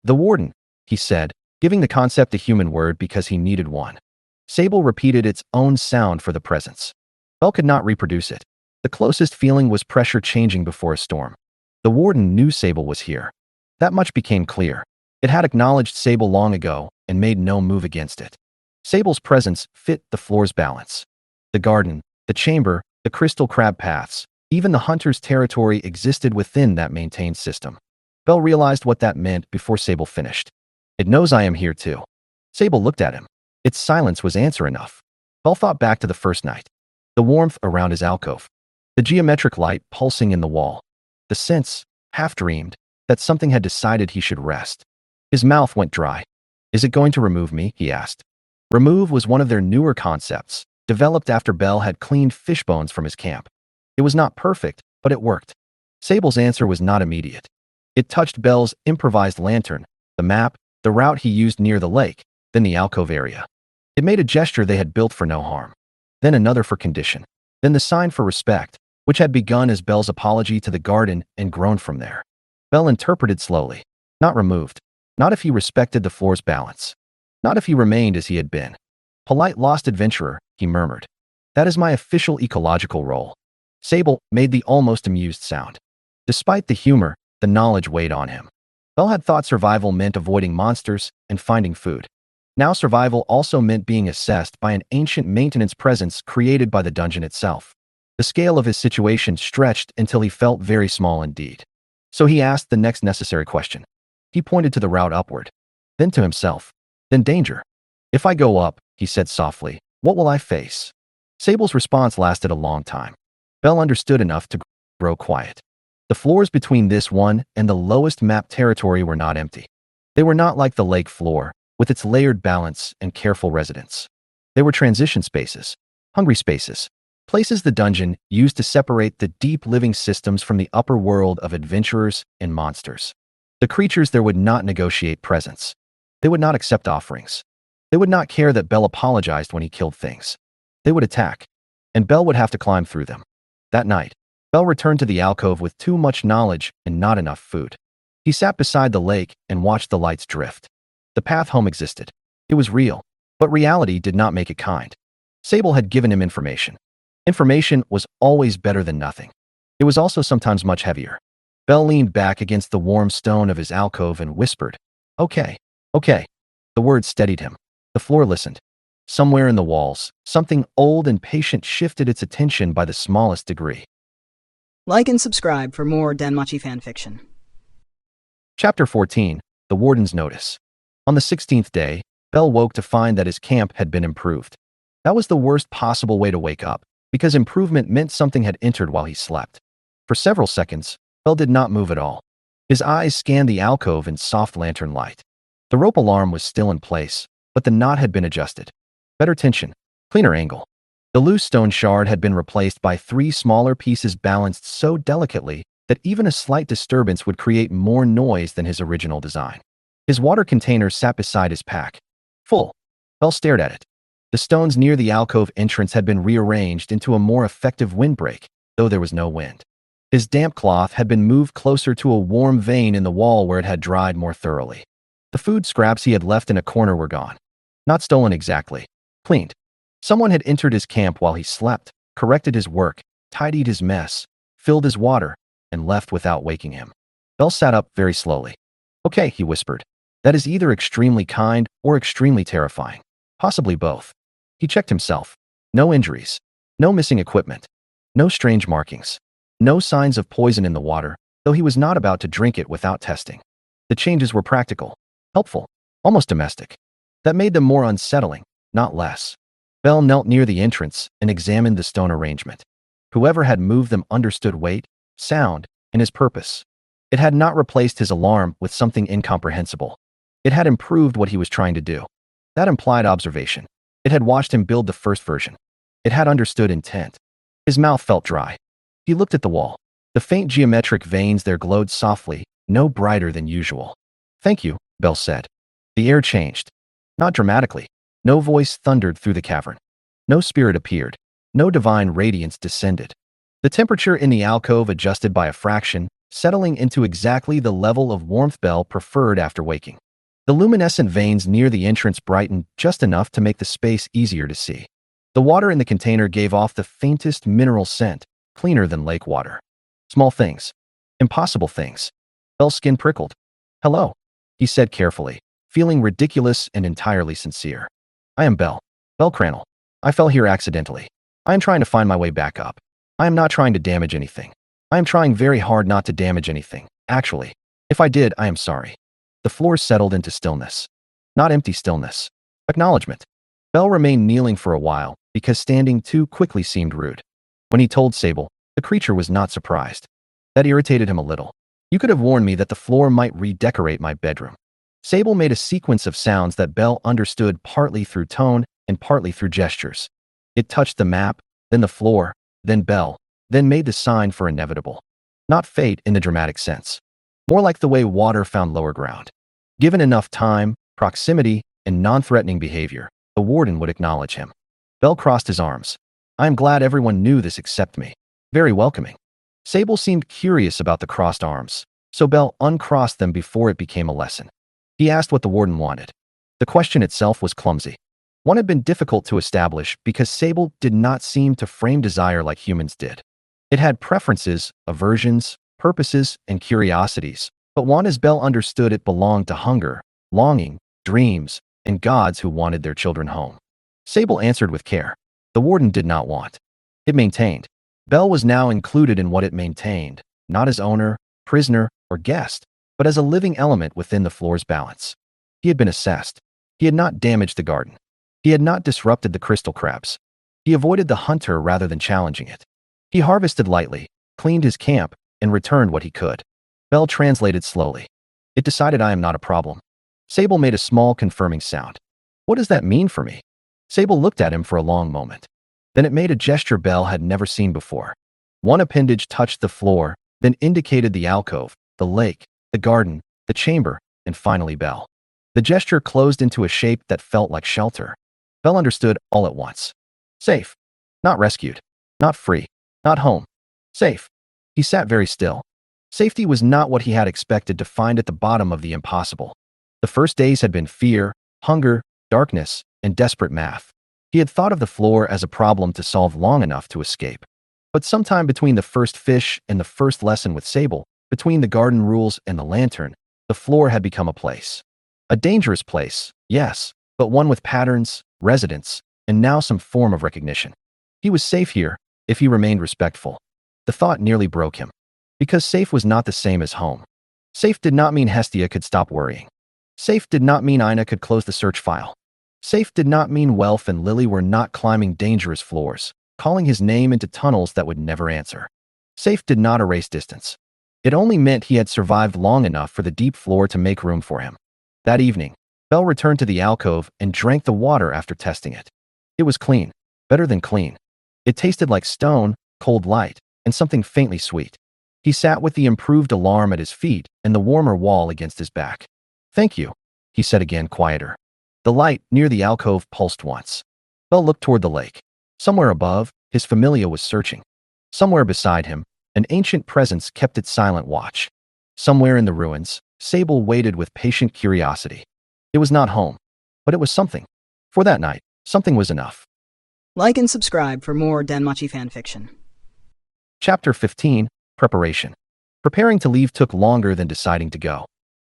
The warden, he said, giving the concept a human word because he needed one. Sable repeated its own sound for the presence. Bell could not reproduce it. The closest feeling was pressure changing before a storm. The warden knew Sable was here. That much became clear. It had acknowledged Sable long ago and made no move against it. Sable's presence fit the floor's balance. The garden, the chamber, the crystal crab paths, even the hunter's territory existed within that maintained system. Bell realized what that meant before Sable finished. It knows I am here too. Sable looked at him. Its silence was answer enough. Bell thought back to the first night. The warmth around his alcove. The geometric light pulsing in the wall. The sense, half-dreamed, that something had decided he should rest. His mouth went dry. Is it going to remove me? He asked. Remove was one of their newer concepts, developed after Bell had cleaned fish bones from his camp. It was not perfect, but it worked. Sable's answer was not immediate. It touched Bell's improvised lantern, the map, the route he used near the lake, then the alcove area. It made a gesture they had built for no harm. Then another for condition. Then the sign for respect, which had begun as Bell's apology to the garden and grown from there. Bell interpreted slowly. Not removed. Not if he respected the floor's balance. Not if he remained as he had been. Polite lost adventurer, he murmured. That is my official ecological role. Sable made the almost amused sound. Despite the humor, the knowledge weighed on him. Bell had thought survival meant avoiding monsters and finding food. Now survival also meant being assessed by an ancient maintenance presence created by the dungeon itself. The scale of his situation stretched until he felt very small indeed. So he asked the next necessary question. He pointed to the route upward, then to himself, then danger. If I go up, he said softly, what will I face? Sable's response lasted a long time. Bell understood enough to grow quiet. The floors between this one and the lowest map territory were not empty. They were not like the lake floor, with its layered balance and careful residence. They were transition spaces, hungry spaces, places the dungeon used to separate the deep living systems from the upper world of adventurers and monsters. The creatures there would not negotiate presence. They would not accept offerings. They would not care that Bell apologized when he killed things. They would attack, and Bell would have to climb through them. That night, Bell returned to the alcove with too much knowledge and not enough food. He sat beside the lake and watched the lights drift. The path home existed. It was real, but reality did not make it kind. Sable had given him information. Information was always better than nothing. It was also sometimes much heavier. Bell leaned back against the warm stone of his alcove and whispered, okay, okay. The words steadied him. The floor listened. Somewhere in the walls, something old and patient shifted its attention by the smallest degree. Like and subscribe for more DanMachi fanfiction. Chapter 14, The Warden's Notice. On the 16th day, Bell woke to find that his camp had been improved. That was the worst possible way to wake up, because improvement meant something had entered while he slept. For several seconds, Bell did not move at all. His eyes scanned the alcove in soft lantern light. The rope alarm was still in place, but the knot had been adjusted. Better tension, cleaner angle. The loose stone shard had been replaced by 3 smaller pieces balanced so delicately that even a slight disturbance would create more noise than his original design. His water container sat beside his pack. Full. Bell stared at it. The stones near the alcove entrance had been rearranged into a more effective windbreak, though there was no wind. His damp cloth had been moved closer to a warm vein in the wall where it had dried more thoroughly. The food scraps he had left in a corner were gone. Not stolen exactly. Cleaned. Someone had entered his camp while he slept, corrected his work, tidied his mess, filled his water, and left without waking him. Bell sat up very slowly. Okay, he whispered. That is either extremely kind or extremely terrifying. Possibly both. He checked himself. No injuries. No missing equipment. No strange markings. No signs of poison in the water, though he was not about to drink it without testing. The changes were practical, helpful, almost domestic. That made them more unsettling, not less. Bell knelt near the entrance and examined the stone arrangement. Whoever had moved them understood weight, sound, and his purpose. It had not replaced his alarm with something incomprehensible. It had improved what he was trying to do. That implied observation. It had watched him build the first version. It had understood intent. His mouth felt dry. He looked at the wall. The faint geometric veins there glowed softly, no brighter than usual. Thank you, Bell said. The air changed. Not dramatically. No voice thundered through the cavern. No spirit appeared. No divine radiance descended. The temperature in the alcove adjusted by a fraction, settling into exactly the level of warmth Bell preferred after waking. The luminescent veins near the entrance brightened just enough to make the space easier to see. The water in the container gave off the faintest mineral scent, cleaner than lake water. Small things. Impossible things. Bell's skin prickled. Hello, he said carefully, feeling ridiculous and entirely sincere. I am Bell. Bell Cranel. I fell here accidentally. I am trying to find my way back up. I am not trying to damage anything. I am trying very hard not to damage anything, actually. If I did, I am sorry. The floor settled into stillness. Not empty stillness. Acknowledgement. Bell remained kneeling for a while, because standing too quickly seemed rude. When he told Sable, the creature was not surprised. That irritated him a little. You could have warned me that the floor might redecorate my bedroom. Sable made a sequence of sounds that Bell understood partly through tone and partly through gestures. It touched the map, then the floor, then Bell, then made the sign for inevitable. Not fate in the dramatic sense. More like the way water found lower ground. Given enough time, proximity, and non-threatening behavior, the warden would acknowledge him. Bell crossed his arms. I am glad everyone knew this except me. Very welcoming. Sable seemed curious about the crossed arms, so Bell uncrossed them before it became a lesson. He asked what the warden wanted. The question itself was clumsy. One had been difficult to establish because Sable did not seem to frame desire like humans did. It had preferences, aversions, purposes, and curiosities, but one as Bell understood it belonged to hunger, longing, dreams, and gods who wanted their children home. Sable answered with care. The warden did not want. It maintained. Bell was now included in what it maintained, not as owner, prisoner, or guest, but as a living element within the floor's balance. He had been assessed. He had not damaged the garden. He had not disrupted the crystal crabs. He avoided the hunter rather than challenging it. He harvested lightly, cleaned his camp, and returned what he could. Bell translated slowly. It decided I am not a problem. Sable made a small confirming sound. What does that mean for me? Sable looked at him for a long moment. Then it made a gesture Bell had never seen before. One appendage touched the floor, then indicated the alcove, the lake, the garden, the chamber, and finally Bell. The gesture closed into a shape that felt like shelter. Bell understood all at once. Safe. Not rescued. Not free. Not home. Safe. He sat very still. Safety was not what he had expected to find at the bottom of the impossible. The first days had been fear, hunger, darkness, and desperate math. He had thought of the floor as a problem to solve long enough to escape. But sometime between the first fish and the first lesson with Sable, between the garden rules and the lantern, the floor had become a place. A dangerous place, yes, but one with patterns, residents, and now some form of recognition. He was safe here, if he remained respectful. The thought nearly broke him. Because safe was not the same as home. Safe did not mean Hestia could stop worrying. Safe did not mean Ina could close the search file. Safe did not mean Welf and Lily were not climbing dangerous floors, calling his name into tunnels that would never answer. Safe did not erase distance. It only meant he had survived long enough for the deep floor to make room for him. That evening, Bell returned to the alcove and drank the water after testing it. It was clean, better than clean. It tasted like stone, cold light, and something faintly sweet. He sat with the improved alarm at his feet and the warmer wall against his back. Thank you, he said again, quieter. The light near the alcove pulsed once. Bell looked toward the lake. Somewhere above, his familia was searching. Somewhere beside him, An ancient presence kept its silent watch. Somewhere in the ruins, Sable waited with patient curiosity. It was not home, but it was something. For that night, something was enough. Like and subscribe for more DanMachi fanfiction. Chapter 15, Preparation. Preparing to leave took longer than deciding to go.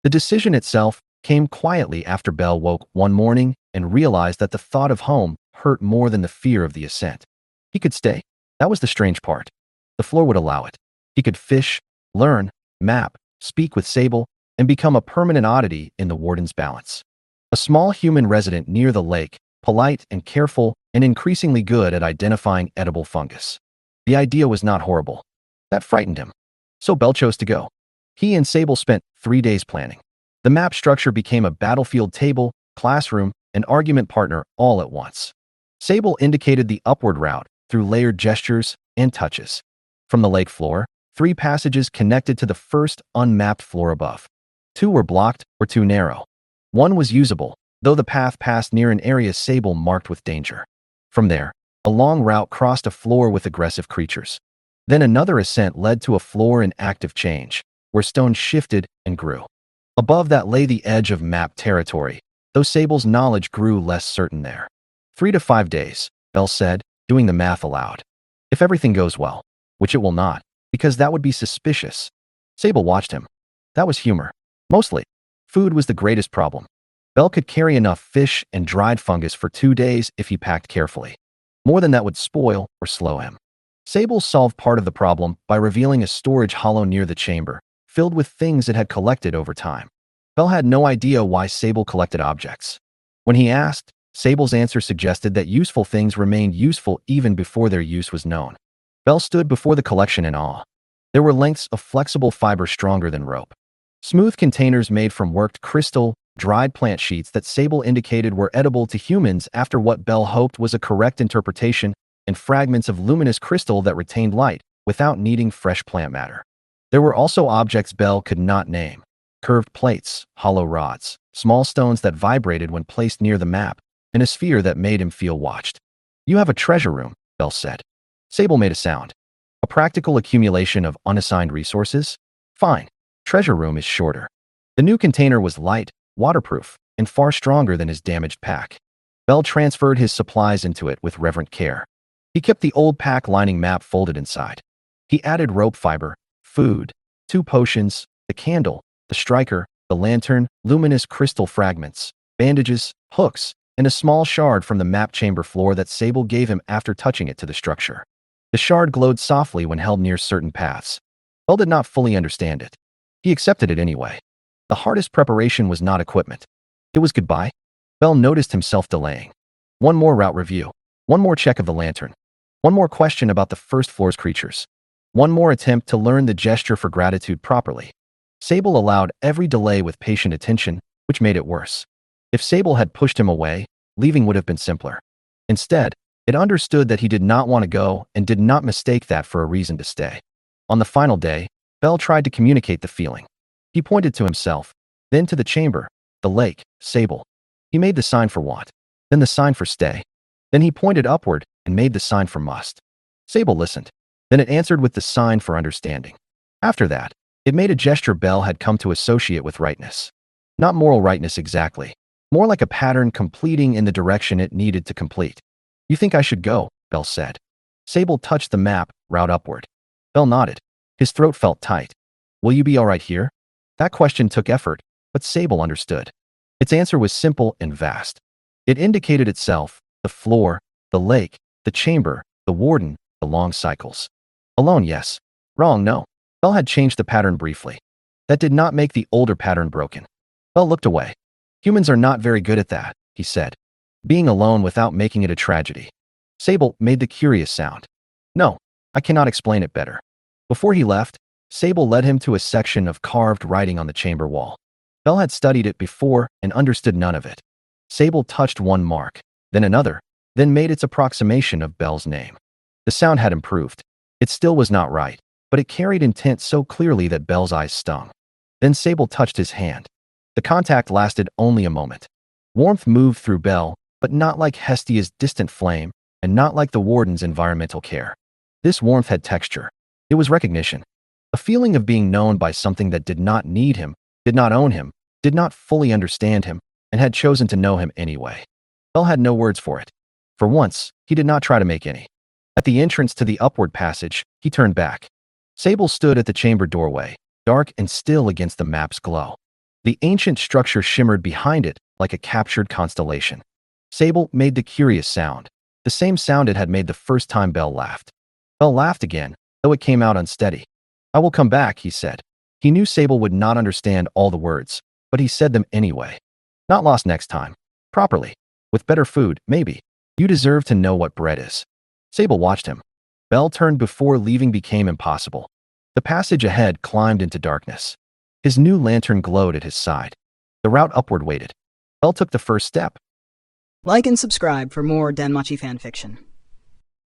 The decision itself came quietly after Belle woke one morning and realized that the thought of home hurt more than the fear of the ascent. He could stay. That was the strange part. The floor would allow it. He could fish, learn, map, speak with Sable, and become a permanent oddity in the warden's balance. A small human resident near the lake, polite and careful and increasingly good at identifying edible fungus. The idea was not horrible. That frightened him. So Belle chose to go. He and Sable spent 3 days planning. The map structure became a battlefield table, classroom, and argument partner all at once. Sable indicated the upward route through layered gestures and touches. From the lake floor, 3 passages connected to the first unmapped floor above. 2 were blocked or too narrow. 1 was usable, though the path passed near an area Sable marked with danger. From there, a long route crossed a floor with aggressive creatures. Then another ascent led to a floor in active change, where stones shifted and grew. Above that lay the edge of mapped territory, though Sable's knowledge grew less certain there. 3 to 5 days, Belle said, doing the math aloud. If everything goes well, which it will not, because that would be suspicious. Sable watched him. That was humor. Mostly. Food was the greatest problem. Belle could carry enough fish and dried fungus for 2 days if he packed carefully. More than that would spoil or slow him. Sable solved part of the problem by revealing a storage hollow near the chamber, filled with things it had collected over time. Belle had no idea why Sable collected objects. When he asked, Sable's answer suggested that useful things remained useful even before their use was known. Belle stood before the collection in awe. There were lengths of flexible fiber stronger than rope. Smooth containers made from worked crystal, dried plant sheets that Sable indicated were edible to humans after what Belle hoped was a correct interpretation, and fragments of luminous crystal that retained light without needing fresh plant matter. There were also objects Belle could not name. Curved plates, hollow rods, small stones that vibrated when placed near the map, and a sphere that made him feel watched. "You have a treasure room," Belle said. Sable made a sound. "A practical accumulation of unassigned resources? Fine. Treasure room is shorter." The new container was light, waterproof, and far stronger than his damaged pack. Belle transferred his supplies into it with reverent care. He kept the old pack lining map folded inside. He added rope fiber, food, 2 potions, the candle, the striker, the lantern, luminous crystal fragments, bandages, hooks, and a small shard from the map chamber floor that Sable gave him after touching it to the structure. The shard glowed softly when held near certain paths. Belle did not fully understand it. He accepted it anyway. The hardest preparation was not equipment. It was goodbye. Belle noticed himself delaying. One more route review. One more check of the lantern. One more question about the first floor's creatures. One more attempt to learn the gesture for gratitude properly. Sable allowed every delay with patient attention, which made it worse. If Sable had pushed him away, leaving would have been simpler. Instead, it understood that he did not want to go and did not mistake that for a reason to stay. On the final day, Belle tried to communicate the feeling. He pointed to himself, then to the chamber, the lake, Sable. He made the sign for want, then the sign for stay. Then he pointed upward and made the sign for must. Sable listened. Then it answered with the sign for understanding. After that, it made a gesture Belle had come to associate with rightness. Not moral rightness exactly, more like a pattern completing in the direction it needed to complete. "You think I should go?" Belle said. Sable touched the map, route upward. Belle nodded. His throat felt tight. "Will you be all right here?" That question took effort, but Sable understood. Its answer was simple and vast. It indicated itself, the floor, the lake, the chamber, the warden, the long cycles. Alone, yes. Wrong, no. Belle had changed the pattern briefly. That did not make the older pattern broken. Belle looked away. "Humans are not very good at that," he said. "Being alone without making it a tragedy." Sable made the curious sound. "No, I cannot explain it better." Before he left, Sable led him to a section of carved writing on the chamber wall. Belle had studied it before and understood none of it. Sable touched one mark, then another, then made its approximation of Belle's name. The sound had improved. It still was not right, but it carried intent so clearly that Belle's eyes stung. Then Sable touched his hand. The contact lasted only a moment. Warmth moved through Belle, but not like Hestia's distant flame, and not like the warden's environmental care. This warmth had texture. It was recognition. A feeling of being known by something that did not need him, did not own him, did not fully understand him, and had chosen to know him anyway. Bell had no words for it. For once, he did not try to make any. At the entrance to the upward passage, he turned back. Sable stood at the chamber doorway, dark and still against the map's glow. The ancient structure shimmered behind it like a captured constellation. Sable made the curious sound, the same sound it had made the first time Bell laughed. Bell laughed again, though it came out unsteady. "I will come back," he said. He knew Sable would not understand all the words, but he said them anyway. "Not lost next time. Properly. With better food, maybe. You deserve to know what bread is." Sable watched him. Bell turned before leaving became impossible. The passage ahead climbed into darkness. His new lantern glowed at his side. The route upward waited. Bell took the first step. Like and subscribe for more DanMachi fanfiction.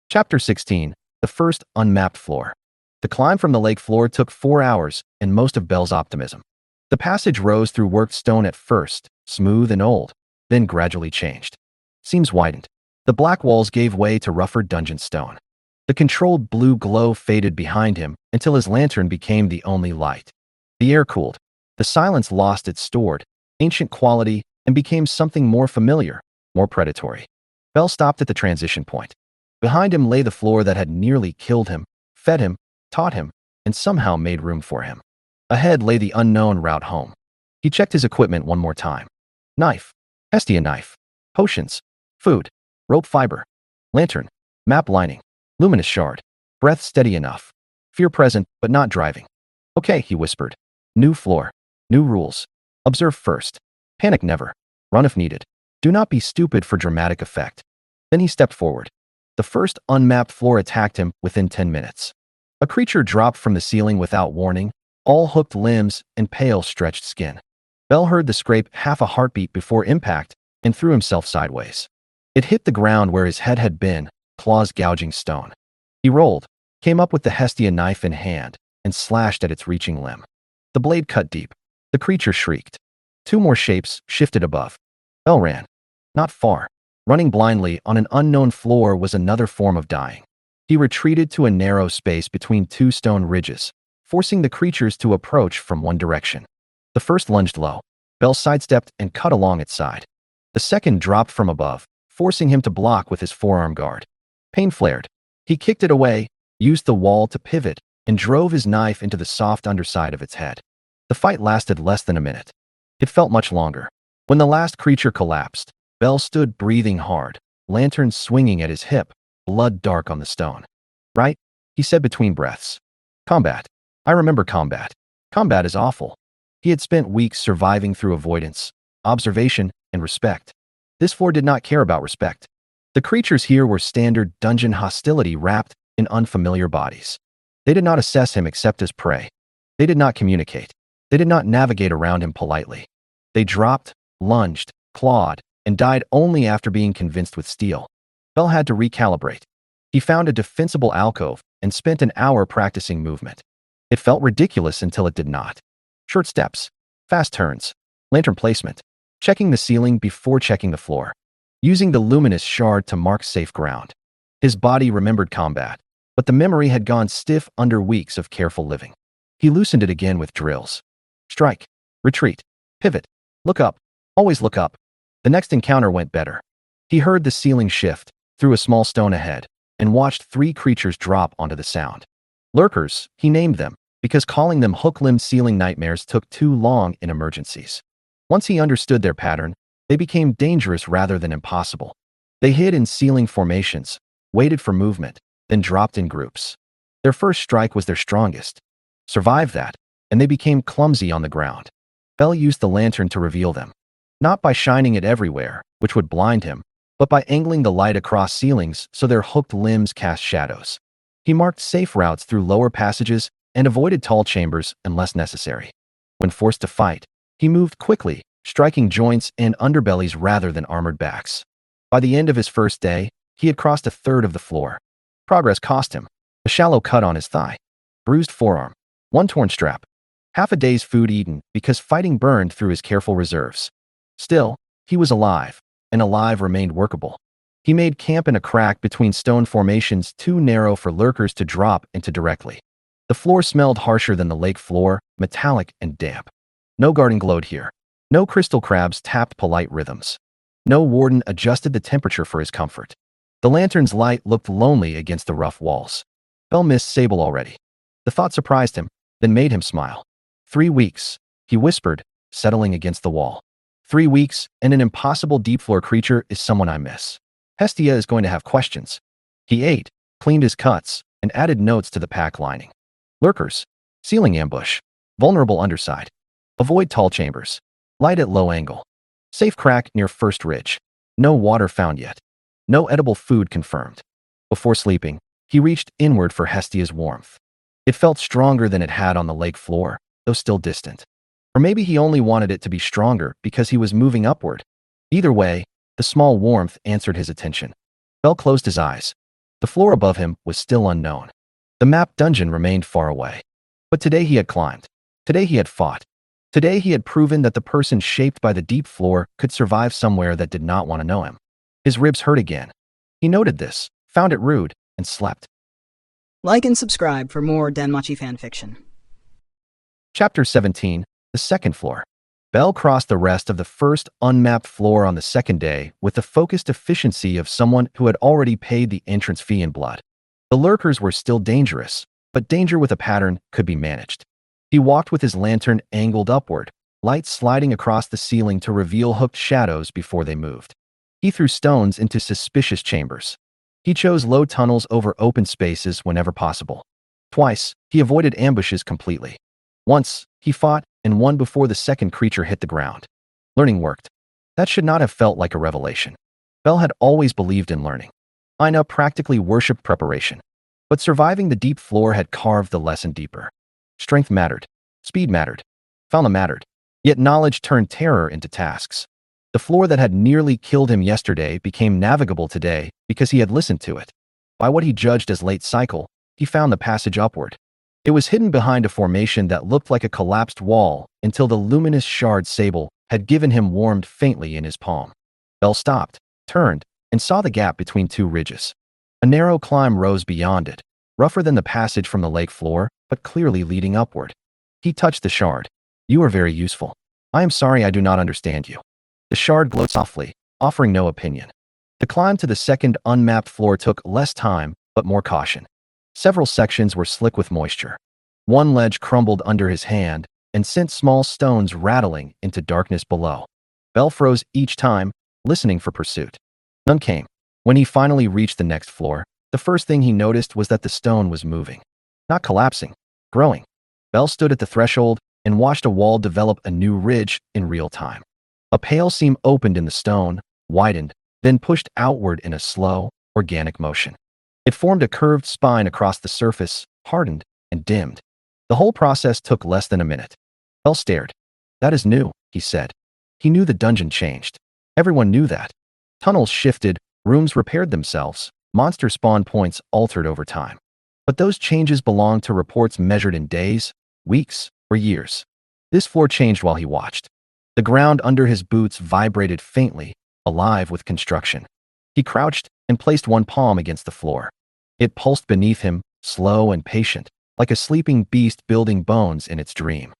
Chapter 16. The first unmapped floor. The climb from the lake floor took 4 hours and most of Bell's optimism. The passage rose through worked stone at first, smooth and old, then gradually changed. Seams widened. The black walls gave way to rougher dungeon stone. The controlled blue glow faded behind him until his lantern became the only light. The air cooled. The silence lost its stored, ancient quality and became something more familiar, more predatory. Bell stopped at the transition point. Behind him lay the floor that had nearly killed him, fed him, taught him, and somehow made room for him. Ahead lay the unknown route home. He checked his equipment one more time. Knife. Hestia knife. Potions. Food. Rope fiber. Lantern. Map lining. Luminous shard. Breath steady enough. Fear present, but not driving. "Okay," he whispered. "New floor. New rules. Observe first. Panic never. Run if needed. Do not be stupid for dramatic effect." Then he stepped forward. The first unmapped floor attacked him within 10 minutes. A creature dropped from the ceiling without warning, all hooked limbs and pale stretched skin. Bell heard the scrape half a heartbeat before impact and threw himself sideways. It hit the ground where his head had been, claws gouging stone. He rolled, came up with the Hestia knife in hand, and slashed at its reaching limb. The blade cut deep. The creature shrieked. 2 more shapes shifted above. Bell ran. Not far. Running blindly on an unknown floor was another form of dying. He retreated to a narrow space between 2 stone ridges, forcing the creatures to approach from one direction. The first lunged low. Bell sidestepped and cut along its side. The second dropped from above, forcing him to block with his forearm guard. Pain flared. He kicked it away, used the wall to pivot, and drove his knife into the soft underside of its head. The fight lasted less than a minute. It felt much longer. When the last creature collapsed, Bell stood breathing hard, lantern swinging at his hip, blood dark on the stone. "Right?" he said between breaths. "Combat. I remember combat. Combat is awful." He had spent weeks surviving through avoidance, observation, and respect. This floor did not care about respect. The creatures here were standard dungeon hostility wrapped in unfamiliar bodies. They did not assess him except as prey. They did not communicate. They did not navigate around him politely. They dropped, lunged, clawed, and died only after being convinced with steel. Bell had to recalibrate. He found a defensible alcove and spent an hour practicing movement. It felt ridiculous until it did not. Short steps, fast turns, lantern placement, checking the ceiling before checking the floor, using the luminous shard to mark safe ground. His body remembered combat, but the memory had gone stiff under weeks of careful living. He loosened it again with drills. Strike, retreat, pivot, look up, always look up. The next encounter went better. He heard the ceiling shift, threw a small stone ahead, and watched 3 creatures drop onto the sound. Lurkers, he named them, because calling them hook-limbed ceiling nightmares took too long in emergencies. Once he understood their pattern, they became dangerous rather than impossible. They hid in ceiling formations, waited for movement, then dropped in groups. Their first strike was their strongest. Survive that, and they became clumsy on the ground. Bell used the lantern to reveal them. Not by shining it everywhere, which would blind him, but by angling the light across ceilings so their hooked limbs cast shadows. He marked safe routes through lower passages and avoided tall chambers unless necessary. When forced to fight, he moved quickly, striking joints and underbellies rather than armored backs. By the end of his first day, he had crossed a third of the floor. Progress cost him a shallow cut on his thigh, bruised forearm, 1 torn strap, half a day's food eaten because fighting burned through his careful reserves. Still, he was alive, and alive remained workable. He made camp in a crack between stone formations too narrow for lurkers to drop into directly. The floor smelled harsher than the lake floor, metallic and damp. No garden glowed here. No crystal crabs tapped polite rhythms. No warden adjusted the temperature for his comfort. The lantern's light looked lonely against the rough walls. Bell missed Sable already. The thought surprised him, then made him smile. 3 weeks, he whispered, settling against the wall. 3 weeks, and an impossible deep-floor creature is someone I miss. Hestia is going to have questions. He ate, cleaned his cuts, and added notes to the pack lining. Lurkers. Ceiling ambush. Vulnerable underside. Avoid tall chambers. Light at low angle. Safe crack near first ridge. No water found yet. No edible food confirmed. Before sleeping, he reached inward for Hestia's warmth. It felt stronger than it had on the lake floor, though still distant. Or maybe he only wanted it to be stronger because he was moving upward. Either way, the small warmth answered his attention. Bell closed his eyes. The floor above him was still unknown. The map dungeon remained far away. But today he had climbed. Today he had fought. Today he had proven that the person shaped by the deep floor could survive somewhere that did not want to know him. His ribs hurt again. He noted this, found it rude, and slept. Like and subscribe for more DanMachi fanfiction. Chapter 17, The Second Floor. Bell crossed the rest of the first unmapped floor on the second day with the focused efficiency of someone who had already paid the entrance fee in blood. The lurkers were still dangerous, but danger with a pattern could be managed. He walked with his lantern angled upward, light sliding across the ceiling to reveal hooked shadows before they moved. He threw stones into suspicious chambers. He chose low tunnels over open spaces whenever possible. Twice, he avoided ambushes completely. Once, he fought and won before the second creature hit the ground. Learning worked. That should not have felt like a revelation. Bell had always believed in learning. Ina practically worshipped preparation. But surviving the deep floor had carved the lesson deeper. Strength mattered. Speed mattered. Fauna mattered. Yet knowledge turned terror into tasks. The floor that had nearly killed him yesterday became navigable today because he had listened to it. By what he judged as late cycle, he found the passage upward. It was hidden behind a formation that looked like a collapsed wall until the luminous shard Sable had given him warmed faintly in his palm. Bell stopped, turned, and saw the gap between two ridges. A narrow climb rose beyond it, rougher than the passage from the lake floor, but clearly leading upward. He touched the shard. You are very useful. I am sorry I do not understand you. The shard glowed softly, offering no opinion. The climb to the second unmapped floor took less time, but more caution. Several sections were slick with moisture. One ledge crumbled under his hand and sent small stones rattling into darkness below. Bell froze each time, listening for pursuit. None came. When he finally reached the next floor, the first thing he noticed was that the stone was moving. Not collapsing, growing. Bell stood at the threshold and watched a wall develop a new ridge in real time. A pale seam opened in the stone, widened, then pushed outward in a slow, organic motion. It formed a curved spine across the surface, hardened, and dimmed. The whole process took less than a minute. Bell stared. That is new, he said. He knew the dungeon changed. Everyone knew that. Tunnels shifted, rooms repaired themselves, monster spawn points altered over time. But those changes belonged to reports measured in days, weeks, or years. This floor changed while he watched. The ground under his boots vibrated faintly, alive with construction. He crouched and placed one palm against the floor. It pulsed beneath him, slow and patient, like a sleeping beast building bones in its dream.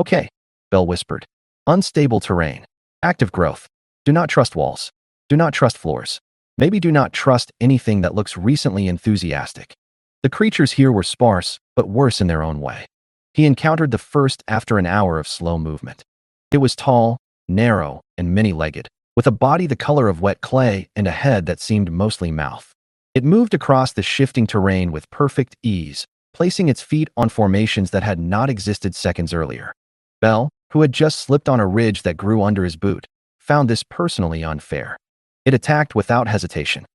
Okay, Bell whispered. Unstable terrain. Active growth. Do not trust walls. Do not trust floors. Maybe do not trust anything that looks recently enthusiastic. The creatures here were sparse, but worse in their own way. He encountered the first after an hour of slow movement. It was tall, narrow, and many-legged, with a body the color of wet clay and a head that seemed mostly mouth. It moved across the shifting terrain with perfect ease, placing its feet on formations that had not existed seconds earlier. Bell, who had just slipped on a ridge that grew under his boot, found this personally unfair. It attacked without hesitation.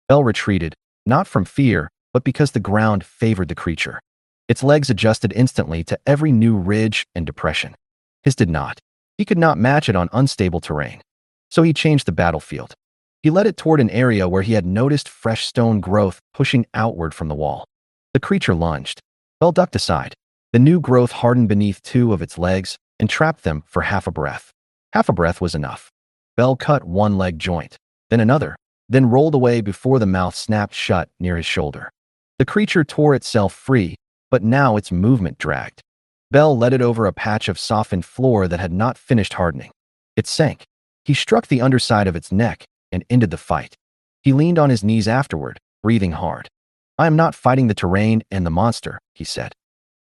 Bell retreated, not from fear, but because the ground favored the creature. Its legs adjusted instantly to every new ridge and depression. His did not. He could not match it on unstable terrain. So he changed the battlefield. He led it toward an area where he had noticed fresh stone growth pushing outward from the wall. The creature lunged. Bell ducked aside. The new growth hardened beneath two of its legs and trapped them for half a breath. Half a breath was enough. Bell cut one leg joint, then another, then rolled away before the mouth snapped shut near his shoulder. The creature tore itself free, but now its movement dragged. Bell led it over a patch of softened floor that had not finished hardening. It sank. He struck the underside of its neck and ended the fight. He leaned on his knees afterward, breathing hard. "I am not fighting the terrain and the monster," he said.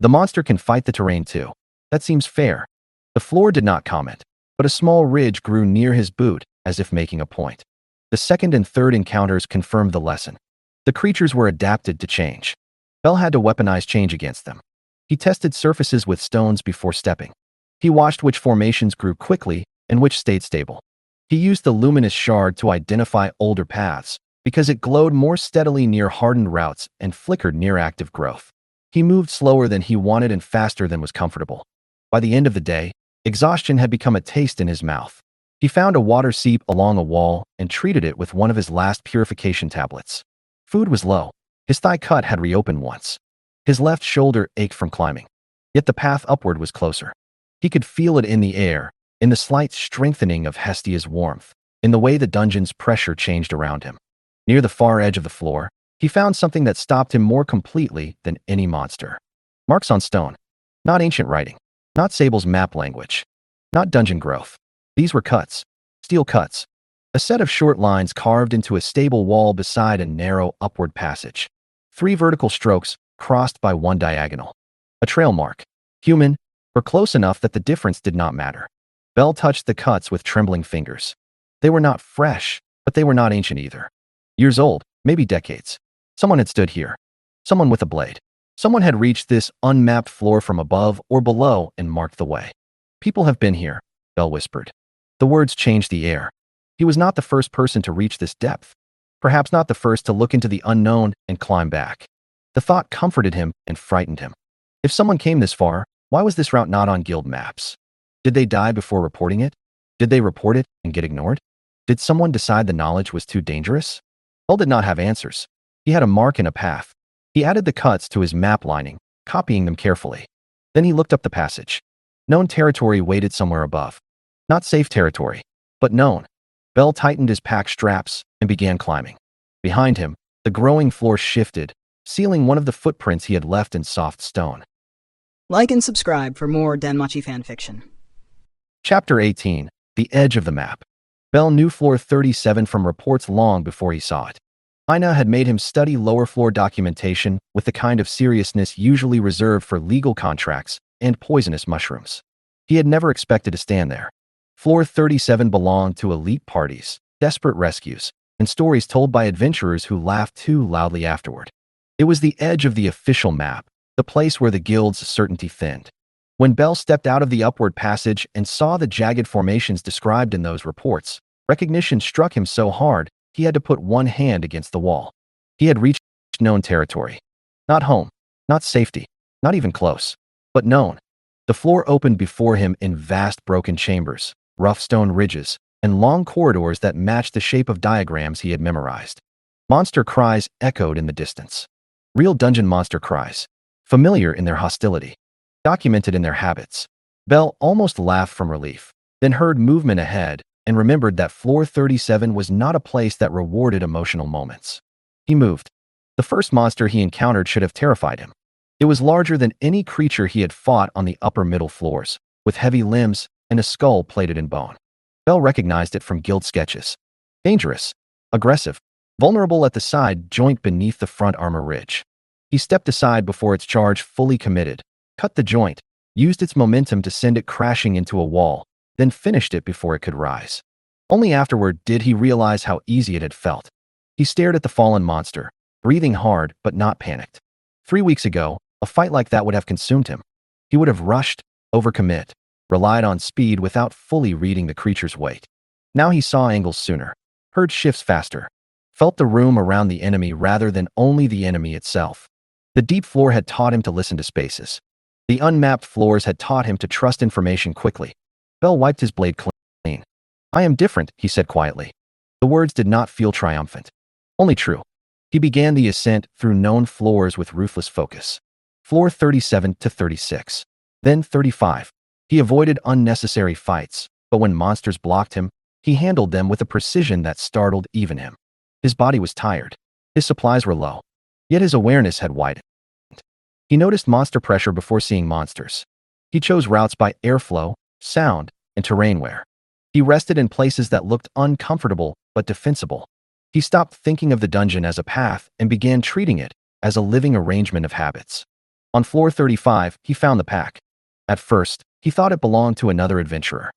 "The monster can fight the terrain too. That seems fair." The floor did not comment, but a small ridge grew near his boot, as if making a point. The second and third encounters confirmed the lesson. The creatures were adapted to change. Bell had to weaponize change against them. He tested surfaces with stones before stepping. He watched which formations grew quickly and which stayed stable. He used the luminous shard to identify older paths, because it glowed more steadily near hardened routes and flickered near active growth. He moved slower than he wanted and faster than was comfortable. By the end of the day, exhaustion had become a taste in his mouth. He found a water seep along a wall and treated it with one of his last purification tablets. Food was low. His thigh cut had reopened once. His left shoulder ached from climbing. Yet the path upward was closer. He could feel it in the air, in the slight strengthening of Hestia's warmth, in the way the dungeon's pressure changed around him. Near the far edge of the floor, he found something that stopped him more completely than any monster. Marks on stone. Not ancient writing. Not Sable's map language. Not dungeon growth. These were cuts. Steel cuts. A set of short lines carved into a stable wall beside a narrow upward passage. 3 vertical strokes crossed by 1 diagonal. A trail mark. Human, or close enough that the difference did not matter. Bell touched the cuts with trembling fingers. They were not fresh, but they were not ancient either. Years old, maybe decades. Someone had stood here. Someone with a blade. Someone had reached this unmapped floor from above or below and marked the way. "People have been here," Bell whispered. The words changed the air. He was not the first person to reach this depth. Perhaps not the first to look into the unknown and climb back. The thought comforted him and frightened him. If someone came this far, why was this route not on guild maps? Did they die before reporting it? Did they report it and get ignored? Did someone decide the knowledge was too dangerous? Bell did not have answers. He had a mark and a path. He added the cuts to his map lining, copying them carefully. Then he looked up the passage. Known territory waited somewhere above. Not safe territory, but known. Bell tightened his pack straps and began climbing. Behind him, the growing floor shifted, sealing one of the footprints he had left in soft stone. Like and subscribe for more DanMachi fanfiction. Chapter 18. The Edge of the Map. Bell knew floor 37 from reports long before he saw it. Ina had made him study lower floor documentation with the kind of seriousness usually reserved for legal contracts and poisonous mushrooms. He had never expected to stand there. Floor 37 belonged to elite parties, desperate rescues, and stories told by adventurers who laughed too loudly afterward. It was the edge of the official map, the place where the guild's certainty thinned. When Bell stepped out of the upward passage and saw the jagged formations described in those reports, recognition struck him so hard he had to put one hand against the wall. He had reached known territory. Not home, not safety, not even close, but known. The floor opened before him in vast broken chambers, rough stone ridges, and long corridors that matched the shape of diagrams he had memorized. Monster cries echoed in the distance. Real dungeon monster cries, familiar in their hostility, documented in their habits. Bell almost laughed from relief, then heard movement ahead and remembered that floor 37 was not a place that rewarded emotional moments. He moved. The first monster he encountered should have terrified him. It was larger than any creature he had fought on the upper middle floors, with heavy limbs and a skull plated in bone. Bell recognized it from guild sketches. Dangerous, aggressive, vulnerable at the side joint beneath the front armor ridge. He stepped aside before its charge fully committed, cut the joint, used its momentum to send it crashing into a wall, then finished it before it could rise. Only afterward did he realize how easy it had felt. He stared at the fallen monster, breathing hard but not panicked. 3 weeks ago, a fight like that would have consumed him. He would have rushed, overcommit, relied on speed without fully reading the creature's weight. Now he saw angles sooner, heard shifts faster, felt the room around the enemy rather than only the enemy itself. The deep floor had taught him to listen to spaces. The unmapped floors had taught him to trust information quickly. Bell wiped his blade clean. "I am different," he said quietly. The words did not feel triumphant, only true. He began the ascent through known floors with ruthless focus. Floor 37 to 36, then 35. He avoided unnecessary fights, but when monsters blocked him, he handled them with a precision that startled even him. His body was tired. His supplies were low. Yet his awareness had widened. He noticed monster pressure before seeing monsters. He chose routes by airflow, sound, and terrain wear. He rested in places that looked uncomfortable but defensible. He stopped thinking of the dungeon as a path and began treating it as a living arrangement of habits. On floor 35, he found the pack. At first, he thought it belonged to another adventurer.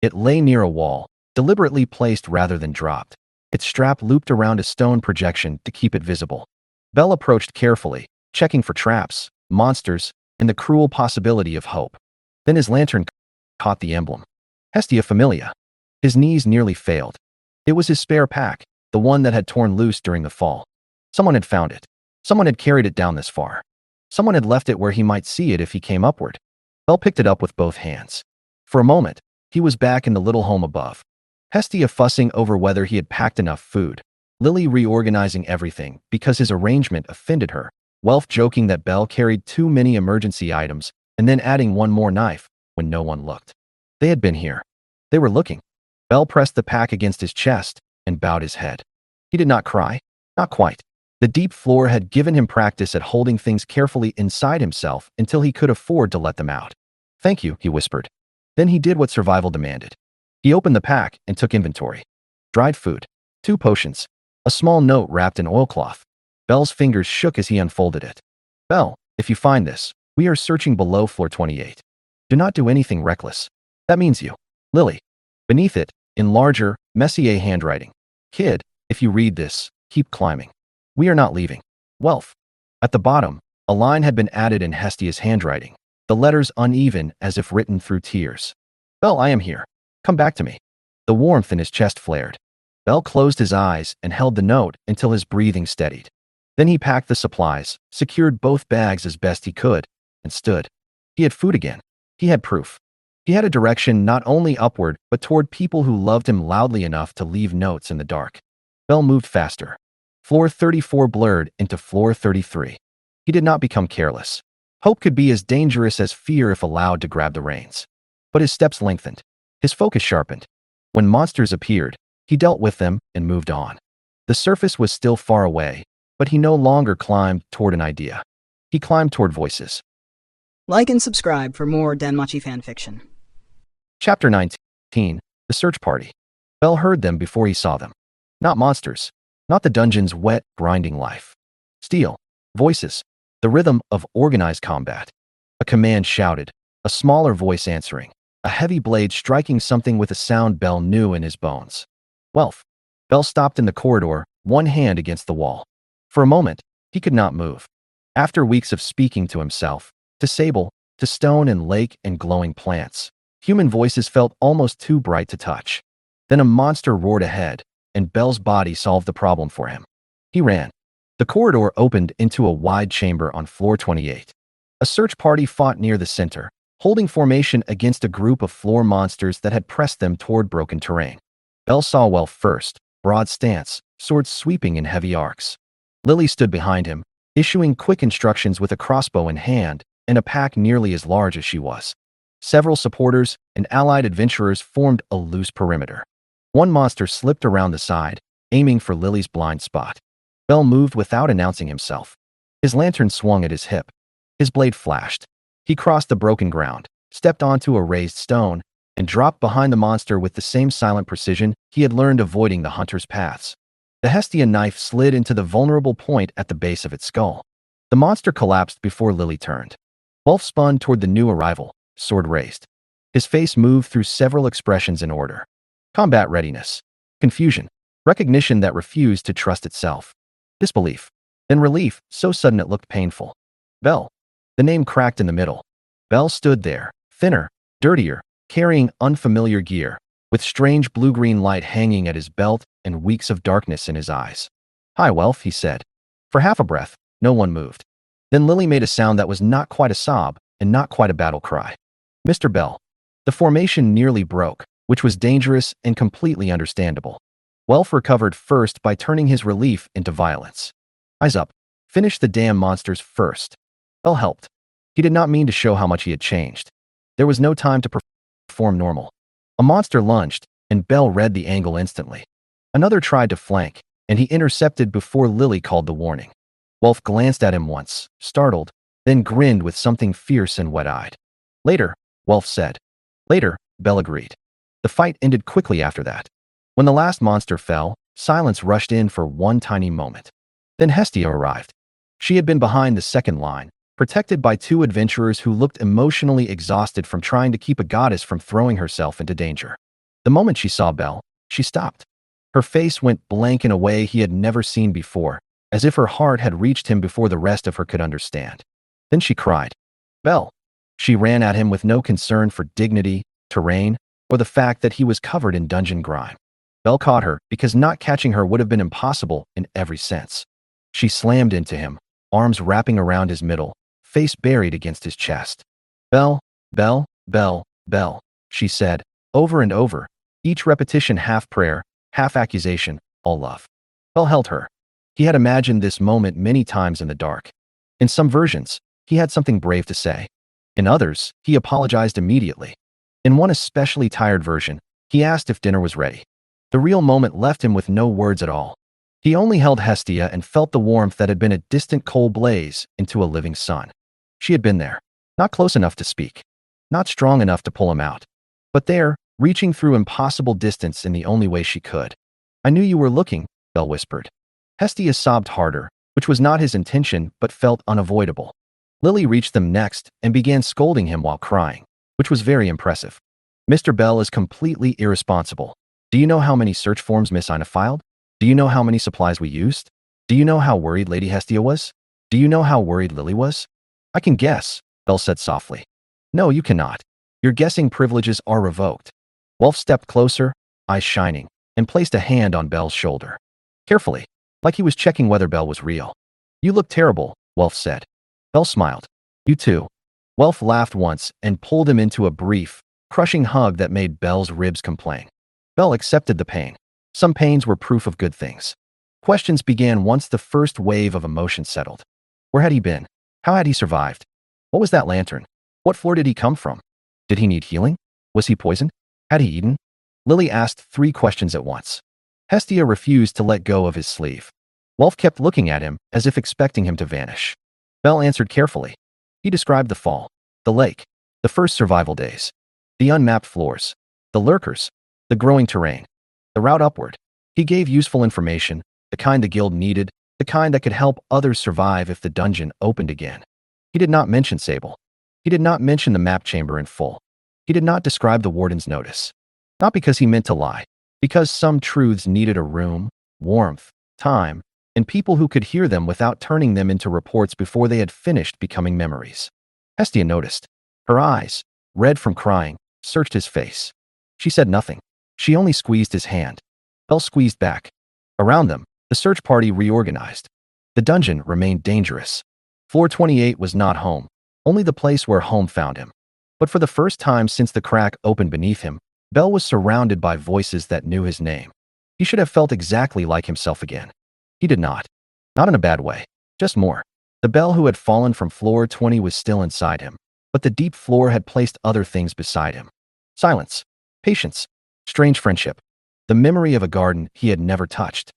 It lay near a wall, deliberately placed rather than dropped. Its strap looped around a stone projection to keep it visible. Bell approached carefully, checking for traps, monsters, and the cruel possibility of hope. Then his lantern caught the emblem. Hestia Familia. His knees nearly failed. It was his spare pack, the one that had torn loose during the fall. Someone had found it. Someone had carried it down this far. Someone had left it where he might see it if he came upward. Bell picked it up with both hands. For a moment, he was back in the little home above. Hestia fussing over whether he had packed enough food. Lily reorganizing everything because his arrangement offended her. Welf joking that Bell carried too many emergency items and then adding one more knife when no one looked. They had been here. They were looking. Bell pressed the pack against his chest and bowed his head. He did not cry. Not quite. The deep floor had given him practice at holding things carefully inside himself until he could afford to let them out. "Thank you," he whispered. Then he did what survival demanded. He opened the pack and took inventory. Dried food, 2 potions, a small note wrapped in oilcloth. Bell's fingers shook as he unfolded it. "Bell, if you find this, we are searching below floor 28. Do not do anything reckless. That means you. Lily." Beneath it, in larger, Messier handwriting. "Kid, if you read this, keep climbing. We are not leaving. Welf." At the bottom, a line had been added in Hestia's handwriting, the letters uneven as if written through tears. "Bell, I am here. Come back to me." The warmth in his chest flared. Bell closed his eyes and held the note until his breathing steadied. Then he packed the supplies, secured both bags as best he could, and stood. He had food again. He had proof. He had a direction not only upward but toward people who loved him loudly enough to leave notes in the dark. Bell moved faster. Floor 34 blurred into floor 33. He did not become careless. Hope could be as dangerous as fear if allowed to grab the reins. But his steps lengthened. His focus sharpened. When monsters appeared, he dealt with them and moved on. The surface was still far away, but he no longer climbed toward an idea. He climbed toward voices. Like and subscribe for more DanMachi fanfiction. Chapter 19. The Search Party. Bell heard them before he saw them. Not monsters. Not the dungeon's wet, grinding life. Steel. Voices. The rhythm of organized combat. A command shouted, a smaller voice answering, a heavy blade striking something with a sound Bell knew in his bones. Welf. Bell stopped in the corridor, one hand against the wall. For a moment, he could not move. After weeks of speaking to himself, to Sable, to stone and lake and glowing plants, human voices felt almost too bright to touch. Then a monster roared ahead, and Bell's body solved the problem for him. He ran. The corridor opened into a wide chamber on floor 28. A search party fought near the center, holding formation against a group of floor monsters that had pressed them toward broken terrain. Bell saw Welf first, broad stance, swords sweeping in heavy arcs. Lily stood behind him, issuing quick instructions with a crossbow in hand and a pack nearly as large as she was. Several supporters and allied adventurers formed a loose perimeter. One monster slipped around the side, aiming for Lily's blind spot. Bell moved without announcing himself. His lantern swung at his hip. His blade flashed. He crossed the broken ground, stepped onto a raised stone, and dropped behind the monster with the same silent precision he had learned avoiding the hunter's paths. The Hestia knife slid into the vulnerable point at the base of its skull. The monster collapsed before Lily turned. Wolf spun toward the new arrival, sword raised. His face moved through several expressions in order. Combat readiness. Confusion. Recognition that refused to trust itself. Disbelief. Then relief, so sudden it looked painful. Bell. The name cracked in the middle. Bell stood there, thinner, dirtier, carrying unfamiliar gear, with strange blue-green light hanging at his belt and weeks of darkness in his eyes. "Hi, Welf," he said. For half a breath, no one moved. Then Lily made a sound that was not quite a sob and not quite a battle cry. "Mr. Bell." The formation nearly broke, which was dangerous and completely understandable. Welf recovered first by turning his relief into violence. "Eyes up. Finish the damn monsters first." Bell helped. He did not mean to show how much he had changed. There was no time to perform normal. A monster lunged, and Bell read the angle instantly. Another tried to flank, and he intercepted before Lily called the warning. Wolf glanced at him once, startled, then grinned with something fierce and wet-eyed. Later, Welf said. Later, Bell agreed. The fight ended quickly after that. When the last monster fell, silence rushed in for one tiny moment. Then Hestia arrived. She had been behind the second line, protected by two adventurers who looked emotionally exhausted from trying to keep a goddess from throwing herself into danger. The moment she saw Bell, she stopped. Her face went blank in a way he had never seen before, as if her heart had reached him before the rest of her could understand. Then she cried, "Bell!" She ran at him with no concern for dignity, terrain, or the fact that he was covered in dungeon grime. Bell caught her because not catching her would have been impossible in every sense. She slammed into him, arms wrapping around his middle, face buried against his chest. "Bell, Bell, Bell, Bell," she said, over and over, each repetition half prayer, half accusation, all love. Bell held her. He had imagined this moment many times in the dark. In some versions, he had something brave to say. In others, he apologized immediately. In one especially tired version, he asked if dinner was ready. The real moment left him with no words at all. He only held Hestia and felt the warmth that had been a distant coal blaze into a living sun. She had been there, not close enough to speak, not strong enough to pull him out, but there, reaching through impossible distance in the only way she could. "I knew you were looking," Bell whispered. Hestia sobbed harder, which was not his intention but felt unavoidable. Lily reached them next and began scolding him while crying, which was very impressive. "Mr. Bell is completely irresponsible. Do you know how many search forms Miss Ina filed? Do you know how many supplies we used? Do you know how worried Lady Hestia was? Do you know how worried Lily was?" "I can guess," Bell said softly. "No, you cannot. Your guessing privileges are revoked." Wolf stepped closer, eyes shining, and placed a hand on Bell's shoulder. Carefully, like he was checking whether Bell was real. "You look terrible," Wolf said. Bell smiled. "You too." Wolf laughed once and pulled him into a brief, crushing hug that made Bell's ribs complain. Bell accepted the pain. Some pains were proof of good things. Questions began once the first wave of emotion settled. Where had he been? How had he survived? What was that lantern? What floor did he come from? Did he need healing? Was he poisoned? Had he eaten? Lily asked 3 questions at once. Hestia refused to let go of his sleeve. Wolf kept looking at him as if expecting him to vanish. Bell answered carefully. He described the fall, the lake, the first survival days, the unmapped floors, the lurkers, the growing terrain, the route upward. He gave useful information, the kind the guild needed, the kind that could help others survive if the dungeon opened again. He did not mention Sable. He did not mention the map chamber in full. He did not describe the warden's notice. Not because he meant to lie, because some truths needed a room, warmth, time, and people who could hear them without turning them into reports before they had finished becoming memories. Hestia noticed. Her eyes, red from crying, searched his face. She said nothing. She only squeezed his hand. Bell squeezed back. Around them, the search party reorganized. The dungeon remained dangerous. Floor 28 was not home, only the place where home found him. But for the first time since the crack opened beneath him, Bell was surrounded by voices that knew his name. He should have felt exactly like himself again. He did not. Not in a bad way, just more. The Bell who had fallen from floor 20 was still inside him, but the deep floor had placed other things beside him. Silence, patience, strange friendship, the memory of a garden he had never touched.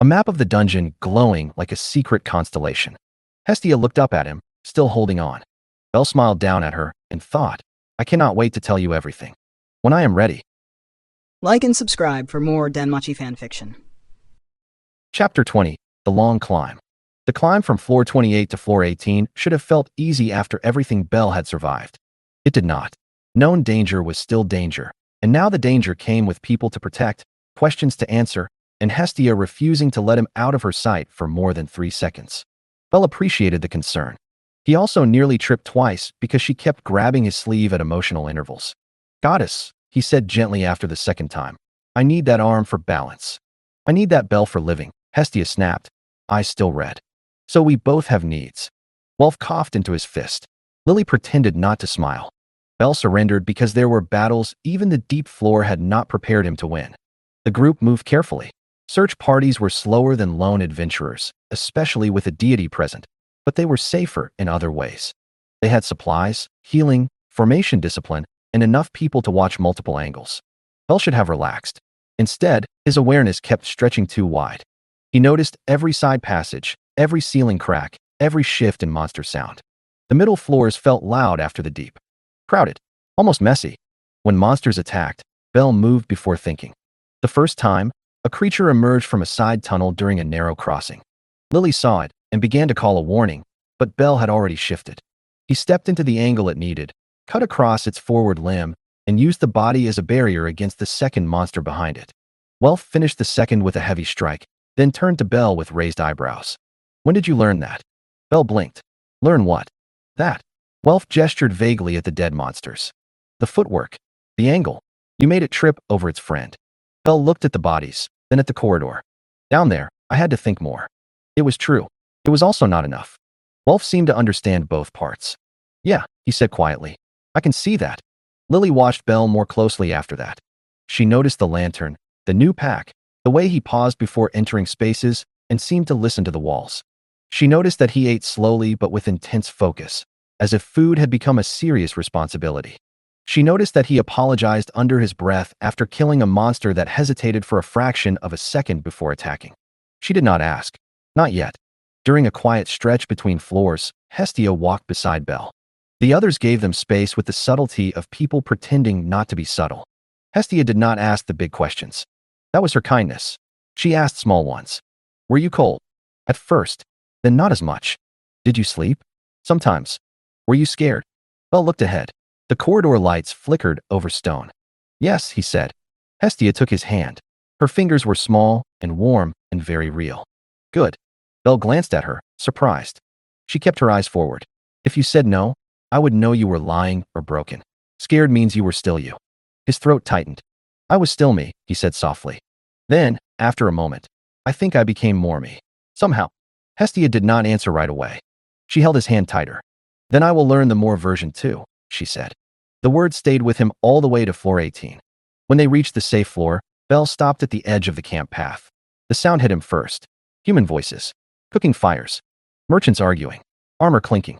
A map of the dungeon glowing like a secret constellation. Hestia looked up at him, still holding on. Bell smiled down at her and thought, I cannot wait to tell you everything. When I am ready. Like and subscribe for more DanMachi fanfiction. Chapter 20, The Long Climb. The climb from floor 28 to floor 18 should have felt easy after everything Bell had survived. It did not. Known danger was still danger, and now the danger came with people to protect, questions to answer, and Hestia refusing to let him out of her sight for more than 3 seconds. Bell appreciated the concern. He also nearly tripped twice because she kept grabbing his sleeve at emotional intervals. Goddess, he said gently after the second time. I need that arm for balance. I need that bell for living. Hestia snapped, eyes still red. So we both have needs. Wolf coughed into his fist. Lily pretended not to smile. Bell surrendered because there were battles even the deep floor had not prepared him to win. The group moved carefully. Search parties were slower than lone adventurers, especially with a deity present, but they were safer in other ways. They had supplies, healing, formation discipline, and enough people to watch multiple angles. Bell should have relaxed. Instead, his awareness kept stretching too wide. He noticed every side passage, every ceiling crack, every shift in monster sound. The middle floors felt loud after the deep. Crowded. Almost messy. When monsters attacked, Belle moved before thinking. The first time, a creature emerged from a side tunnel during a narrow crossing. Lily saw it and began to call a warning, but Belle had already shifted. He stepped into the angle it needed, cut across its forward limb, and used the body as a barrier against the second monster behind it. Welf finished the second with a heavy strike, then turned to Belle with raised eyebrows. When did you learn that? Belle blinked. Learn what? That. Welf gestured vaguely at the dead monsters. The footwork. The angle. You made it trip over its friend. Belle looked at the bodies, then at the corridor. Down there, I had to think more. It was true. It was also not enough. Welf seemed to understand both parts. Yeah, he said quietly. I can see that. Lily watched Belle more closely after that. She noticed the lantern, the new pack, the way he paused before entering spaces, and seemed to listen to the walls. She noticed that he ate slowly but with intense focus, as if food had become a serious responsibility. She noticed that he apologized under his breath after killing a monster that hesitated for a fraction of a second before attacking. She did not ask. Not yet. During a quiet stretch between floors, Hestia walked beside Belle. The others gave them space with the subtlety of people pretending not to be subtle. Hestia did not ask the big questions. That was her kindness. She asked small ones. Were you cold? At first. Then not as much. Did you sleep? Sometimes. Were you scared? Belle looked ahead. The corridor lights flickered over stone. Yes, he said. Hestia took his hand. Her fingers were small and warm and very real. Good. Belle glanced at her, surprised. She kept her eyes forward. If you said no, I would know you were lying or broken. Scared means you were still you. His throat tightened. I was still me, he said softly. Then, after a moment, I think I became more me. Somehow. Hestia did not answer right away. She held his hand tighter. Then I will learn the more version too, she said. The words stayed with him all the way to floor 18. When they reached the safe floor, Belle stopped at the edge of the camp path. The sound hit him first. Human voices. Cooking fires. Merchants arguing. Armor clinking.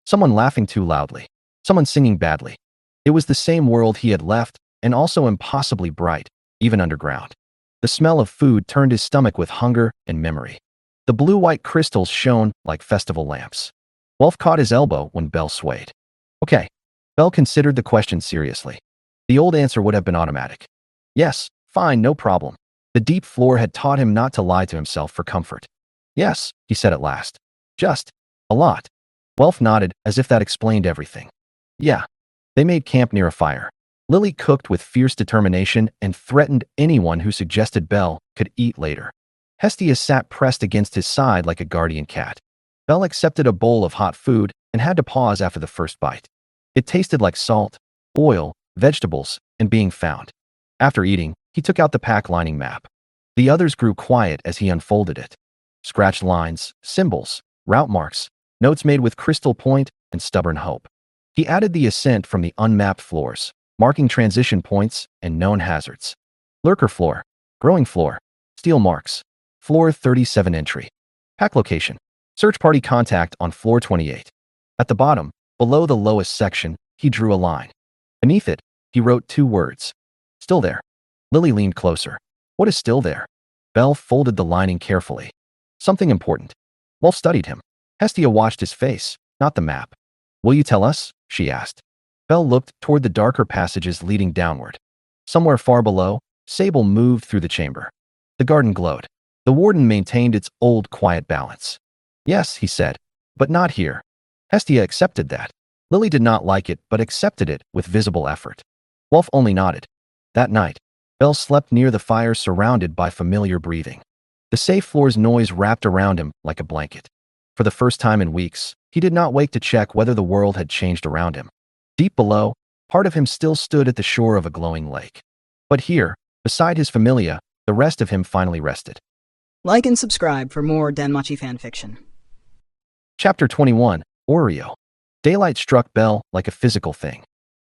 Someone laughing too loudly. Someone singing badly. It was the same world he had left, and also impossibly bright, even underground. The smell of food turned his stomach with hunger and memory. The blue-white crystals shone like festival lamps. Wolf caught his elbow when Belle swayed. Okay. Belle considered the question seriously. The old answer would have been automatic. Yes, fine, no problem. The deep floor had taught him not to lie to himself for comfort. Yes, he said at last. Just. A lot. Welf nodded as if that explained everything. Yeah. They made camp near a fire. Lily cooked with fierce determination and threatened anyone who suggested Belle could eat later. Hestia sat pressed against his side like a guardian cat. Belle accepted a bowl of hot food and had to pause after the first bite. It tasted like salt, oil, vegetables, and being found. After eating, he took out the pack lining map. The others grew quiet as he unfolded it. Scratched lines, symbols, route marks, notes made with crystal point and stubborn hope. He added the ascent from the unmapped floors, marking transition points and known hazards. Lurker floor, growing floor, steel marks, floor 37 entry. Pack location, search party contact on floor 28. At the bottom, below the lowest section, he drew a line. Beneath it, he wrote 2 words. Still there. Lily leaned closer. What is still there? Belle folded the lining carefully. Something important. Wolf studied him. Hestia watched his face, not the map. Will you tell us? She asked. Belle looked toward the darker passages leading downward. Somewhere far below, Sable moved through the chamber. The garden glowed. The warden maintained its old quiet balance. Yes, he said, but not here. Hestia accepted that. Lily did not like it but accepted it with visible effort. Wolf only nodded. That night, Belle slept near the fire surrounded by familiar breathing. The safe floor's noise wrapped around him like a blanket. For the first time in weeks, he did not wake to check whether the world had changed around him. Deep below, part of him still stood at the shore of a glowing lake. But here, beside his familia, the rest of him finally rested. Like and subscribe for more DanMachi fanfiction. Chapter 21, Orario. Daylight struck Belle like a physical thing.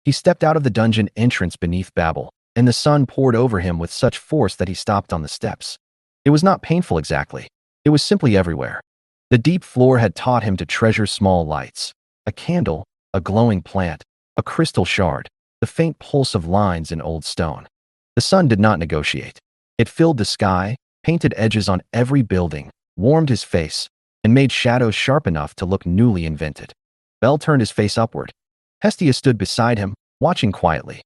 He stepped out of the dungeon entrance beneath Babel, and the sun poured over him with such force that he stopped on the steps. It was not painful exactly. It was simply everywhere. The deep floor had taught him to treasure small lights. A candle, a glowing plant, a crystal shard, the faint pulse of lines in old stone. The sun did not negotiate. It filled the sky, painted edges on every building, warmed his face, and made shadows sharp enough to look newly invented. Bell turned his face upward. Hestia stood beside him, watching quietly.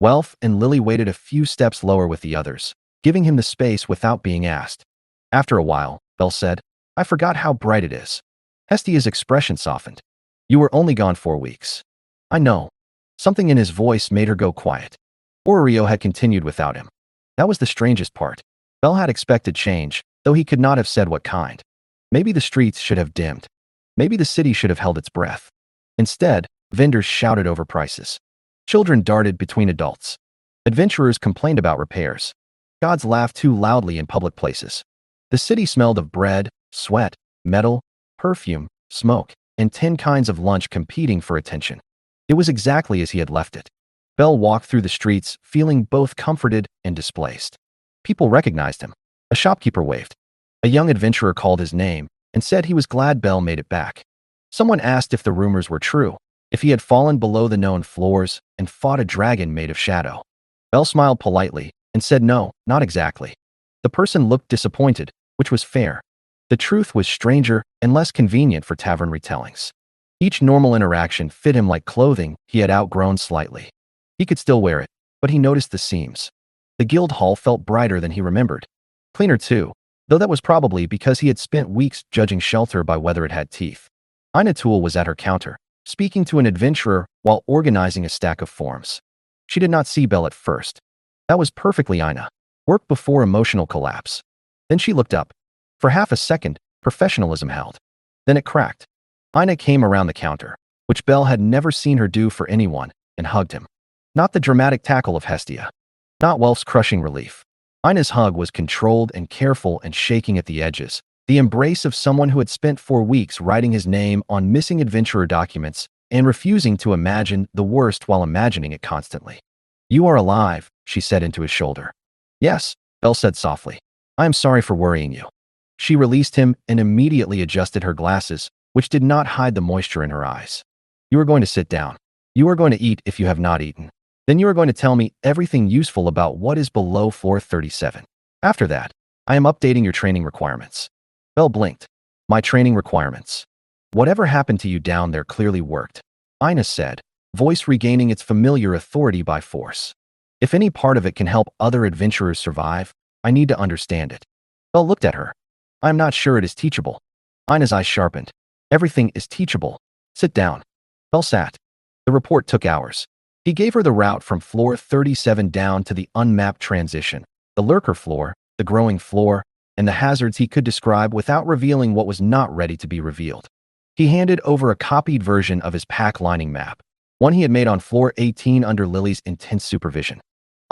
Welf and Lily waited a few steps lower with the others, giving him the space without being asked. After a while, Bell said, "I forgot how bright it is." Hestia's expression softened. "You were only gone 4 weeks." "I know." Something in his voice made her go quiet. Orario had continued without him. That was the strangest part. Bell had expected change, though he could not have said what kind. Maybe the streets should have dimmed. Maybe the city should have held its breath. Instead, vendors shouted over prices. Children darted between adults. Adventurers complained about repairs. Gods laughed too loudly in public places. The city smelled of bread, sweat, metal, perfume, smoke, and 10 kinds of lunch competing for attention. It was exactly as he had left it. Bell walked through the streets, feeling both comforted and displaced. People recognized him. A shopkeeper waved. A young adventurer called his name and said he was glad Bell made it back. Someone asked if the rumors were true, if he had fallen below the known floors and fought a dragon made of shadow. Bell smiled politely and said no, not exactly. The person looked disappointed, which was fair. The truth was stranger and less convenient for tavern retellings. Each normal interaction fit him like clothing he had outgrown slightly. He could still wear it, but he noticed the seams. The guild hall felt brighter than he remembered. Cleaner too, though that was probably because he had spent weeks judging shelter by whether it had teeth. Ina Toole was at her counter, speaking to an adventurer while organizing a stack of forms. She did not see Bell at first. That was perfectly Ina. Work before emotional collapse. Then she looked up. For half a second, professionalism held. Then it cracked. Ina came around the counter, which Bell had never seen her do for anyone, and hugged him. Not the dramatic tackle of Hestia. Not Welf's crushing relief. Ina's hug was controlled and careful and shaking at the edges, the embrace of someone who had spent 4 weeks writing his name on missing adventurer documents and refusing to imagine the worst while imagining it constantly. "You are alive," she said into his shoulder. "Yes," Bell said softly. "I am sorry for worrying you." She released him and immediately adjusted her glasses, which did not hide the moisture in her eyes. "You are going to sit down. You are going to eat if you have not eaten. Then you are going to tell me everything useful about what is below floor 37. After that, I am updating your training requirements." Bell blinked. "My training requirements. Whatever happened to you down there clearly worked," Ina said, voice regaining its familiar authority by force. "If any part of it can help other adventurers survive, I need to understand it." Bell looked at her. "I am not sure it is teachable." Ina's eyes sharpened. "Everything is teachable. Sit down." Bell sat. The report took hours. He gave her the route from floor 37 down to the unmapped transition, the lurker floor, the growing floor, and the hazards he could describe without revealing what was not ready to be revealed. He handed over a copied version of his pack lining map, one he had made on floor 18 under Lily's intense supervision.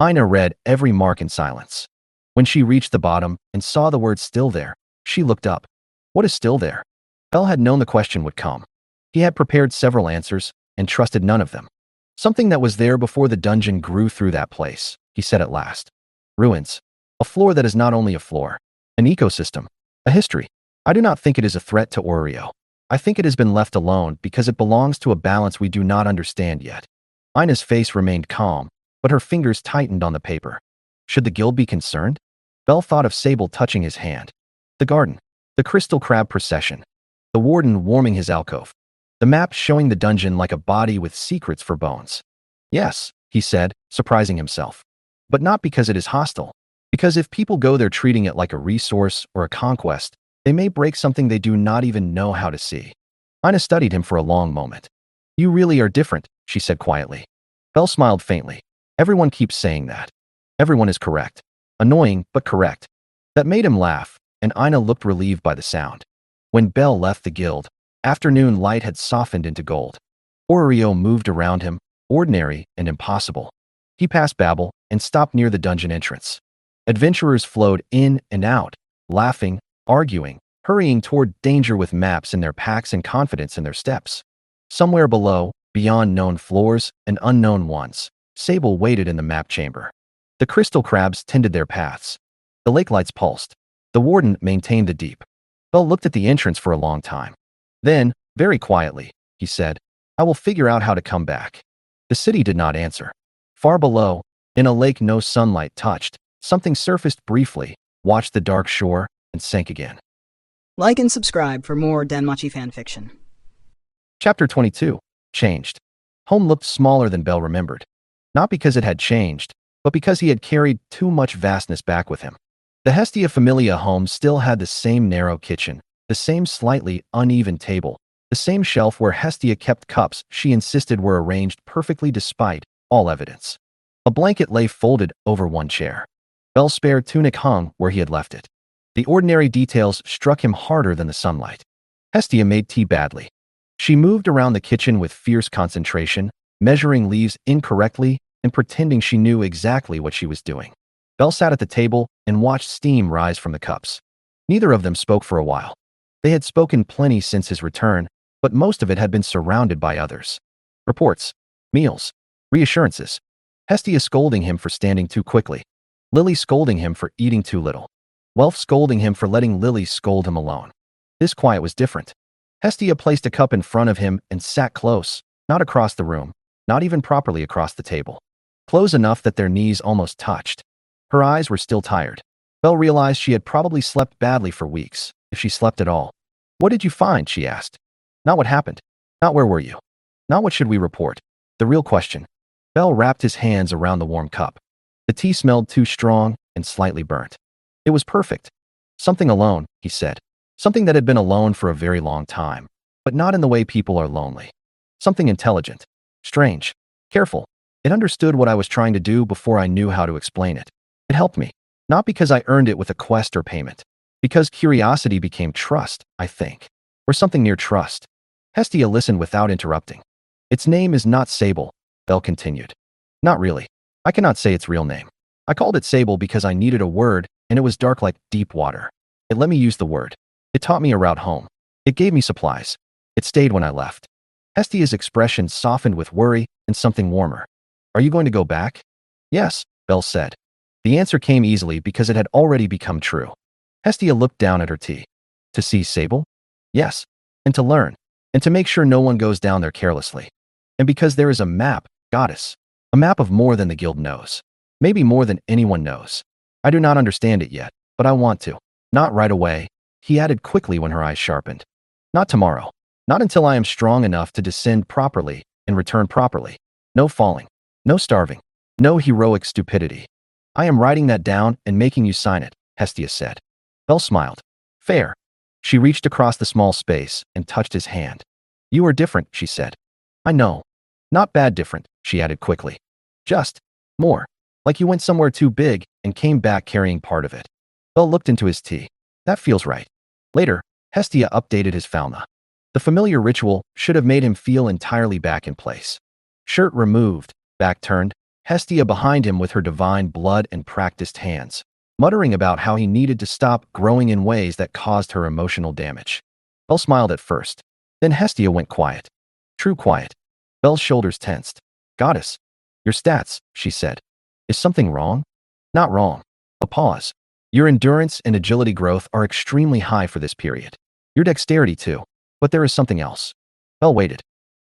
Ina read every mark in silence. When she reached the bottom and saw the word "still there," she looked up. What is still there? Bell had known the question would come. He had prepared several answers and trusted none of them. "Something that was there before the dungeon grew through that place," he said at last. "Ruins. A floor that is not only a floor. An ecosystem. A history. I do not think it is a threat to Orario. I think it has been left alone because it belongs to a balance we do not understand yet." Ina's face remained calm, but her fingers tightened on the paper. Should the guild be concerned? Bell thought of Sable touching his hand. The garden. The crystal crab procession. The warden warming his alcove. The map showing the dungeon like a body with secrets for bones. "Yes," he said, surprising himself. "But not because it is hostile. Because if people go there treating it like a resource or a conquest, they may break something they do not even know how to see." Ina studied him for a long moment. "You really are different," she said quietly. Bell smiled faintly. "Everyone keeps saying that. Everyone is correct. Annoying, but correct." That made him laugh, and Ina looked relieved by the sound. When Bell left the guild, afternoon light had softened into gold. Orario moved around him, ordinary and impossible. He passed Babel and stopped near the dungeon entrance. Adventurers flowed in and out, laughing, arguing, hurrying toward danger with maps in their packs and confidence in their steps. Somewhere below, beyond known floors and unknown ones, Sable waited in the map chamber. The crystal crabs tended their paths. The lake lights pulsed. The warden maintained the deep. Bell looked at the entrance for a long time. Then, very quietly, he said, "I will figure out how to come back." The city did not answer. Far below, in a lake no sunlight touched, something surfaced briefly, watched the dark shore, and sank again. Like and subscribe for more DanMachi fanfiction. Chapter 22. Changed. Home looked smaller than Belle remembered. Not because it had changed, but because he had carried too much vastness back with him. The Hestia Familia home still had the same narrow kitchen, the same slightly uneven table, the same shelf where Hestia kept cups she insisted were arranged perfectly despite all evidence. A blanket lay folded over one chair. Belle's spare tunic hung where he had left it. The ordinary details struck him harder than the sunlight. Hestia made tea badly. She moved around the kitchen with fierce concentration, measuring leaves incorrectly and pretending she knew exactly what she was doing. Belle sat at the table and watched steam rise from the cups. Neither of them spoke for a while. They had spoken plenty since his return, but most of it had been surrounded by others. Reports, meals, reassurances. Hestia scolding him for standing too quickly. Lily scolding him for eating too little. Welf scolding him for letting Lily scold him alone. This quiet was different. Hestia placed a cup in front of him and sat close, not across the room, not even properly across the table. Close enough that their knees almost touched. Her eyes were still tired. Belle realized she had probably slept badly for weeks, if she slept at all. What did you find? She asked. Not what happened. Not where were you. Not what should we report. The real question. Belle wrapped his hands around the warm cup. The tea smelled too strong and slightly burnt. It was perfect. Something alone, he said. Something that had been alone for a very long time, but not in the way people are lonely. Something intelligent, strange, careful. It understood what I was trying to do before I knew how to explain it. It helped me, not because I earned it with a quest or payment, because curiosity became trust, I think, or something near trust. Hestia listened without interrupting. Its name is not Sable, Belle continued. Not really. I cannot say its real name. I called it Sable because I needed a word, and it was dark like deep water. It let me use the word. It taught me a route home. It gave me supplies. It stayed when I left. Hestia's expression softened with worry and something warmer. Are you going to go back? Yes, Belle said. The answer came easily because it had already become true. Hestia looked down at her tea. To see Sable? Yes. And to learn. And to make sure no one goes down there carelessly. And because there is a map, goddess. A map of more than the guild knows. Maybe more than anyone knows. I do not understand it yet, but I want to. Not right away, he added quickly when her eyes sharpened. Not tomorrow. Not until I am strong enough to descend properly and return properly. No falling. No starving. No heroic stupidity. I am writing that down and making you sign it, Hestia said. Belle smiled. Fair. She reached across the small space and touched his hand. You are different, she said. I know. Not bad different, she added quickly. Just more. Like you went somewhere too big and came back carrying part of it. Belle looked into his tea. That feels right. Later, Hestia updated his fauna. The familiar ritual should have made him feel entirely back in place. Shirt removed, back turned, Hestia behind him with her divine blood and practiced hands, muttering about how he needed to stop growing in ways that caused her emotional damage. Belle smiled at first. Then Hestia went quiet. True quiet. Belle's shoulders tensed. Goddess. Your stats, she said. Is something wrong? Not wrong. A pause. Your endurance and agility growth are extremely high for this period. Your dexterity too. But there is something else. Belle waited.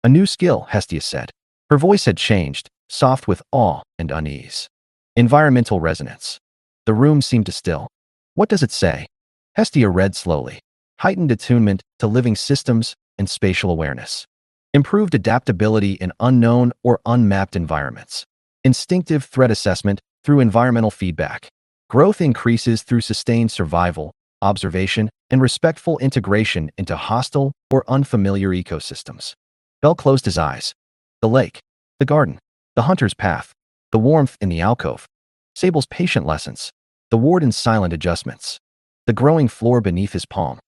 A new skill, Hestia said. Her voice had changed, soft with awe and unease. Environmental resonance. The room seemed to still. What does it say? Hestia read slowly. Heightened attunement to living systems and spatial awareness. Improved adaptability in unknown or unmapped environments. Instinctive threat assessment through environmental feedback. Growth increases through sustained survival, observation, and respectful integration into hostile or unfamiliar ecosystems. Belle closed his eyes. The lake, the garden, the hunter's path, the warmth in the alcove, Sable's patient lessons, the warden's silent adjustments, the growing floor beneath his palm.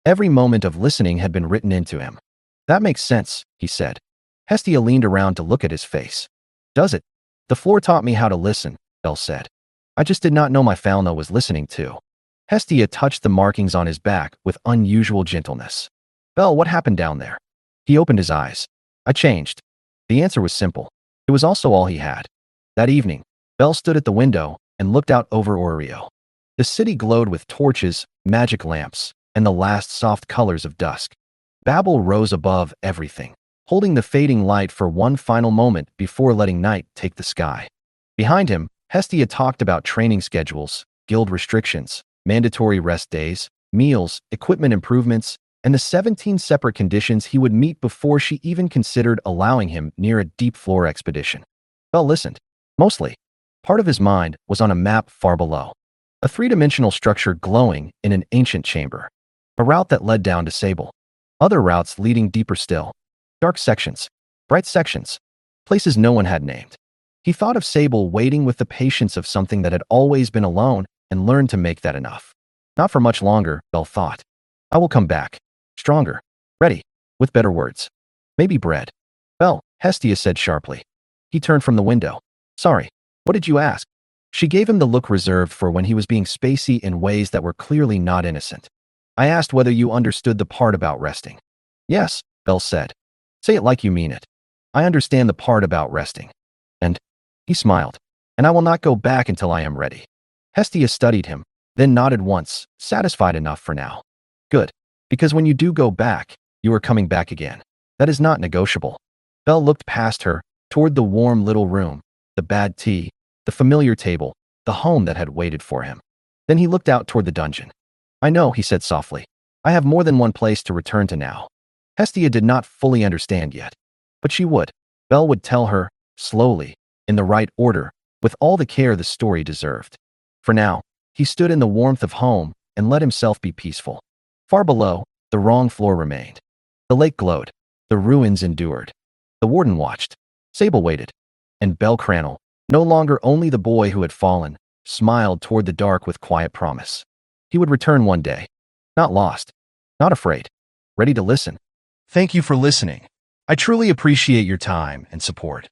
Every moment of listening had been written into him. That makes sense, he said. Hestia leaned around to look at his face. Does it? The floor taught me how to listen, Belle said. I just did not know my fauna was listening too. Hestia touched the markings on his back with unusual gentleness. Belle, what happened down there? He opened his eyes. I changed. The answer was simple. It was also all he had. That evening, Belle stood at the window and looked out over Orario. The city glowed with torches, magic lamps, and the last soft colors of dusk. Babel rose above everything, holding the fading light for one final moment before letting night take the sky. Behind him, Hestia talked about training schedules, guild restrictions, mandatory rest days, meals, equipment improvements, and the 17 separate conditions he would meet before she even considered allowing him near a deep floor expedition. Bell listened. Mostly. Part of his mind was on a map far below. A three-dimensional structure glowing in an ancient chamber. A route that led down to Sable. Other routes leading deeper still. Dark sections. Bright sections. Places no one had named. He thought of Sable waiting with the patience of something that had always been alone and learned to make that enough. Not for much longer, Bell thought. I will come back. Stronger. Ready. With better words. Maybe bread. Bell, Hestia said sharply. He turned from the window. Sorry. What did you ask? She gave him the look reserved for when he was being spacey in ways that were clearly not innocent. I asked whether you understood the part about resting. Yes, Bell said. Say it like you mean it. I understand the part about resting. And he smiled. And I will not go back until I am ready. Hestia studied him, then nodded once, satisfied enough for now. Good. Because when you do go back, you are coming back again. That is not negotiable. Bell looked past her, toward the warm little room, the bad tea, the familiar table, the home that had waited for him. Then he looked out toward the dungeon. I know, he said softly. I have more than one place to return to now. Hestia did not fully understand yet. But she would. Bell would tell her, slowly, in the right order, with all the care the story deserved. For now, he stood in the warmth of home and let himself be peaceful. Far below, the wrong floor remained. The lake glowed. The ruins endured. The warden watched. Sable waited. And Bell Cranel, no longer only the boy who had fallen, smiled toward the dark with quiet promise. He would return one day. Not lost. Not afraid. Ready to listen. Thank you for listening. I truly appreciate your time and support.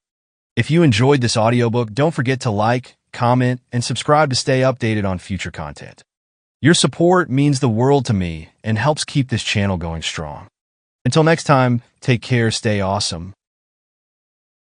If you enjoyed this audiobook, don't forget to like, comment, and subscribe to stay updated on future content. Your support means the world to me and helps keep this channel going strong. Until next time, take care, stay awesome,